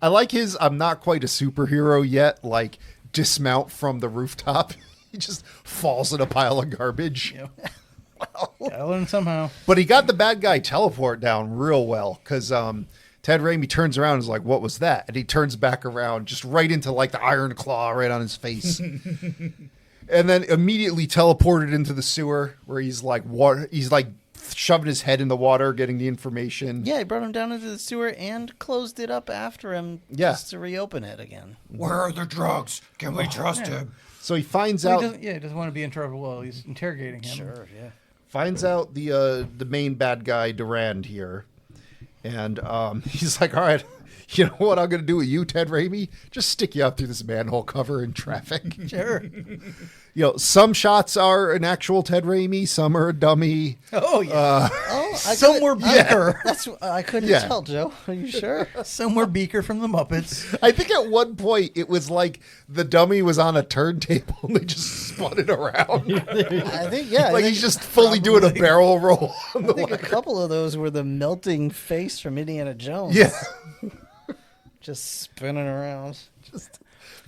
Speaker 1: I like his "I'm not quite a superhero yet" like dismount from the rooftop. He just falls in a pile of garbage.
Speaker 4: Gotta learn somehow.
Speaker 1: But he got the bad guy teleport down real well, because Ted Raimi turns around and is like, "What was that?" And he turns back around just right into like the iron claw right on his face. And then immediately teleported into the sewer where he's like shoving his head in the water, getting the information.
Speaker 2: Yeah, he brought him down into the sewer and closed it up after him just to reopen it again.
Speaker 6: Where are the drugs? Can we trust him?
Speaker 1: So he finds
Speaker 4: Well,
Speaker 1: out
Speaker 4: he doesn't want to be in trouble while he's interrogating him.
Speaker 2: Sure, yeah.
Speaker 1: the main bad guy Durand here, and he's like, "All right, you know what I'm gonna do with you, Ted Raimi? Just stick you out through this manhole cover in traffic."
Speaker 4: Sure.
Speaker 1: Some shots are an actual Ted Raimi, some are a dummy.
Speaker 4: Oh yeah.
Speaker 2: Some
Speaker 4: were Beaker.
Speaker 2: I couldn't
Speaker 1: Yeah.
Speaker 2: tell, Joe. Are you sure?
Speaker 4: Some were Beaker from the Muppets.
Speaker 1: I think at one point it was like the dummy was on a turntable and they just spun it around.
Speaker 2: I think, yeah.
Speaker 1: Like he's just fully doing a barrel roll on the
Speaker 2: I think a
Speaker 1: ladder.
Speaker 2: couple of those were the melting face from Indiana Jones.
Speaker 1: Yeah.
Speaker 2: Just spinning around.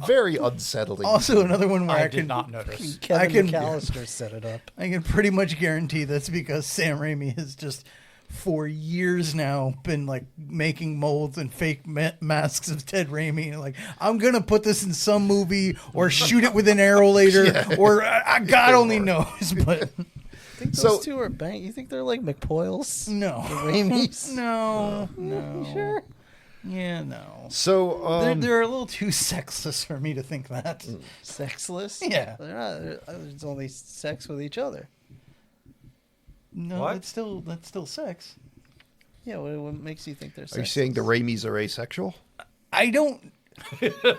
Speaker 1: Very unsettling.
Speaker 4: Also, another one where
Speaker 6: I
Speaker 4: I
Speaker 6: did
Speaker 4: can
Speaker 6: not notice.
Speaker 2: Kevin
Speaker 4: can-
Speaker 2: McAllister set it up.
Speaker 4: I can pretty much guarantee that's because Sam Raimi has just for years now been like making molds and fake masks of Ted Raimi and like, I'm gonna put this in some movie or shoot it with an arrow later or God only knows, but
Speaker 2: I think those
Speaker 1: So-
Speaker 2: two are bang. You think they're like McPoyles?
Speaker 4: no.
Speaker 2: The Raimis?
Speaker 4: No.
Speaker 2: You sure?
Speaker 4: Yeah, no.
Speaker 1: So
Speaker 4: They're a little too sexless for me to think that.
Speaker 2: Sexless?
Speaker 4: Yeah.
Speaker 2: They're not. It's only sex with each other.
Speaker 4: No,
Speaker 6: What?
Speaker 4: that's still sex.
Speaker 2: Yeah, what makes you think they're
Speaker 1: are
Speaker 2: sexless?
Speaker 1: you saying the Raimis are asexual?
Speaker 4: I don't.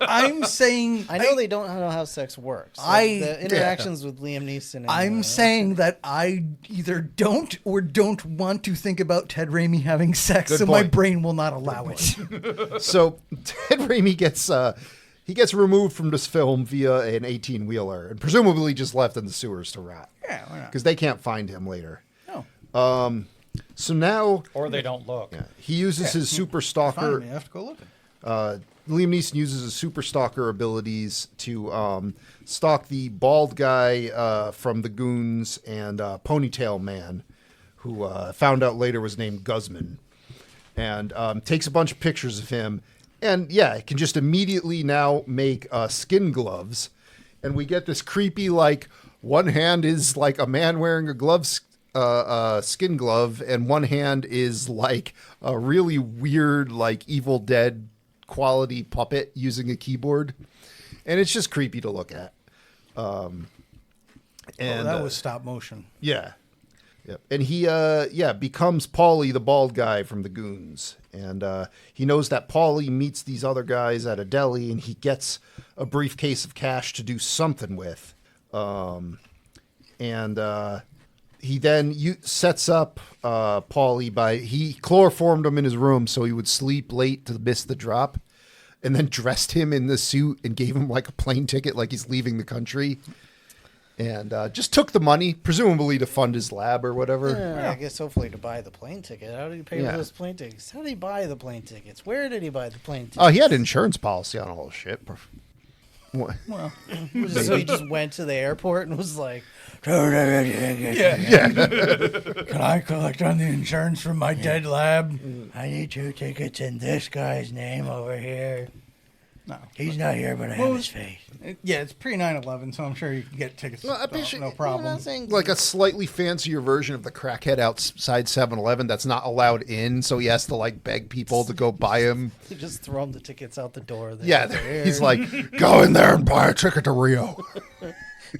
Speaker 4: I'm saying.
Speaker 2: I know they don't know how sex works. The interactions with Liam Neeson. And,
Speaker 4: I'm saying that I either don't or don't want to think about Ted Raimi having sex,
Speaker 1: Good
Speaker 4: so my
Speaker 1: point.
Speaker 4: brain will not allow it.
Speaker 1: So Ted Raimi gets removed from this film via an 18-wheeler and presumably just left in the sewers to rot
Speaker 4: Yeah, why not?
Speaker 1: because they can't find him later.
Speaker 4: No.
Speaker 1: So now
Speaker 6: Or they don't look.
Speaker 1: he uses his super stalker.
Speaker 4: Finally, I have to go looking.
Speaker 1: Liam Neeson uses his super stalker abilities to stalk the bald guy from the Goons and Ponytail Man, who found out later was named Guzman, and takes a bunch of pictures of him. And yeah, can just immediately now make skin gloves. And we get this creepy, like, one hand is like a man wearing a skin glove, and one hand is like a really weird, like, Evil Dead quality puppet using a keyboard. And it's just creepy to look at. And
Speaker 4: That was stop motion.
Speaker 1: yeah. Yep. And he becomes Paulie, the bald guy from the Goons. And he knows that Paulie meets these other guys at a deli, and he gets a briefcase of cash to do something with. He then sets up Paulie he chloroformed him in his room so he would sleep late to miss the drop, and then dressed him in the suit and gave him like a plane ticket like he's leaving the country. and just took the money, presumably to fund his lab or whatever.
Speaker 2: Yeah, I guess hopefully to buy the plane ticket. How did he pay
Speaker 1: Yeah.
Speaker 2: for those plane tickets? How did he buy the plane tickets? Where did he buy the plane tickets?
Speaker 1: Oh, he had an insurance policy on all shit. What?
Speaker 4: Well,
Speaker 2: So he just went to the airport and was like,
Speaker 4: yeah. Can I collect on the insurance from my dead lab?
Speaker 8: I need 2 tickets in this guy's name over here.
Speaker 4: No.
Speaker 8: He's not here, but I
Speaker 4: Well,
Speaker 8: have his face.
Speaker 4: Yeah, it's pre 9/11, so I'm sure you can get tickets.
Speaker 1: Well, I bet you-
Speaker 4: no
Speaker 2: I'm
Speaker 4: problem.
Speaker 2: not saying
Speaker 1: Like a slightly fancier version of the crackhead outside 7-Eleven that's not allowed in, so he has to like beg people to go buy him.
Speaker 2: you just throw him the tickets out the door. They're
Speaker 1: Yeah,
Speaker 2: there.
Speaker 1: he's like, go in there and buy a ticket to Rio.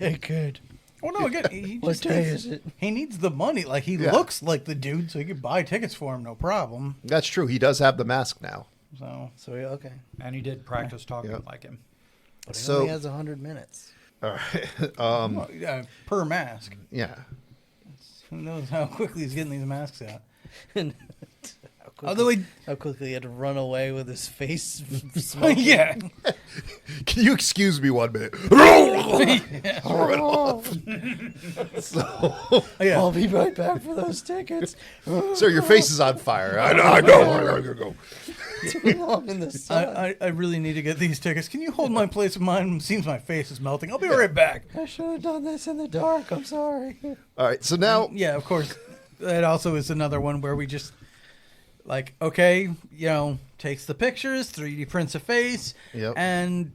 Speaker 8: Hey, kid.
Speaker 4: Well, no, again, he
Speaker 8: What
Speaker 4: just
Speaker 8: day
Speaker 4: needs,
Speaker 8: is it?
Speaker 4: he needs the money. Like, he
Speaker 1: Yeah.
Speaker 4: looks like the dude, so he could buy tickets for him, no problem.
Speaker 1: That's true. He does have the mask now.
Speaker 4: So,
Speaker 2: Okay.
Speaker 6: And he did practice talking
Speaker 1: Yeah.
Speaker 6: like him.
Speaker 2: But he
Speaker 1: So-
Speaker 2: only has 100 minutes.
Speaker 1: All right.
Speaker 4: well, yeah, per mask.
Speaker 1: Yeah.
Speaker 4: Who knows how quickly he's getting these masks out?
Speaker 2: And
Speaker 4: Although he,
Speaker 2: how quickly he had to run away with his face smoking.
Speaker 4: yeah,
Speaker 1: Can you excuse me 1 minute?
Speaker 4: yeah.
Speaker 2: I'll be right back for those tickets.
Speaker 1: Sir, your face is on fire.
Speaker 3: I know. I gotta go.
Speaker 2: Too long in the sun.
Speaker 4: I really need to get these tickets. Can you hold my place of mine? Seems my face is melting. I'll be right back.
Speaker 2: I should have done this in the dark. I'm sorry.
Speaker 1: All right. So now,
Speaker 4: Yeah, of course. That also is another one where we just like, okay, takes the pictures, 3D prints a face,
Speaker 1: Yep.
Speaker 4: and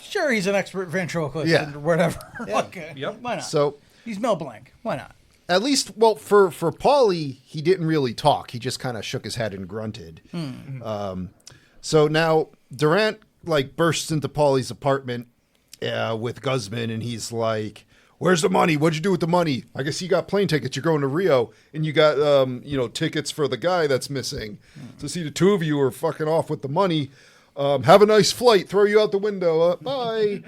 Speaker 4: sure, he's an expert ventriloquist
Speaker 1: Yeah.
Speaker 4: or whatever.
Speaker 2: Yeah.
Speaker 4: Okay,
Speaker 6: Yep.
Speaker 4: why not?
Speaker 1: so
Speaker 4: He's Mel Blanc. Why not?
Speaker 1: at least, well, for Paulie, he didn't really talk. He just kind of shook his head and grunted. So now Durant like bursts into Paulie's apartment with Guzman, and he's like, "Where's the money? What'd you do with the money? I guess you got plane tickets. You're going to Rio, and you got tickets for the guy that's missing. So see, the two of you are fucking off with the money. Have a nice flight. Throw you out the window. Bye."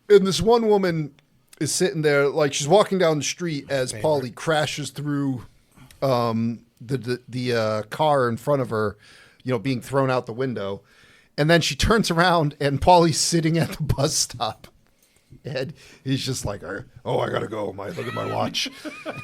Speaker 1: And this one woman is sitting there, like she's walking down the street as Paulie crashes through the car in front of her, being thrown out the window. And then she turns around and Paulie's sitting at the bus stop. And he's just like, "Oh, I gotta go. Look at my watch."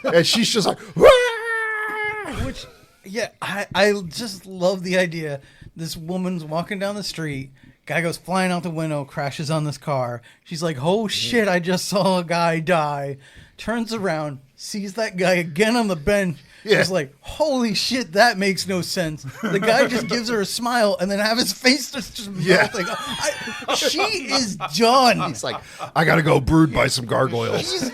Speaker 1: And she's just like, "Wah!"
Speaker 4: Which, yeah, I just love the idea. This woman's walking down the street. Guy goes flying out the window, crashes on this car. She's like, "Oh shit, I just saw a guy die." Turns around, sees that guy again on the bench.
Speaker 1: Yeah.
Speaker 4: She's like, "Holy shit, that makes no sense." The guy just gives her a smile and then have his face just
Speaker 1: Yeah.
Speaker 4: melting. She is done.
Speaker 1: He's like, "I gotta go brood by some gargoyles."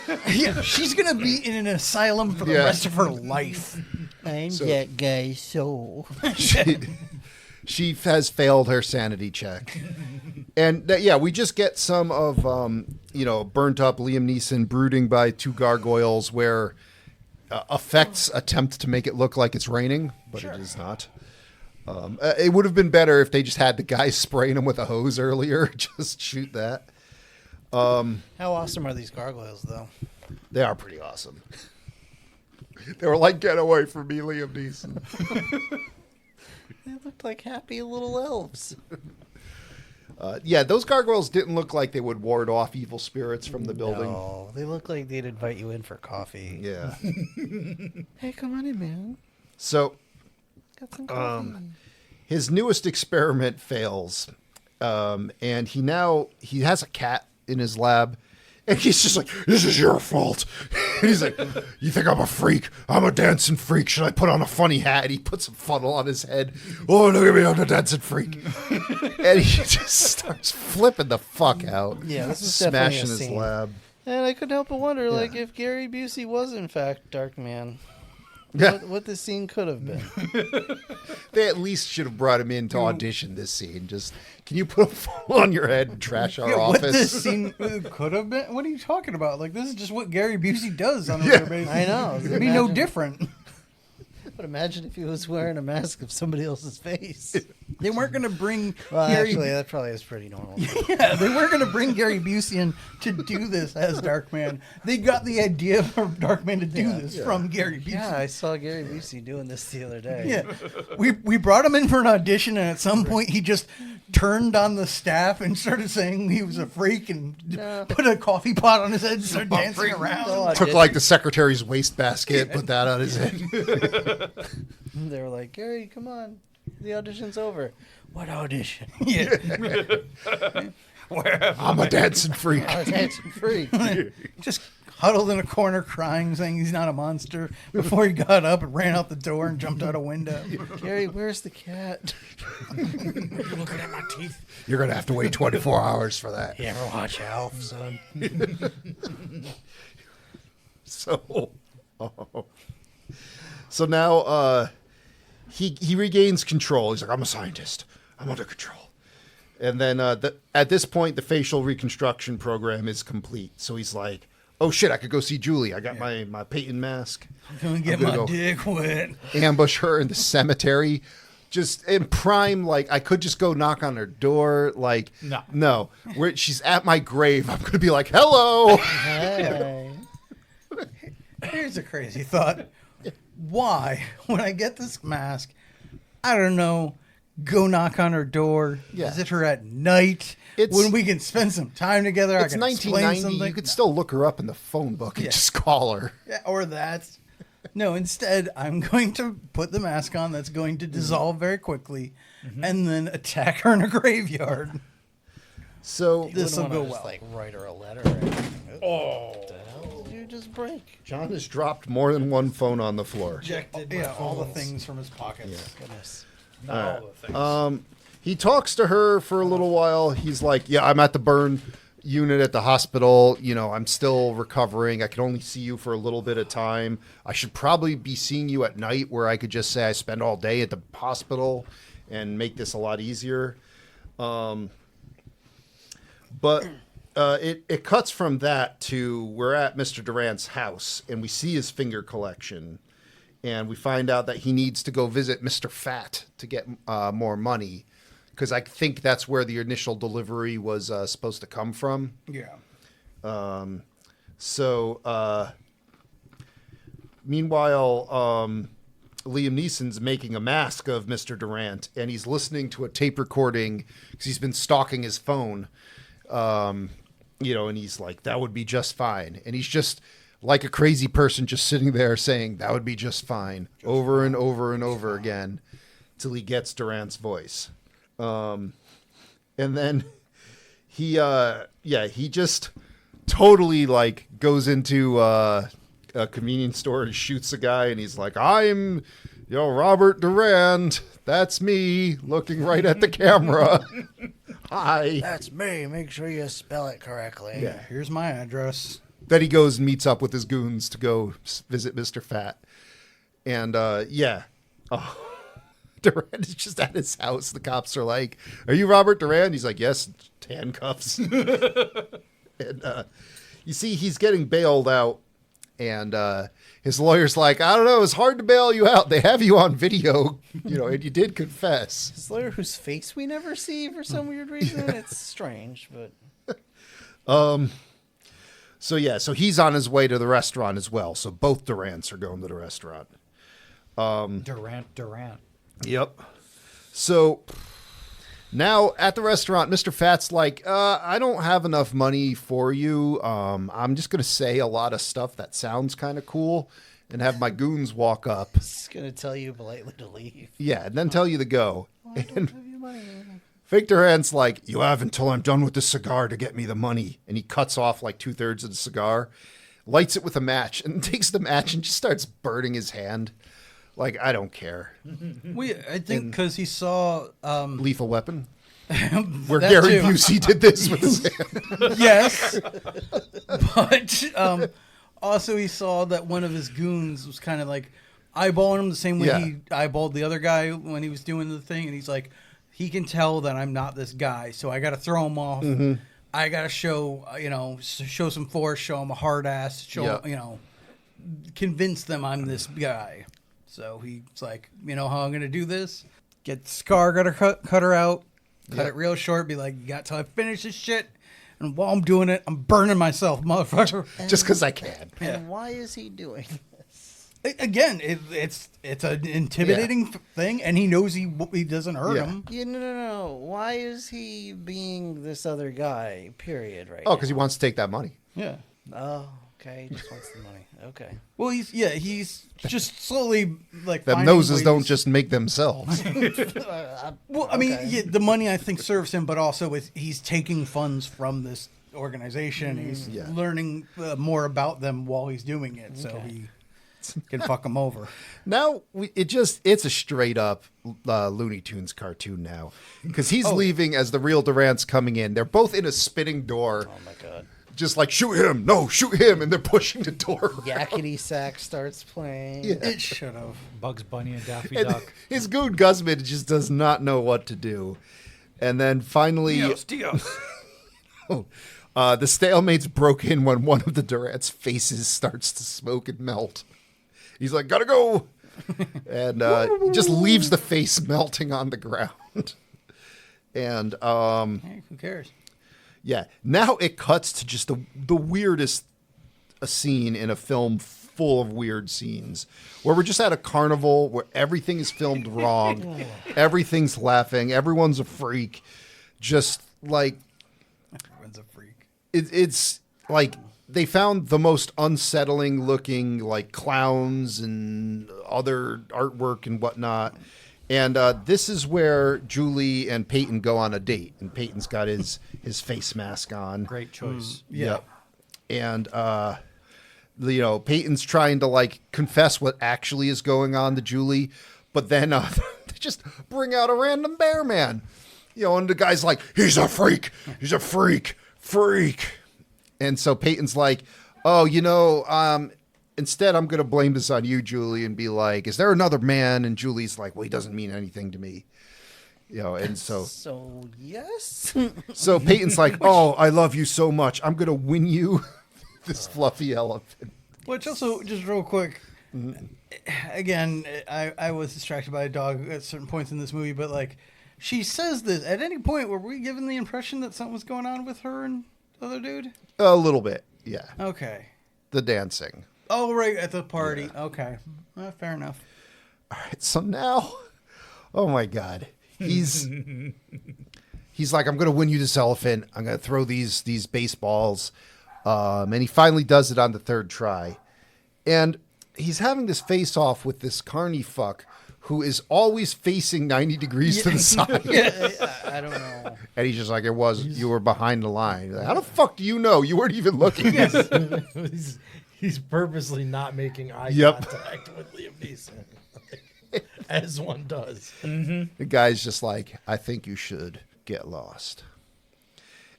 Speaker 4: She's going to be in an asylum for the
Speaker 1: Yeah.
Speaker 4: rest of her life.
Speaker 2: I'm
Speaker 1: So-
Speaker 2: that guy's soul.
Speaker 1: She has failed her sanity check. And we just get some of burnt up Liam Neeson brooding by two gargoyles where effects attempt to make it look like it's raining, but it is not. It would have been better if they just had the guy spraying him with a hose earlier. Just shoot that.
Speaker 2: How awesome are these gargoyles, though?
Speaker 1: They are pretty awesome. They were like, "Get away from me, Liam Neeson."
Speaker 2: They looked like happy little elves.
Speaker 1: Those gargoyles didn't look like they would ward off evil spirits from the building.
Speaker 2: No, they look like they'd invite you in for coffee.
Speaker 1: Yeah.
Speaker 2: Hey, come on in, man.
Speaker 1: So
Speaker 2: Got some coffee.
Speaker 1: his newest experiment fails, and he has a cat in his lab, and he's just like, "This is your fault." And he's like, "You think I'm a freak? I'm a dancing freak. Should I put on a funny hat?" And he puts a funnel on his head. "Oh, look at me, I'm a dancing freak." And he just starts flipping the fuck out.
Speaker 2: Yeah, this is definitely
Speaker 1: smashing
Speaker 2: a
Speaker 1: his
Speaker 2: scene.
Speaker 1: lab.
Speaker 2: And I couldn't help but wonder,
Speaker 1: Yeah.
Speaker 2: if Gary Busey was in fact Darkman,
Speaker 1: Yeah.
Speaker 2: what this scene could have been.
Speaker 1: They at least should have brought him in to audition this scene. Just, can you put a funnel on your head and trash our
Speaker 4: What this
Speaker 1: office?
Speaker 4: scene could have been? What are you talking about? Like, this is just what Gary Busey does on a regular basis.
Speaker 2: I know.
Speaker 4: It'd be no different.
Speaker 2: But imagine if he was wearing a mask of somebody else's face.
Speaker 4: They weren't going to bring
Speaker 2: Well,
Speaker 4: Gary.
Speaker 2: actually, that probably is pretty normal.
Speaker 4: Yeah, they weren't going to bring Gary Busey in to do this as Darkman. They got the idea for Darkman to do this from Gary Busey.
Speaker 2: Yeah, I saw Gary Busey doing this the other day.
Speaker 4: Yeah, we brought him in for an audition, and at some point he just turned on the staff and started saying he was a freak and put a coffee pot on his head and started dancing around.
Speaker 2: God,
Speaker 1: Took
Speaker 2: did-
Speaker 1: like the secretary's wastebasket, put that on his head.
Speaker 2: They were like, Gary, come on. The audition's over. What audition?
Speaker 4: Yeah.
Speaker 1: I'm a dancing freak.
Speaker 2: I was dancing free.
Speaker 4: Just huddled in a corner crying, saying he's not a monster before he got up and ran out the door and jumped out a window.
Speaker 2: Gary, where's the cat?
Speaker 7: You're looking at my teeth.
Speaker 1: You're going to have to wait 24 hours for that.
Speaker 8: You ever watch Alf, son?
Speaker 1: So, so now he regains control. He's like, I'm a scientist. I'm under control. And then at this point, the facial reconstruction program is complete. So he's like, oh shit, I could go see Julie. I got my Peyton mask.
Speaker 4: I'm gonna get
Speaker 1: I'm gonna
Speaker 4: my
Speaker 1: go
Speaker 4: dick wet.
Speaker 1: Ambush her in the cemetery. Just in prime, like I could just go knock on her door. Like, no. Where she's at my grave, I'm gonna be like, hello.
Speaker 2: Hey.
Speaker 4: Here's a crazy thought. Why, when I get this mask, I don't know, go knock on her door,
Speaker 1: Yeah.
Speaker 4: visit her at night, when we can spend some time together, I
Speaker 1: It's
Speaker 4: can explain
Speaker 1: 1990.
Speaker 4: something.
Speaker 1: You could still look her up in the phone book and just call her.
Speaker 4: Yeah, or that. No, instead, I'm going to put the mask on that's going to dissolve very quickly and then attack her in a graveyard.
Speaker 1: So
Speaker 4: This will go
Speaker 2: Just,
Speaker 4: well.
Speaker 2: like, write her a letter. Or anything. What the hell did you just break?
Speaker 1: John has dropped more than one phone on the floor.
Speaker 7: Ejected
Speaker 4: Yeah,
Speaker 7: my
Speaker 4: all the
Speaker 7: phones.
Speaker 4: things from his pockets.
Speaker 2: Goodness.
Speaker 6: Not all the things.
Speaker 1: He talks to her for a little while. He's like, yeah, I'm at the burn unit at the hospital. You know, I'm still recovering. I can only see you for a little bit of time. I should probably be seeing you at night where I could just say I spend all day at the hospital and make this a lot easier. But it cuts from that to we're at Mr. Durant's house and we see his finger collection. And we find out that he needs to go visit Mr. Fat to get more money. Because I think that's where the initial delivery was supposed to come from.
Speaker 4: Yeah.
Speaker 1: Meanwhile, Liam Neeson's making a mask of Mr. Durant, and he's listening to a tape recording because he's been stalking his phone. And he's like, that would be just fine. And he's just like a crazy person just sitting there saying, that would be just fine, over and over and over again till he gets Durant's voice. And then he just totally like goes into a convenience store and shoots a guy, and he's like, I'm, Robert Durant. That's me looking right at the camera. Hi.
Speaker 8: That's me. Make sure you spell it correctly.
Speaker 1: Yeah.
Speaker 4: Here's my address.
Speaker 1: Then he goes and meets up with his goons to go visit Mr. Fat. And, Durant is just at his house. The cops are like, are you Robert Durant? He's like, yes, handcuffs. And you see he's getting bailed out. And his lawyer's like, I don't know, it's hard to bail you out. They have you on video, and you did confess.
Speaker 2: This lawyer whose face we never see for some weird reason. It's strange, but
Speaker 1: So he's on his way to the restaurant as well. So both Durants are going to the restaurant.
Speaker 6: Durant.
Speaker 1: Yep. So now at the restaurant, Mr. Fat's like, I don't have enough money for you. I'm just going to say a lot of stuff that sounds kind of cool and have my goons walk up.
Speaker 2: he's gonna tell you politely to leave.
Speaker 1: Yeah, and then tell you to go.
Speaker 2: I don't have your money.
Speaker 1: Fake Durant's like, you have until I'm done with this cigar to get me the money. And he cuts off like 2/3 of the cigar, lights it with a match, and takes the match and just starts burning his hand. Like, I don't care.
Speaker 4: I think because he saw
Speaker 1: Lethal Weapon? Where
Speaker 4: that
Speaker 1: Gary
Speaker 4: too.
Speaker 1: Busey did this with his hand.
Speaker 4: Yes. But also he saw that one of his goons was kind of like eyeballing him the same way
Speaker 1: Yeah.
Speaker 4: he eyeballed the other guy when he was doing the thing. And he's like, he can tell that I'm not this guy. So I got to throw him off. I got to show, show some force, show him a hard ass, convince them I'm this guy. So he's like, you know how I'm going to do this? Get Scar, got to cut her out. Cut it real short. Be like, you got till I finish this shit. And while I'm doing it, I'm burning myself, motherfucker.
Speaker 1: Just because I can.
Speaker 2: And why is he doing this?
Speaker 4: Again, it's an intimidating thing, and he knows he doesn't hurt
Speaker 1: Yeah.
Speaker 4: him.
Speaker 2: Yeah, no. Why is he being this other guy? Period. Right.
Speaker 1: Oh, because he wants to take that money.
Speaker 4: Yeah.
Speaker 2: Oh, okay. He just wants the money. Okay.
Speaker 4: Well, he's just slowly like
Speaker 1: Them
Speaker 4: finding
Speaker 1: noses don't
Speaker 4: ways-
Speaker 1: just make themselves.
Speaker 4: Well, I mean,
Speaker 2: Okay.
Speaker 4: yeah, the money I think serves him, but also he's taking funds from this organization. He's
Speaker 1: Yeah.
Speaker 4: learning more about them while he's doing it, so he can fuck them over.
Speaker 1: Now it's a straight up Looney Tunes cartoon now, because he's leaving as the real Durant's coming in. They're both in a spinning door,
Speaker 2: Oh my god.
Speaker 1: just like shoot him, no, shoot him, and they're pushing the door.
Speaker 2: Yakety sax starts playing.
Speaker 1: Yeah.
Speaker 4: It should have.
Speaker 6: Bugs Bunny and Daffy
Speaker 1: And
Speaker 6: Duck.
Speaker 1: his goon Guzman just does not know what to do, and then finally, the stalemate's broken when one of the Durant's faces starts to smoke and melt. He's like, gotta go. And he just leaves the face melting on the ground. And
Speaker 4: Hey, who cares?
Speaker 1: yeah, now it cuts to just the weirdest scene in a film full of weird scenes, where we're just at a carnival where everything is filmed wrong. Everything's laughing. Everyone's a freak. Just like
Speaker 4: Everyone's a freak.
Speaker 1: it's like they found the most unsettling looking like clowns and other artwork and whatnot. And this is where Julie and Peyton go on a date, and Peyton's got his face mask on.
Speaker 6: Great choice.
Speaker 1: Yep. And Peyton's trying to like confess what actually is going on to Julie, but then they just bring out a random bear man. And the guy's like, he's a freak. He's a freak. And so Peyton's like, oh, instead I'm going to blame this on you, Julie, and be like, is there another man? And Julie's like, well, he doesn't mean anything to me. And so
Speaker 2: So yes.
Speaker 1: so Peyton's like, oh, I love you so much. I'm going to win you this fluffy elephant.
Speaker 4: Which also, just real quick, again, I was distracted by a dog at certain points in this movie, but like, she says this. At any point, were we given the impression that something was going on with her and the other dude?
Speaker 1: A little bit, yeah.
Speaker 4: Okay.
Speaker 1: The dancing.
Speaker 4: Oh, right, at the party. Yeah. Okay. Fair enough.
Speaker 1: All right, so now, oh my God, he's like, I'm going to win you this elephant. I'm going to throw these baseballs. And he finally does it on the third try. And he's having this face off with this carny fuck who is always facing 90 degrees to the side.
Speaker 2: I don't know.
Speaker 1: And he's just like, you were behind the line. Like, how the fuck do you know? You weren't even looking.
Speaker 7: He's purposely not making eye
Speaker 1: Yep.
Speaker 7: contact with Liam Neeson, as one does.
Speaker 1: The guy's just like, I think you should get lost.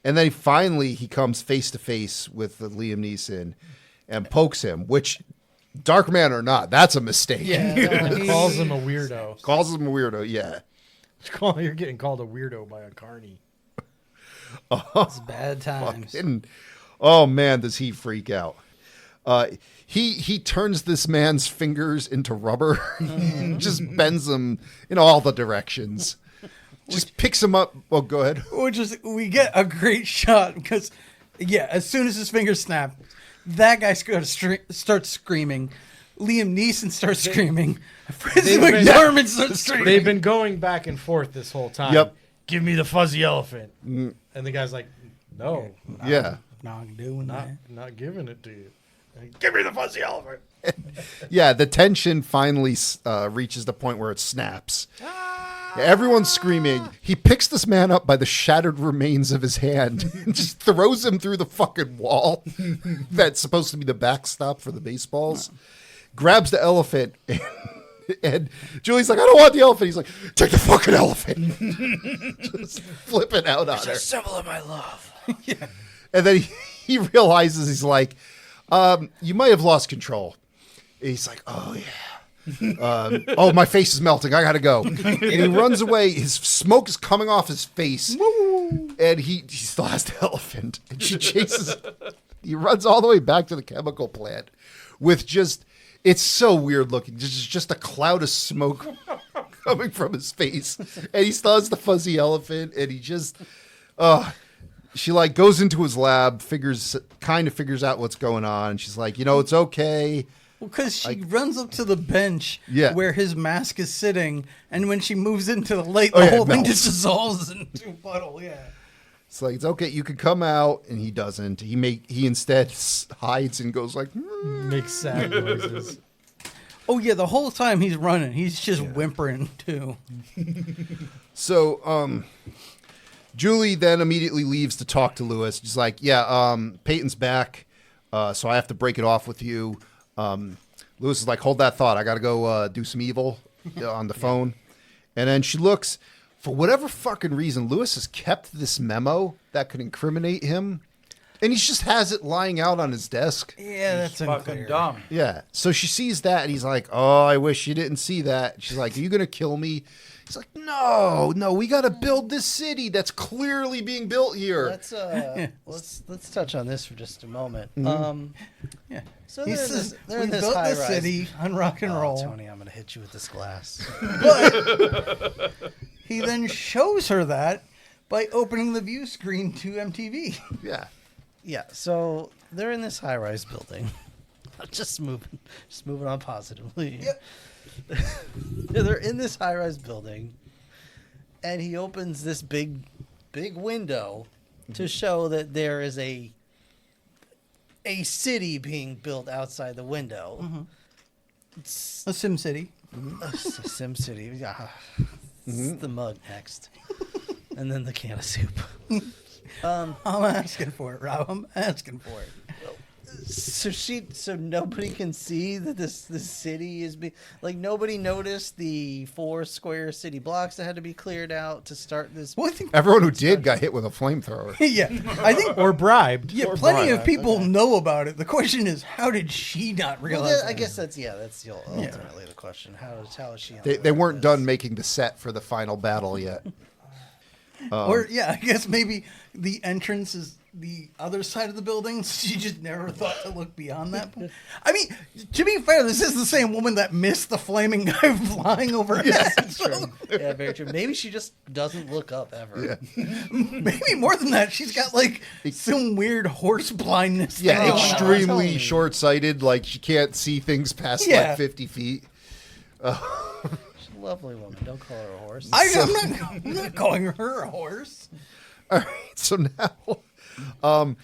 Speaker 1: And then finally he comes face to face with Liam Neeson and pokes him, which, Darkman or not, that's a mistake.
Speaker 2: Yeah.
Speaker 7: Calls him a weirdo.
Speaker 1: Calls him a weirdo, yeah.
Speaker 7: You're getting called a weirdo by a carny.
Speaker 4: It's bad times.
Speaker 1: Fucking, oh man, does he freak out. He turns this man's fingers into rubber, just bends them in all the directions. Just picks him up. Oh, go ahead.
Speaker 4: We get a great shot because, as soon as his fingers snap, that guy starts screaming. Liam Neeson starts screaming. Francis McDormand starts screaming.
Speaker 7: They've been going back and forth this whole time.
Speaker 1: Yep.
Speaker 7: Give me the fuzzy elephant. And the guy's like, no,
Speaker 1: Yeah.
Speaker 4: Not doing that.
Speaker 7: not giving it to you. Give me the fuzzy elephant.
Speaker 1: Yeah, the tension finally reaches the point where it snaps. Everyone's screaming. He picks this man up by the shattered remains of his hand and just throws him through the fucking wall that's supposed to be the backstop for the baseballs. Grabs the elephant, and Julie's like, I don't want the elephant. He's like, take the fucking elephant. Just flipping out on her.
Speaker 2: Symbol of my love.
Speaker 1: And then he realizes, he's like, you might have lost control. And he's like, oh, yeah. Oh, my face is melting. I got to go. And he runs away. His smoke is coming off his face. And he still has the elephant. And she chases. He runs all the way back to the chemical plant with just, it's so weird looking. Just a cloud of smoke coming from his face. And he still has the fuzzy elephant. And he just, she like goes into his lab, figures out what's going on. And she's like, it's okay.
Speaker 4: Because she runs up to the bench
Speaker 1: Yeah.
Speaker 4: where his mask is sitting, and when she moves into the light,
Speaker 1: Oh,
Speaker 4: the
Speaker 1: yeah,
Speaker 4: whole
Speaker 1: it
Speaker 4: thing
Speaker 1: melts.
Speaker 4: just dissolves into a puddle. Yeah.
Speaker 1: It's like, it's okay, you can come out, and he doesn't. He instead hides and goes like,
Speaker 7: Makes sad noises.
Speaker 4: Oh yeah, the whole time he's running, he's just whimpering too.
Speaker 1: So, Julie then immediately leaves to talk to Lewis. She's like, yeah, Peyton's back, so I have to break it off with you. Lewis is like, hold that thought. I got to go do some evil on the phone. And then she looks, for whatever fucking reason, Lewis has kept this memo that could incriminate him. And he just has it lying out on his desk.
Speaker 4: Yeah, that's
Speaker 6: Fucking
Speaker 4: unclear.
Speaker 6: dumb.
Speaker 1: Yeah. So she sees that and he's like, oh, I wish you didn't see that. She's like, are you going to kill me? He's like, no, we got to build this city that's clearly being built here.
Speaker 2: Let's touch on this for just a moment.
Speaker 4: Yeah.
Speaker 2: So
Speaker 4: He
Speaker 2: they're in
Speaker 4: says,
Speaker 2: this, they're
Speaker 4: we
Speaker 2: in this
Speaker 4: built
Speaker 2: high
Speaker 4: this
Speaker 2: rise.
Speaker 4: city on rock and
Speaker 2: Oh,
Speaker 4: roll.
Speaker 2: Tony, I'm gonna hit you with this glass.
Speaker 4: But he then shows her that by opening the view screen to MTV.
Speaker 1: Yeah.
Speaker 2: Yeah, so they're in this high-rise building. just moving on positively.
Speaker 4: Yep.
Speaker 2: They're in this high-rise building, and he opens this big window to show that there is a city being built outside the window. It's
Speaker 4: A Sim City.
Speaker 2: a Sim City. Yeah. It's the mug next, and then the can of soup.
Speaker 4: I'm asking for it, Rob. I'm asking for it.
Speaker 2: So nobody can see that this city is nobody noticed the 4 square city blocks that had to be cleared out to start this.
Speaker 4: Well, I think,
Speaker 1: Everyone who did got hit with a flamethrower.
Speaker 4: yeah, I think
Speaker 5: Or bribed.
Speaker 4: yeah,
Speaker 5: Or
Speaker 4: plenty of
Speaker 5: bribed.
Speaker 4: people know about it. The question is, how did she not
Speaker 2: Well,
Speaker 4: realize?
Speaker 2: I guess that's ultimately the question. How is she?
Speaker 1: They weren't done making the set for the final battle yet.
Speaker 4: Or yeah, I guess maybe the entrance is the other side of the building. She just never thought to look beyond that point. I mean, to be fair, this is the same woman that missed the flaming guy flying over her head. So
Speaker 2: Yeah, very true. Maybe she just doesn't look up ever.
Speaker 4: maybe more than that, she's got like some weird horse blindness.
Speaker 1: Yeah,
Speaker 4: thing going on.
Speaker 1: extremely
Speaker 2: telling you.
Speaker 1: short-sighted. Like, she can't see things past
Speaker 4: Yeah.
Speaker 1: like 50 feet.
Speaker 2: She's a lovely woman. Don't call her a horse.
Speaker 4: I'm not calling her a horse.
Speaker 1: All right, so now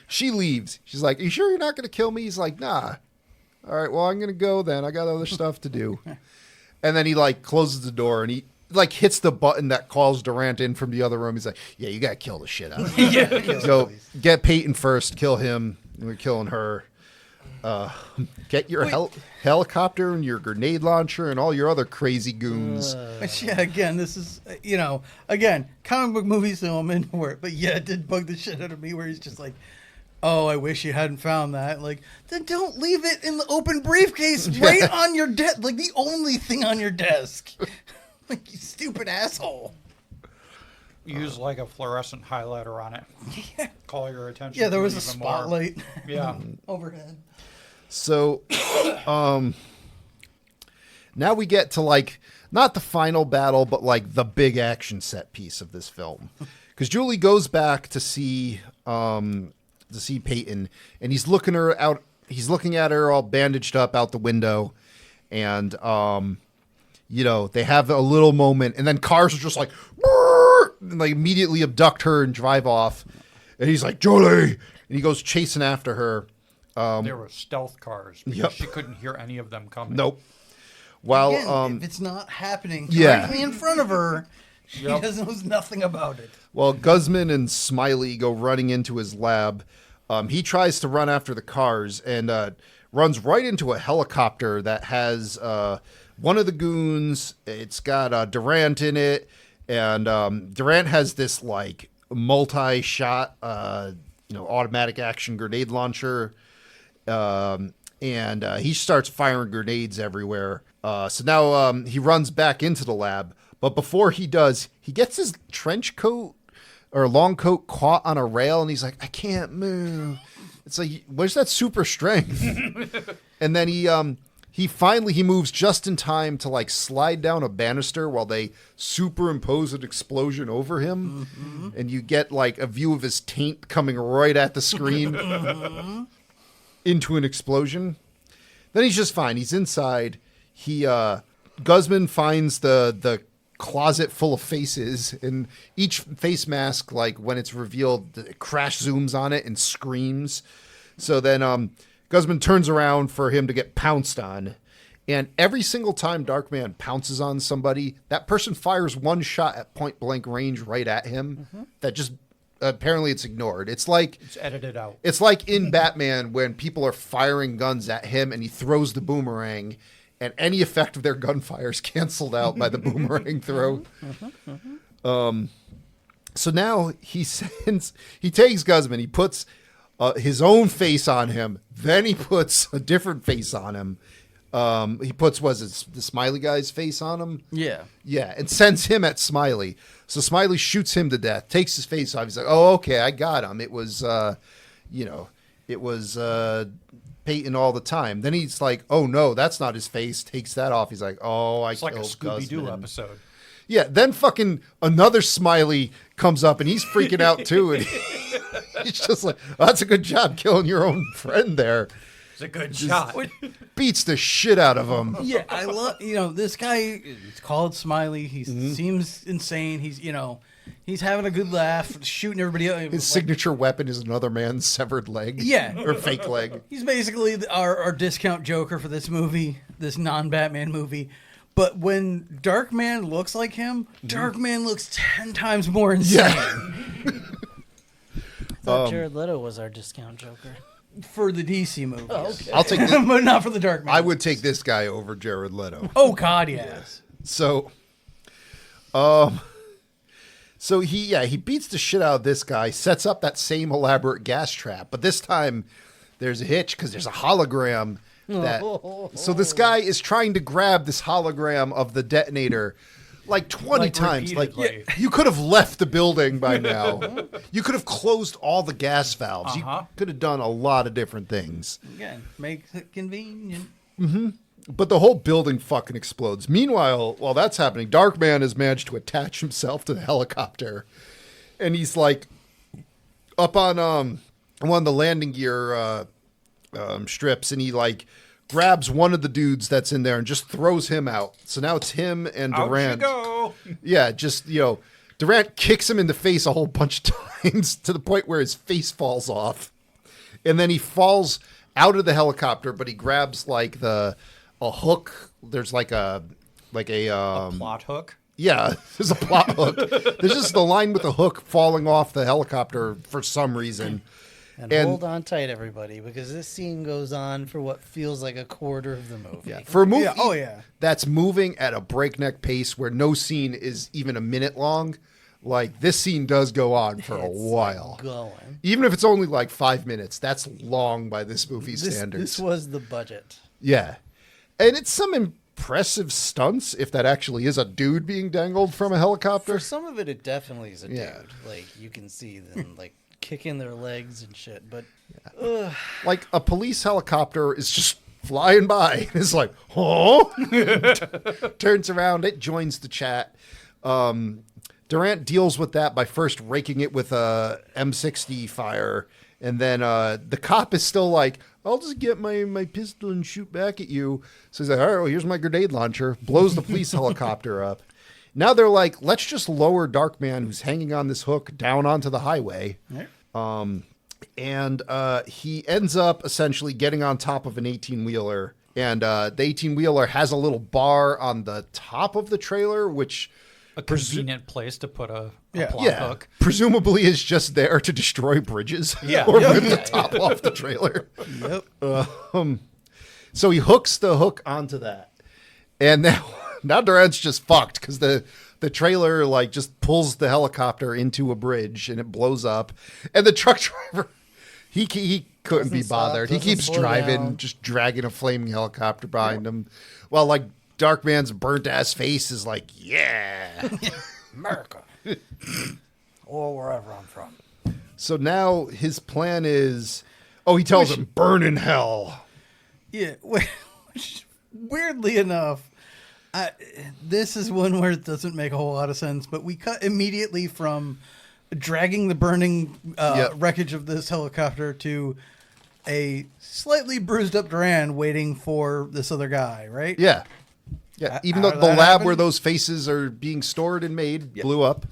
Speaker 1: she leaves. She's like, are you sure you're not going to kill me? He's like, nah. All right, well, I'm going to go then. I got other stuff to do. And then he, like, closes the door and he, like, hits the button that calls Durant in from the other room. He's like, yeah, you got to kill the shit out of him. So get Peyton first, kill him. We're killing her. Get your helicopter and your grenade launcher and all your other crazy goons.
Speaker 4: But yeah, again, this is, again, comic book movies, so I'm in for it. But yeah, it did bug the shit out of me where he's just like, oh, I wish you hadn't found that. Like, then don't leave it in the open briefcase right on your desk. Like, the only thing on your desk. Like, you stupid asshole.
Speaker 6: Use like a fluorescent highlighter on it. Call your attention.
Speaker 4: Yeah, there
Speaker 6: to
Speaker 4: was
Speaker 6: it
Speaker 4: a
Speaker 6: even more.
Speaker 4: spotlight
Speaker 6: Yeah.
Speaker 4: overhead.
Speaker 1: So, now we get to like not the final battle, but like the big action set piece of this film, because Julie goes back to see Peyton, and he's looking her out. He's looking at her all bandaged up out the window, and they have a little moment, and then cars are just like, and like immediately abduct her and drive off, and he's like, Julie, and he goes chasing after her.
Speaker 6: There were stealth cars because
Speaker 1: Yep.
Speaker 6: she couldn't hear any of them coming.
Speaker 1: Nope. While
Speaker 4: Again, if it's not happening
Speaker 1: yeah.
Speaker 4: directly in front of her, she
Speaker 6: Yep.
Speaker 4: knows nothing about it.
Speaker 1: While Guzman and Smiley go running into his lab, he tries to run after the cars and runs right into a helicopter that has one of the goons. It's got Durant in it, and Durant has this like multi-shot, automatic action grenade launcher, and he starts firing grenades everywhere. So now he runs back into the lab, but before he does, he gets his trench coat or long coat caught on a rail, and he's like, I can't move. It's like, where's that super strength? And then he finally moves just in time to like slide down a banister while they superimpose an explosion over him, and you get like a view of his taint coming right at the screen into an explosion. Then he's just fine. He's inside. Guzman finds the closet full of faces, and each face mask, like when it's revealed, it crash zooms on it and screams. So then Guzman turns around for him to get pounced on. And every single time Darkman pounces on somebody, that person fires one shot at point blank range right at him. That just apparently it's ignored. It's
Speaker 6: edited out.
Speaker 1: It's like in Batman when people are firing guns at him and he throws the boomerang, and any effect of their gunfire is canceled out by the boomerang throw. So now he takes Guzman, he puts his own face on him, then he puts a different face on him. He puts, the Smiley guy's face on him?
Speaker 4: Yeah.
Speaker 1: Yeah, and sends him at Smiley. So Smiley shoots him to death, takes his face off. He's like, oh, okay, I got him. It was, Peyton all the time. Then he's like, oh, no, that's not his face. Takes that off. He's like, oh,
Speaker 6: It's like a Scooby-Doo episode.
Speaker 1: Yeah, then fucking another Smiley comes up, and he's freaking out, too. And he's just like, oh, that's a good job killing your own friend there.
Speaker 6: It's a good shot.
Speaker 1: Beats the shit out of him.
Speaker 4: Yeah, I love, this guy, it's called Smiley. He seems insane. He's having a good laugh, shooting everybody up.
Speaker 1: His signature weapon is another man's severed leg.
Speaker 4: Yeah.
Speaker 1: Or fake leg.
Speaker 4: He's basically our discount Joker for this movie, this non-Batman movie. But when Darkman looks like him, Darkman looks 10 times more insane.
Speaker 1: Yeah.
Speaker 2: I thought Jared Leto was our discount Joker.
Speaker 4: For the DC movies.
Speaker 2: Oh, okay.
Speaker 1: I'll take this.
Speaker 4: But not for the Darkman.
Speaker 1: I would take this guy over Jared Leto.
Speaker 4: Oh, God, yes.
Speaker 1: So, he beats the shit out of this guy, sets up that same elaborate gas trap, but this time there's a hitch because there's a hologram so this guy is trying to grab this hologram of the detonator like 20 times.
Speaker 6: Repeatedly.
Speaker 1: Like, you could have left the building by now. You could have closed all the gas valves. You could have done a lot of different things.
Speaker 4: Again, makes it convenient.
Speaker 1: But the whole building fucking explodes. Meanwhile, while that's happening, Darkman has managed to attach himself to the helicopter. And he's like up on one of the landing gear strips, and he like grabs one of the dudes that's in there and just throws him out. So now it's him and Durant.
Speaker 6: Out you go.
Speaker 1: Yeah, just, Durant kicks him in the face a whole bunch of times to the point where his face falls off. And then he falls out of the helicopter, but he grabs like a hook. There's like a
Speaker 6: Plot hook.
Speaker 1: Yeah, there's a plot hook. There's just the line with the hook falling off the helicopter for some reason.
Speaker 2: And hold on tight, everybody, because this scene goes on for what feels like a quarter of the movie.
Speaker 1: Yeah, for a movie
Speaker 4: Yeah.
Speaker 1: that's moving at a breakneck pace where no scene is even a minute long, like this scene does go on for a while.
Speaker 2: Going.
Speaker 1: Even if it's only like 5 minutes, that's long by this movie's standards.
Speaker 2: This was the budget.
Speaker 1: Yeah. And it's some impressive stunts if that actually is a dude being dangled from a helicopter.
Speaker 2: For some of it, it definitely is a
Speaker 1: Yeah.
Speaker 2: dude. Like, you can see them, like, kicking their legs and shit. But,
Speaker 1: Like a police helicopter is just flying by. It's like, oh, turns around. It joins the chat. Durant deals with that by first raking it with a M60 fire. And then the cop is still like, I'll just get my pistol and shoot back at you. So he's like, all right, well, here's my grenade launcher. Blows the police helicopter up. Now they're like, let's just lower Darkman, who's hanging on this hook, down onto the highway.
Speaker 4: Right.
Speaker 1: And he ends up essentially getting on top of an 18-wheeler. And the 18-wheeler has a little bar on the top of the trailer, which...
Speaker 6: A convenient place to put a plot
Speaker 1: Yeah,
Speaker 6: hook.
Speaker 1: presumably is just there to destroy bridges
Speaker 6: Yeah.
Speaker 1: or rip the top off the trailer.
Speaker 4: Yep.
Speaker 1: So he hooks the hook onto that. And now Durant's just fucked because the trailer like just pulls the helicopter into a bridge and it blows up. And the truck driver, he couldn't be
Speaker 2: Doesn't stop,
Speaker 1: bothered. He
Speaker 2: doesn't
Speaker 1: keeps
Speaker 2: slow
Speaker 1: driving,
Speaker 2: down.
Speaker 1: just dragging a flaming helicopter behind him. While like Darkman's burnt ass face is like, yeah.
Speaker 8: America. Or wherever I'm from.
Speaker 1: So now his plan is, he tells him, burn in hell.
Speaker 4: Yeah. Which, weirdly enough, this is one where it doesn't make a whole lot of sense, but we cut immediately from dragging the burning wreckage of this helicopter to a slightly bruised up Duran waiting for this other guy, right?
Speaker 1: Yeah. Yeah. Even
Speaker 4: How
Speaker 1: though
Speaker 4: did
Speaker 1: the
Speaker 4: that
Speaker 1: lab
Speaker 4: happen?
Speaker 1: where those faces are being stored and made blew up.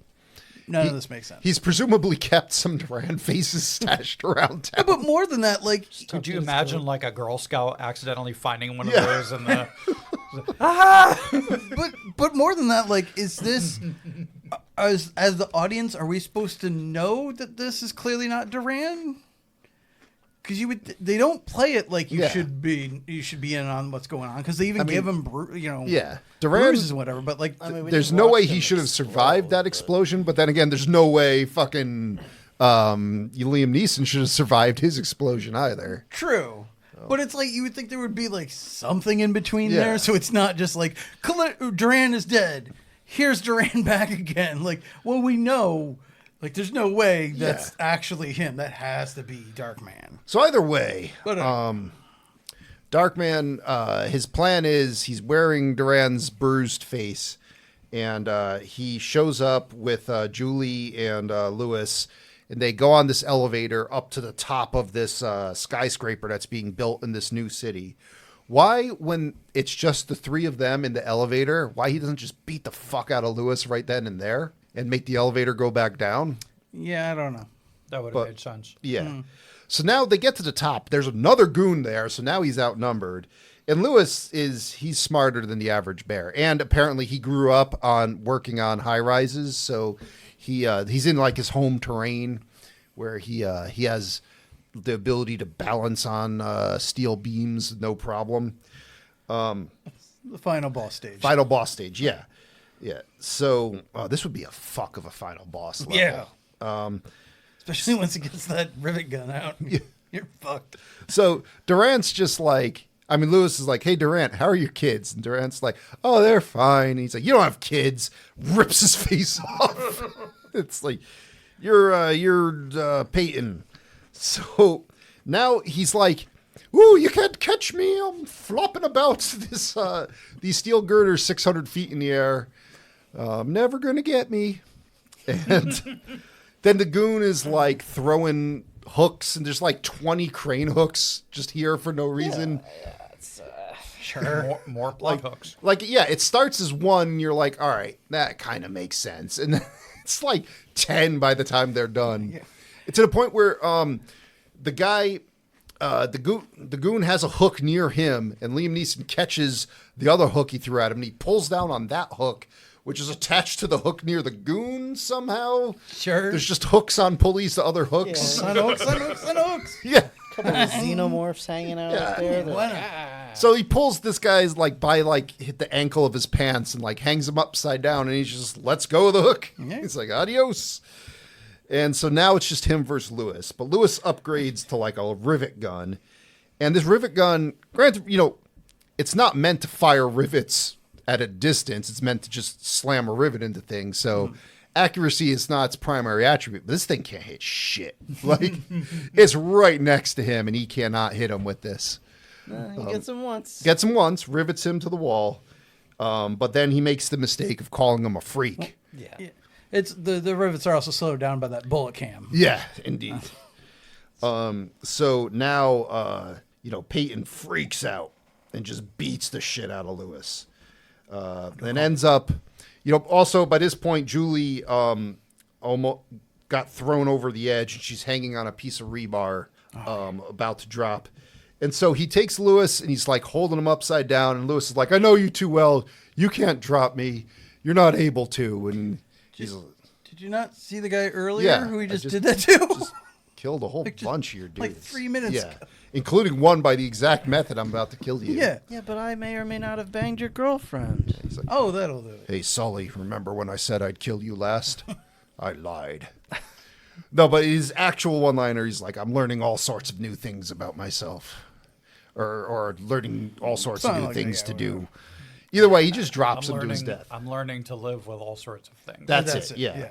Speaker 4: None of this makes sense.
Speaker 1: He's presumably kept some Duran faces stashed around town.
Speaker 4: But more than that, like,
Speaker 6: Could you imagine like a Girl Scout accidentally finding one of
Speaker 1: Yeah.
Speaker 6: those in the?
Speaker 4: but more than that, like, is this as the audience, are we supposed to know that this is clearly not Duran? Because they don't play it like you
Speaker 1: Yeah.
Speaker 4: should be in on what's going on, because they even give him
Speaker 1: Yeah. Duran,
Speaker 4: bruises and whatever. But like,
Speaker 1: there's no way he should have survived that explosion. But then again, there's no way fucking Liam Neeson should have survived his explosion either.
Speaker 4: true. But it's like you would think there would be like something in between
Speaker 1: Yeah.
Speaker 4: there, so it's not just like Duran is dead. Here's Duran back again. Like, well, we know, like, there's no way that's actually him. That has to be Darkman.
Speaker 1: So either way,
Speaker 4: But,
Speaker 1: Darkman, his plan is he's wearing Duran's bruised face, and he shows up with Julie and Lewis, and they go on this elevator up to the top of this skyscraper that's being built in this new city. Why, when it's just the three of them in the elevator, why he doesn't just beat the fuck out of Lewis right then and there and make the elevator go back down?
Speaker 4: Yeah, I don't know.
Speaker 6: That would
Speaker 1: But-
Speaker 6: have made sense.
Speaker 1: Yeah. So now they get to the top. There's another goon there, so now he's outnumbered. And Lewis he's smarter than the average bear. And apparently he grew up on working on high rises, so he's in like his home terrain where he has the ability to balance on steel beams, no problem.
Speaker 4: The final boss stage.
Speaker 1: Final boss stage, yeah. Yeah. So this would be a fuck of a final boss level.
Speaker 4: Yeah. Especially once he gets that rivet gun out. You're fucked.
Speaker 1: So Durant's just like, I mean, Lewis is like, hey, Durant, how are your kids? And Durant's like, oh, they're fine. And he's like, you don't have kids. Rips his face off. It's like, you're Peyton. So now he's like, ooh, you can't catch me. I'm flopping about these steel girders 600 feet in the air. Never going to get me. And then the goon is like throwing hooks, and there's like 20 crane hooks just here for no reason.
Speaker 6: Sure. More plug hooks.
Speaker 1: Like, yeah, it starts as one, and you're like, all right, that kind of makes sense. And then it's like 10 by the time they're done. Yeah. It's to the point where the guy, the goon has a hook near him, and Liam Neeson catches the other hook he threw at him, and he pulls down on that hook, which is attached to the hook near the goon somehow.
Speaker 4: Sure.
Speaker 1: There's just hooks on pulleys to other hooks.
Speaker 4: Sun hooks.
Speaker 1: Yeah.
Speaker 2: Couple of xenomorphs hanging out up there.
Speaker 4: Why not?
Speaker 1: So he pulls this guy's like by like hit the ankle of his pants and like hangs him upside down, and he just lets go of the hook.
Speaker 4: Yeah.
Speaker 1: He's like, adios. And so now it's just him versus Lewis. But Lewis upgrades to like a rivet gun. And this rivet gun, granted, it's not meant to fire rivets at a distance. It's meant to just slam a rivet into things. So accuracy is not its primary attribute. But this thing can't hit shit. Like, it's right next to him, and he cannot hit him with this.
Speaker 2: He gets him once.
Speaker 1: Gets him once, rivets him to the wall. But then he makes the mistake of calling him a freak.
Speaker 2: Yeah.
Speaker 4: It's the rivets are also slowed down by that bullet cam.
Speaker 1: Yeah, indeed. So now, Peyton freaks out and just beats the shit out of Lewis. And ends up, also by this point, Julie almost got thrown over the edge, and she's hanging on a piece of rebar about to drop. And so he takes Lewis, and he's like holding him upside down, and Lewis is like, I know you too well. You can't drop me. You're not able to. And he's
Speaker 4: Did you not see the guy earlier
Speaker 1: Yeah,
Speaker 4: who he
Speaker 1: I
Speaker 4: just
Speaker 1: just-
Speaker 4: did that to?
Speaker 1: killed a whole
Speaker 4: Like, just-
Speaker 1: bunch of your dudes.
Speaker 4: like 3 minutes
Speaker 1: Yeah,
Speaker 4: ago.
Speaker 1: including one by the exact method I'm about to kill you.
Speaker 4: Yeah.
Speaker 2: Yeah, but I may or may not have banged your girlfriend.
Speaker 1: He's like,
Speaker 4: Oh, that'll do it.
Speaker 1: hey, Sully, remember when I said I'd kill you last? I lied. No, but his actual one-liner, he's like, I'm learning all sorts of new things about myself. Or learning all sorts of
Speaker 4: Something
Speaker 1: new
Speaker 4: like that,
Speaker 1: things
Speaker 4: yeah,
Speaker 1: to
Speaker 4: whatever.
Speaker 1: do. Either way, he just drops him to his death.
Speaker 6: I'm learning to live with all sorts of things.
Speaker 1: That's it, yeah.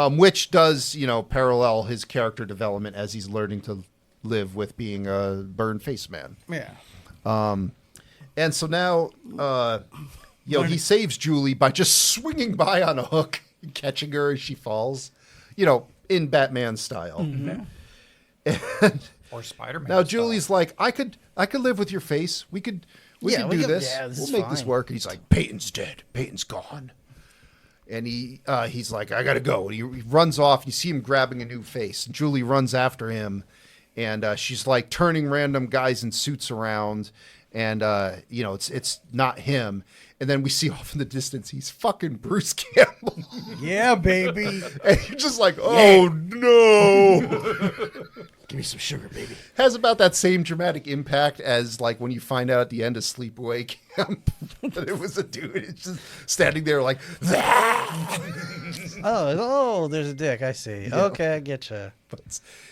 Speaker 1: Which does, parallel his character development as he's learning to live with being a burned face man.
Speaker 4: Yeah.
Speaker 1: And so now, he saves Julie by just swinging by on a hook and catching her as she falls, in Batman style.
Speaker 4: Mm-hmm.
Speaker 1: And
Speaker 6: Or Spider-Man.
Speaker 1: Now Julie's like, I could live with your face. We could do this.
Speaker 2: Yeah, this
Speaker 1: we'll
Speaker 2: is
Speaker 1: make this
Speaker 2: fine.
Speaker 1: work. And he's like, Peyton's dead. Peyton's gone. And he's like, I gotta go. And he runs off. You see him grabbing a new face. And Julie runs after him, and she's like turning random guys in suits around. And it's not him. And then we see off in the distance, he's fucking Bruce Campbell.
Speaker 4: Yeah, baby.
Speaker 1: And you're just like, oh no.
Speaker 7: Give me some sugar, baby.
Speaker 1: Has about that same dramatic impact as like when you find out at the end of Sleepaway Camp that it was a dude. It's just standing there like,
Speaker 2: Oh, there's a dick. I see. Okay, I get you.
Speaker 1: but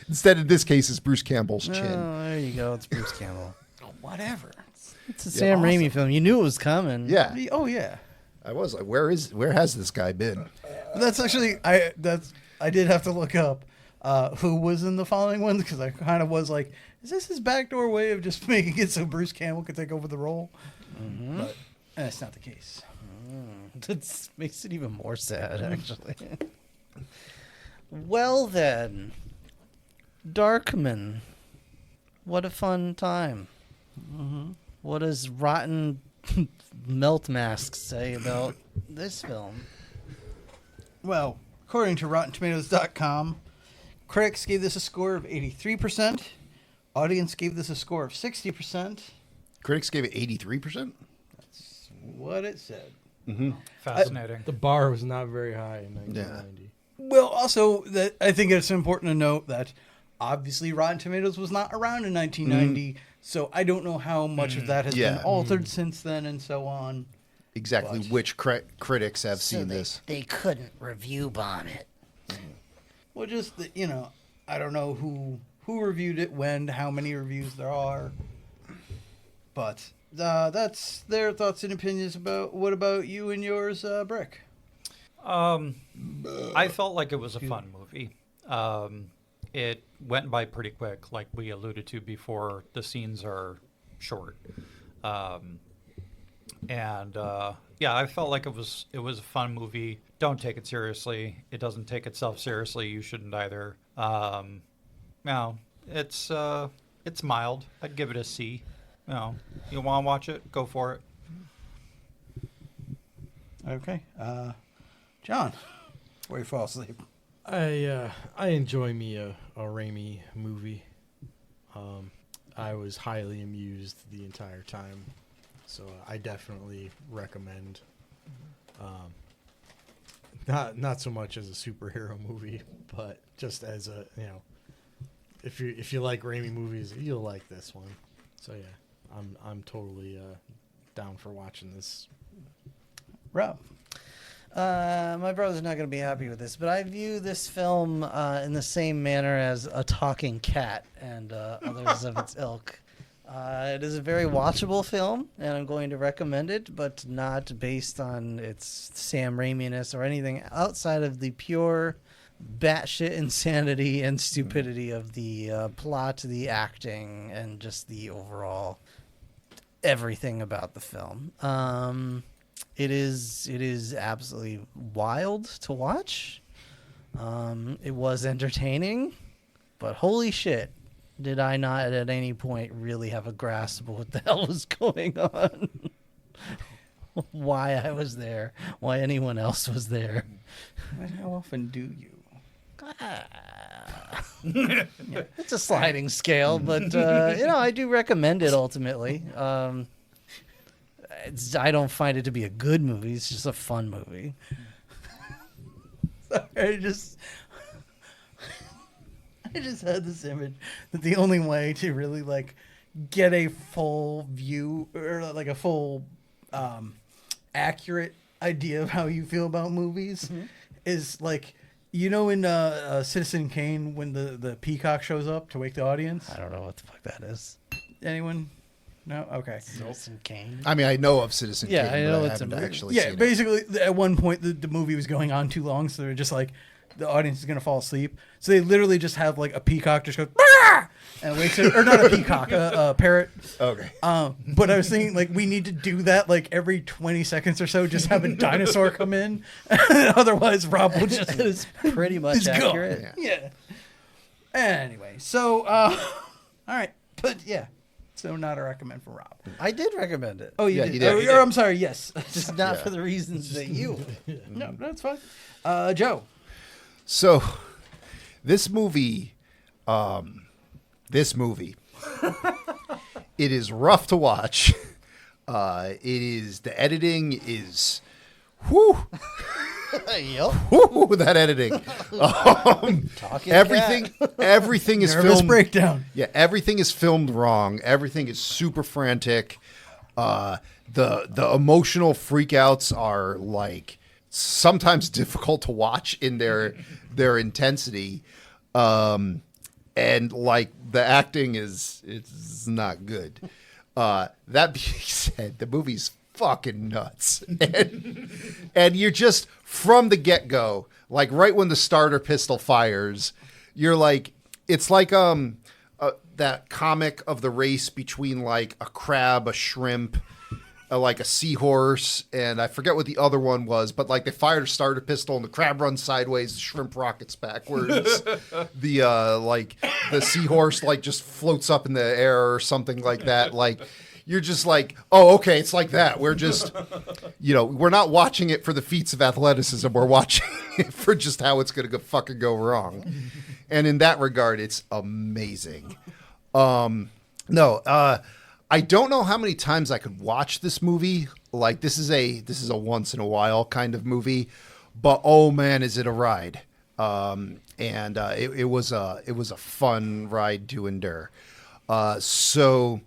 Speaker 1: instead in this case it's Bruce Campbell's chin.
Speaker 2: Oh, there you go. It's Bruce Campbell.
Speaker 4: Whatever.
Speaker 2: It's a Sam Raimi film. You knew it was coming.
Speaker 1: Yeah,
Speaker 4: Oh yeah.
Speaker 1: I was like, where has this guy been?
Speaker 4: That's actually I did have to look up who was in the following ones because I kind of was like, is this his backdoor way of just making it so Bruce Campbell could take over the role? But that's not the case.
Speaker 2: That makes it even more sad, actually. Well then, Darkman. What a fun time. What does Rotten Melt Mask say about this film?
Speaker 4: Well, according to RottenTomatoes.com, critics gave this a score of 83%. Audience gave this a score of 60%.
Speaker 1: Critics gave it 83%.
Speaker 4: What it said.
Speaker 6: Fascinating.
Speaker 7: The bar was not very high in 1990.
Speaker 4: Well, also, that I think it's important to note that obviously Rotten Tomatoes was not around in 1990, so I don't know how much of that has been altered since then and so on.
Speaker 1: Exactly,
Speaker 4: But-
Speaker 1: which critics have seen this?
Speaker 2: They couldn't review bomb it.
Speaker 4: Well, just that, I don't know who reviewed it, when, how many reviews there are, but that's their thoughts and opinions about. What about you and yours, Brick?
Speaker 6: I felt like it was a fun movie. It went by pretty quick, like we alluded to before. The scenes are short, I felt like it was a fun movie. Don't take it seriously. It doesn't take itself seriously. You shouldn't either. No, it's mild. I'd give it a C. You want to watch it? Go for it.
Speaker 4: Okay, John, before you fall asleep.
Speaker 7: I enjoy me a Raimi movie. I was highly amused the entire time, so I definitely recommend. Not so much as a superhero movie, but just as a if you like Raimi movies, you'll like this one. So yeah, I'm totally down for watching this.
Speaker 4: Rob.
Speaker 2: My brother's not going to be happy with this, but I view this film in the same manner as A Talking Cat and others of its ilk. It is a very watchable film, and I'm going to recommend it, but not based on its Sam Raimi-ness or anything outside of the pure batshit insanity and stupidity of the plot, the acting, and just the overall everything about the film. It is absolutely wild to watch. It was entertaining, but holy shit, did I not at any point really have a grasp of what the hell was going on? Why I was there, why anyone else was there.
Speaker 4: How often do you?
Speaker 2: It's a sliding scale, but I do recommend it ultimately. I don't find it to be a good movie. It's just a fun movie.
Speaker 4: I just had this image that the only way to really get a full view or a full accurate idea of how you feel about movies is in Citizen Kane when the peacock shows up to wake the audience.
Speaker 2: I don't know what the fuck that is.
Speaker 4: Anyone? No? Okay.
Speaker 2: Citizen Kane.
Speaker 1: I mean, I know of Citizen Kane,
Speaker 2: I know
Speaker 1: but I
Speaker 2: it's a
Speaker 1: haven't
Speaker 2: movie.
Speaker 1: actually
Speaker 4: Yeah,
Speaker 1: seen it.
Speaker 4: basically, at one point, the movie was going on too long, so they're just the audience is going to fall asleep. So they literally just have, a peacock just goes, "Bah!" and wakes it, or not a peacock, a parrot.
Speaker 1: Okay.
Speaker 4: But I was thinking, we need to do that, every 20 seconds or so, just have a dinosaur come in. Otherwise, Rob will just...
Speaker 2: It's pretty much
Speaker 4: It's gone.
Speaker 2: accurate.
Speaker 4: Yeah. Anyway, so, All right, but yeah, so not a recommend for Rob.
Speaker 2: I did recommend it.
Speaker 4: Oh, you
Speaker 1: Yeah,
Speaker 4: did.
Speaker 1: he did.
Speaker 4: Or I'm sorry. Yes.
Speaker 2: Just not
Speaker 1: Yeah.
Speaker 2: for the reasons that you.
Speaker 4: No, that's fine. Joe.
Speaker 1: So, this movie, it is rough to watch. The editing is, whew,
Speaker 2: Yep.
Speaker 1: whew, that editing.
Speaker 2: Talking
Speaker 1: Everything is
Speaker 4: Nervous
Speaker 1: filmed.
Speaker 4: breakdown.
Speaker 1: Yeah, everything is filmed wrong. Everything is super frantic. The emotional freakouts are like sometimes difficult to watch in their intensity. And like the acting it's not good. That being said, the movie's fucking nuts. And you're just from the get-go, like right when the starter pistol fires, you're like, it's like that comic of the race between like a crab, a shrimp, like a seahorse, and I forget what the other one was, but like they fired a starter pistol and the crab runs sideways, the shrimp rockets backwards, the seahorse like just floats up in the air or something like that. Like you're just like, oh, okay, it's like that. We're just, we're not watching it for the feats of athleticism. We're watching it for just how it's going to fucking go wrong. And in that regard, it's amazing. I don't know how many times I could watch this movie. Like this is a once in a while kind of movie, but oh man, is it a ride! It was a fun ride to endure. So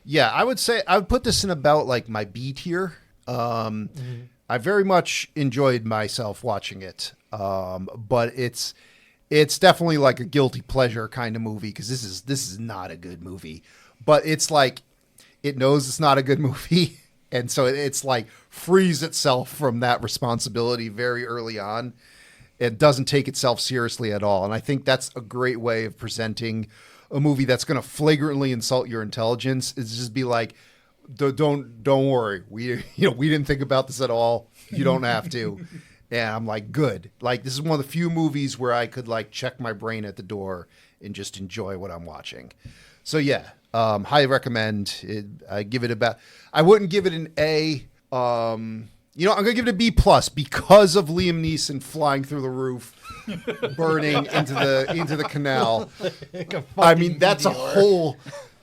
Speaker 1: yeah, I would say I would put this in about like my B tier. I very much enjoyed myself watching it, but it's definitely like a guilty pleasure kind of movie because this is not a good movie, but it's like. It knows it's not a good movie, and so it's like frees itself from that responsibility very early on. It doesn't take itself seriously at all, and I think that's a great way of presenting a movie that's going to flagrantly insult your intelligence. Is just be like, don't worry, we didn't think about this at all. You don't have to. And I'm like, good. Like this is one of the few movies where I could like check my brain at the door and just enjoy what I'm watching. So yeah. Highly recommend it. I give it about. I wouldn't give it an A. I'm gonna give it a B+ because of Liam Neeson flying through the roof, burning into the canal. I mean, that's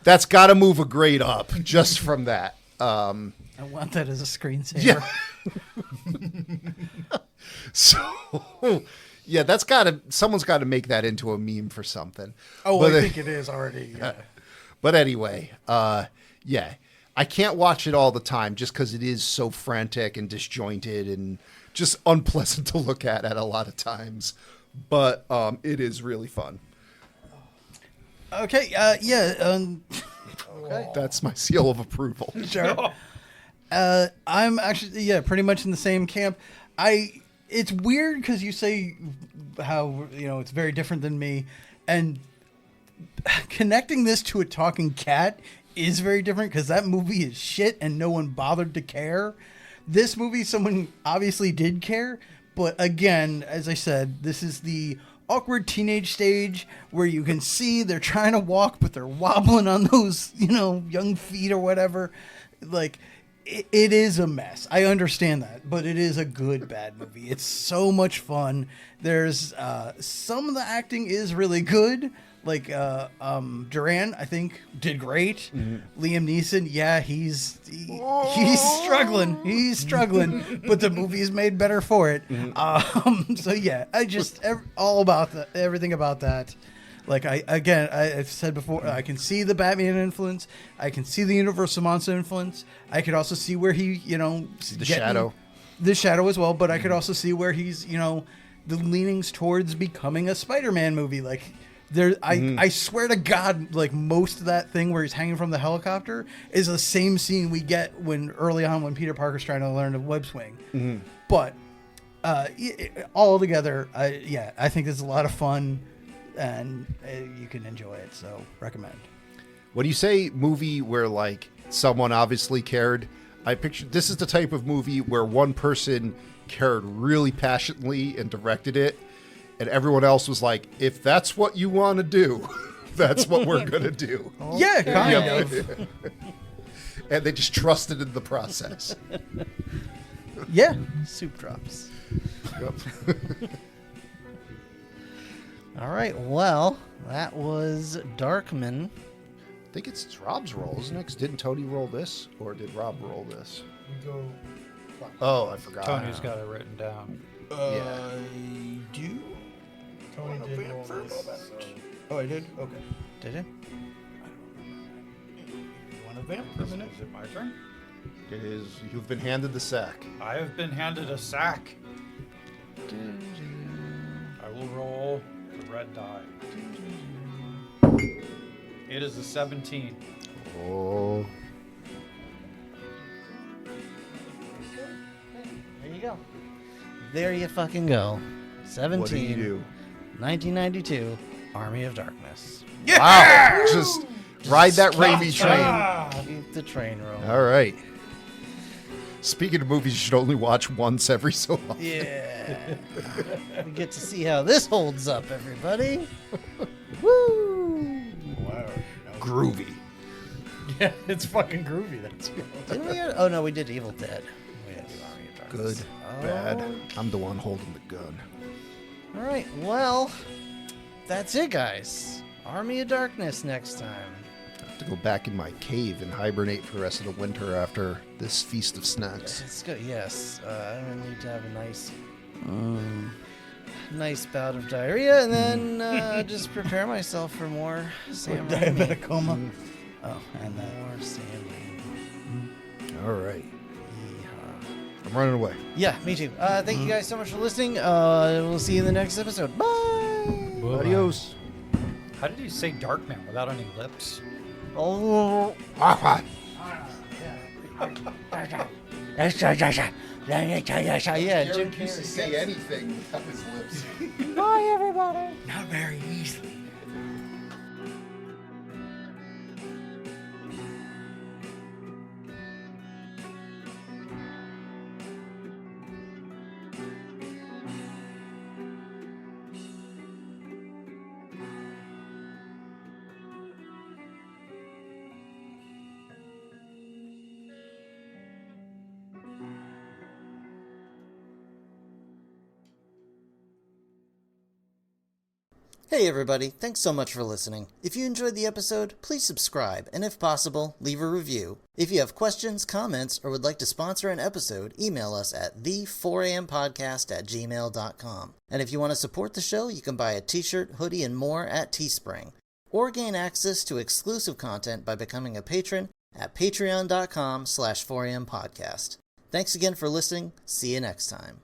Speaker 1: that's got to move a grade up just from that.
Speaker 4: I want that as a screensaver.
Speaker 1: Yeah. So, yeah, someone's got to make that into a meme for something.
Speaker 4: Oh,
Speaker 1: but,
Speaker 4: I think it is already. Yeah.
Speaker 1: But anyway, yeah, I can't watch it all the time just because it is so frantic and disjointed and just unpleasant to look at a lot of times. But it is really fun.
Speaker 4: Okay. Yeah.
Speaker 2: Okay.
Speaker 1: That's my seal of approval.
Speaker 4: Sure. I'm actually pretty much in the same camp. It's weird because you say how it's very different than me, and connecting this to a talking cat is very different because that movie is shit and no one bothered to care. This movie, someone obviously did care, but again, as I said, this is the awkward teenage stage where you can see they're trying to walk, but they're wobbling on those, young feet or whatever. Like, it is a mess. I understand that, but it is a good bad movie. It's so much fun. There's some of the acting is really good. Like Duran, I think, did great. Mm-hmm. Liam Neeson, yeah, he's struggling. He's struggling, but the movie's made better for it. Mm-hmm. So yeah, I just all about that, everything about that. Like I've said before, I can see the Batman influence. I can see the Universal Monster influence. I could also see where he,
Speaker 1: the Shadow
Speaker 4: as well. But I could also see where he's, the leanings towards becoming a Spider-Man movie, like. I swear to God, like most of that thing where he's hanging from the helicopter is the same scene we get early on when Peter Parker's trying to learn to web swing. Mm-hmm. But all together, I think it's a lot of fun and you can enjoy it. So recommend.
Speaker 1: When you say movie where like someone obviously cared, I picture this is the type of movie where one person cared really passionately and directed it. And everyone else was like, if that's what you want to do, That's what we're going to do.
Speaker 4: Yeah, kind
Speaker 1: Yep.
Speaker 4: of.
Speaker 1: And they just trusted in the process.
Speaker 4: Yeah.
Speaker 2: Soup drops.
Speaker 1: Yep.
Speaker 2: All right. Well, that was Darkman.
Speaker 1: I think it's Rob's roll, isn't it? 'Cause didn't Tony roll this? Or did Rob roll this? Oh, I forgot.
Speaker 6: Tony's got it written down.
Speaker 1: Yeah.
Speaker 4: Do?
Speaker 7: Tony did roll this.
Speaker 4: Oh, I did? Okay.
Speaker 2: Did you?
Speaker 4: Want to vamp for a minute?
Speaker 6: Is it my turn?
Speaker 1: It is. You've been handed the sack.
Speaker 6: I have been handed a sack. I will roll the red die. It is a 17.
Speaker 1: Oh.
Speaker 2: There you go. There you fucking go. 17.
Speaker 1: What do you do?
Speaker 2: 1992. Army of Darkness.
Speaker 1: Wow. Just ride that RAIMI train.
Speaker 2: Keep the train rolling.
Speaker 1: All right. Speaking of movies you should only watch once every so often.
Speaker 2: Yeah. We get to see how this holds up, everybody. Woo!
Speaker 7: Wow.
Speaker 1: Groovy.
Speaker 7: Yeah, it's fucking groovy. That's
Speaker 2: Didn't we? Oh no, we did Evil Dead. We did Army of
Speaker 1: Good.
Speaker 2: Darkness.
Speaker 1: Bad. I'm the one holding the gun.
Speaker 2: All right. Well, that's it, guys. Army of Darkness next time.
Speaker 1: I have to go back in my cave and hibernate for the rest of the winter after this feast of snacks.
Speaker 2: It's good. Yes. I'm gonna need to have a nice bout of diarrhea, and then just prepare myself for more Sam Raimi.
Speaker 4: Diabetic coma.
Speaker 2: Oh, and more Sam Raimi.
Speaker 1: All right.
Speaker 2: Yeehaw.
Speaker 1: I'm running away.
Speaker 2: Yeah, me too. Thank you guys so much for listening. We'll see you in the next episode. Bye.
Speaker 1: Adios.
Speaker 6: How did you say Darkman without any lips?
Speaker 2: Oh. Yeah, Jim Carrey.
Speaker 1: say anything without his lips.
Speaker 2: Bye, everybody.
Speaker 8: Not very easily.
Speaker 2: Hey everybody, thanks so much for listening. If you enjoyed the episode, please subscribe, and if possible, leave a review. If you have questions, comments, or would like to sponsor an episode, email us at the4ampodcast@gmail.com. And if you want to support the show, you can buy a t-shirt, hoodie, and more at Teespring. Or gain access to exclusive content by becoming a patron at patreon.com/4ampodcast. Thanks again for listening. See you next time.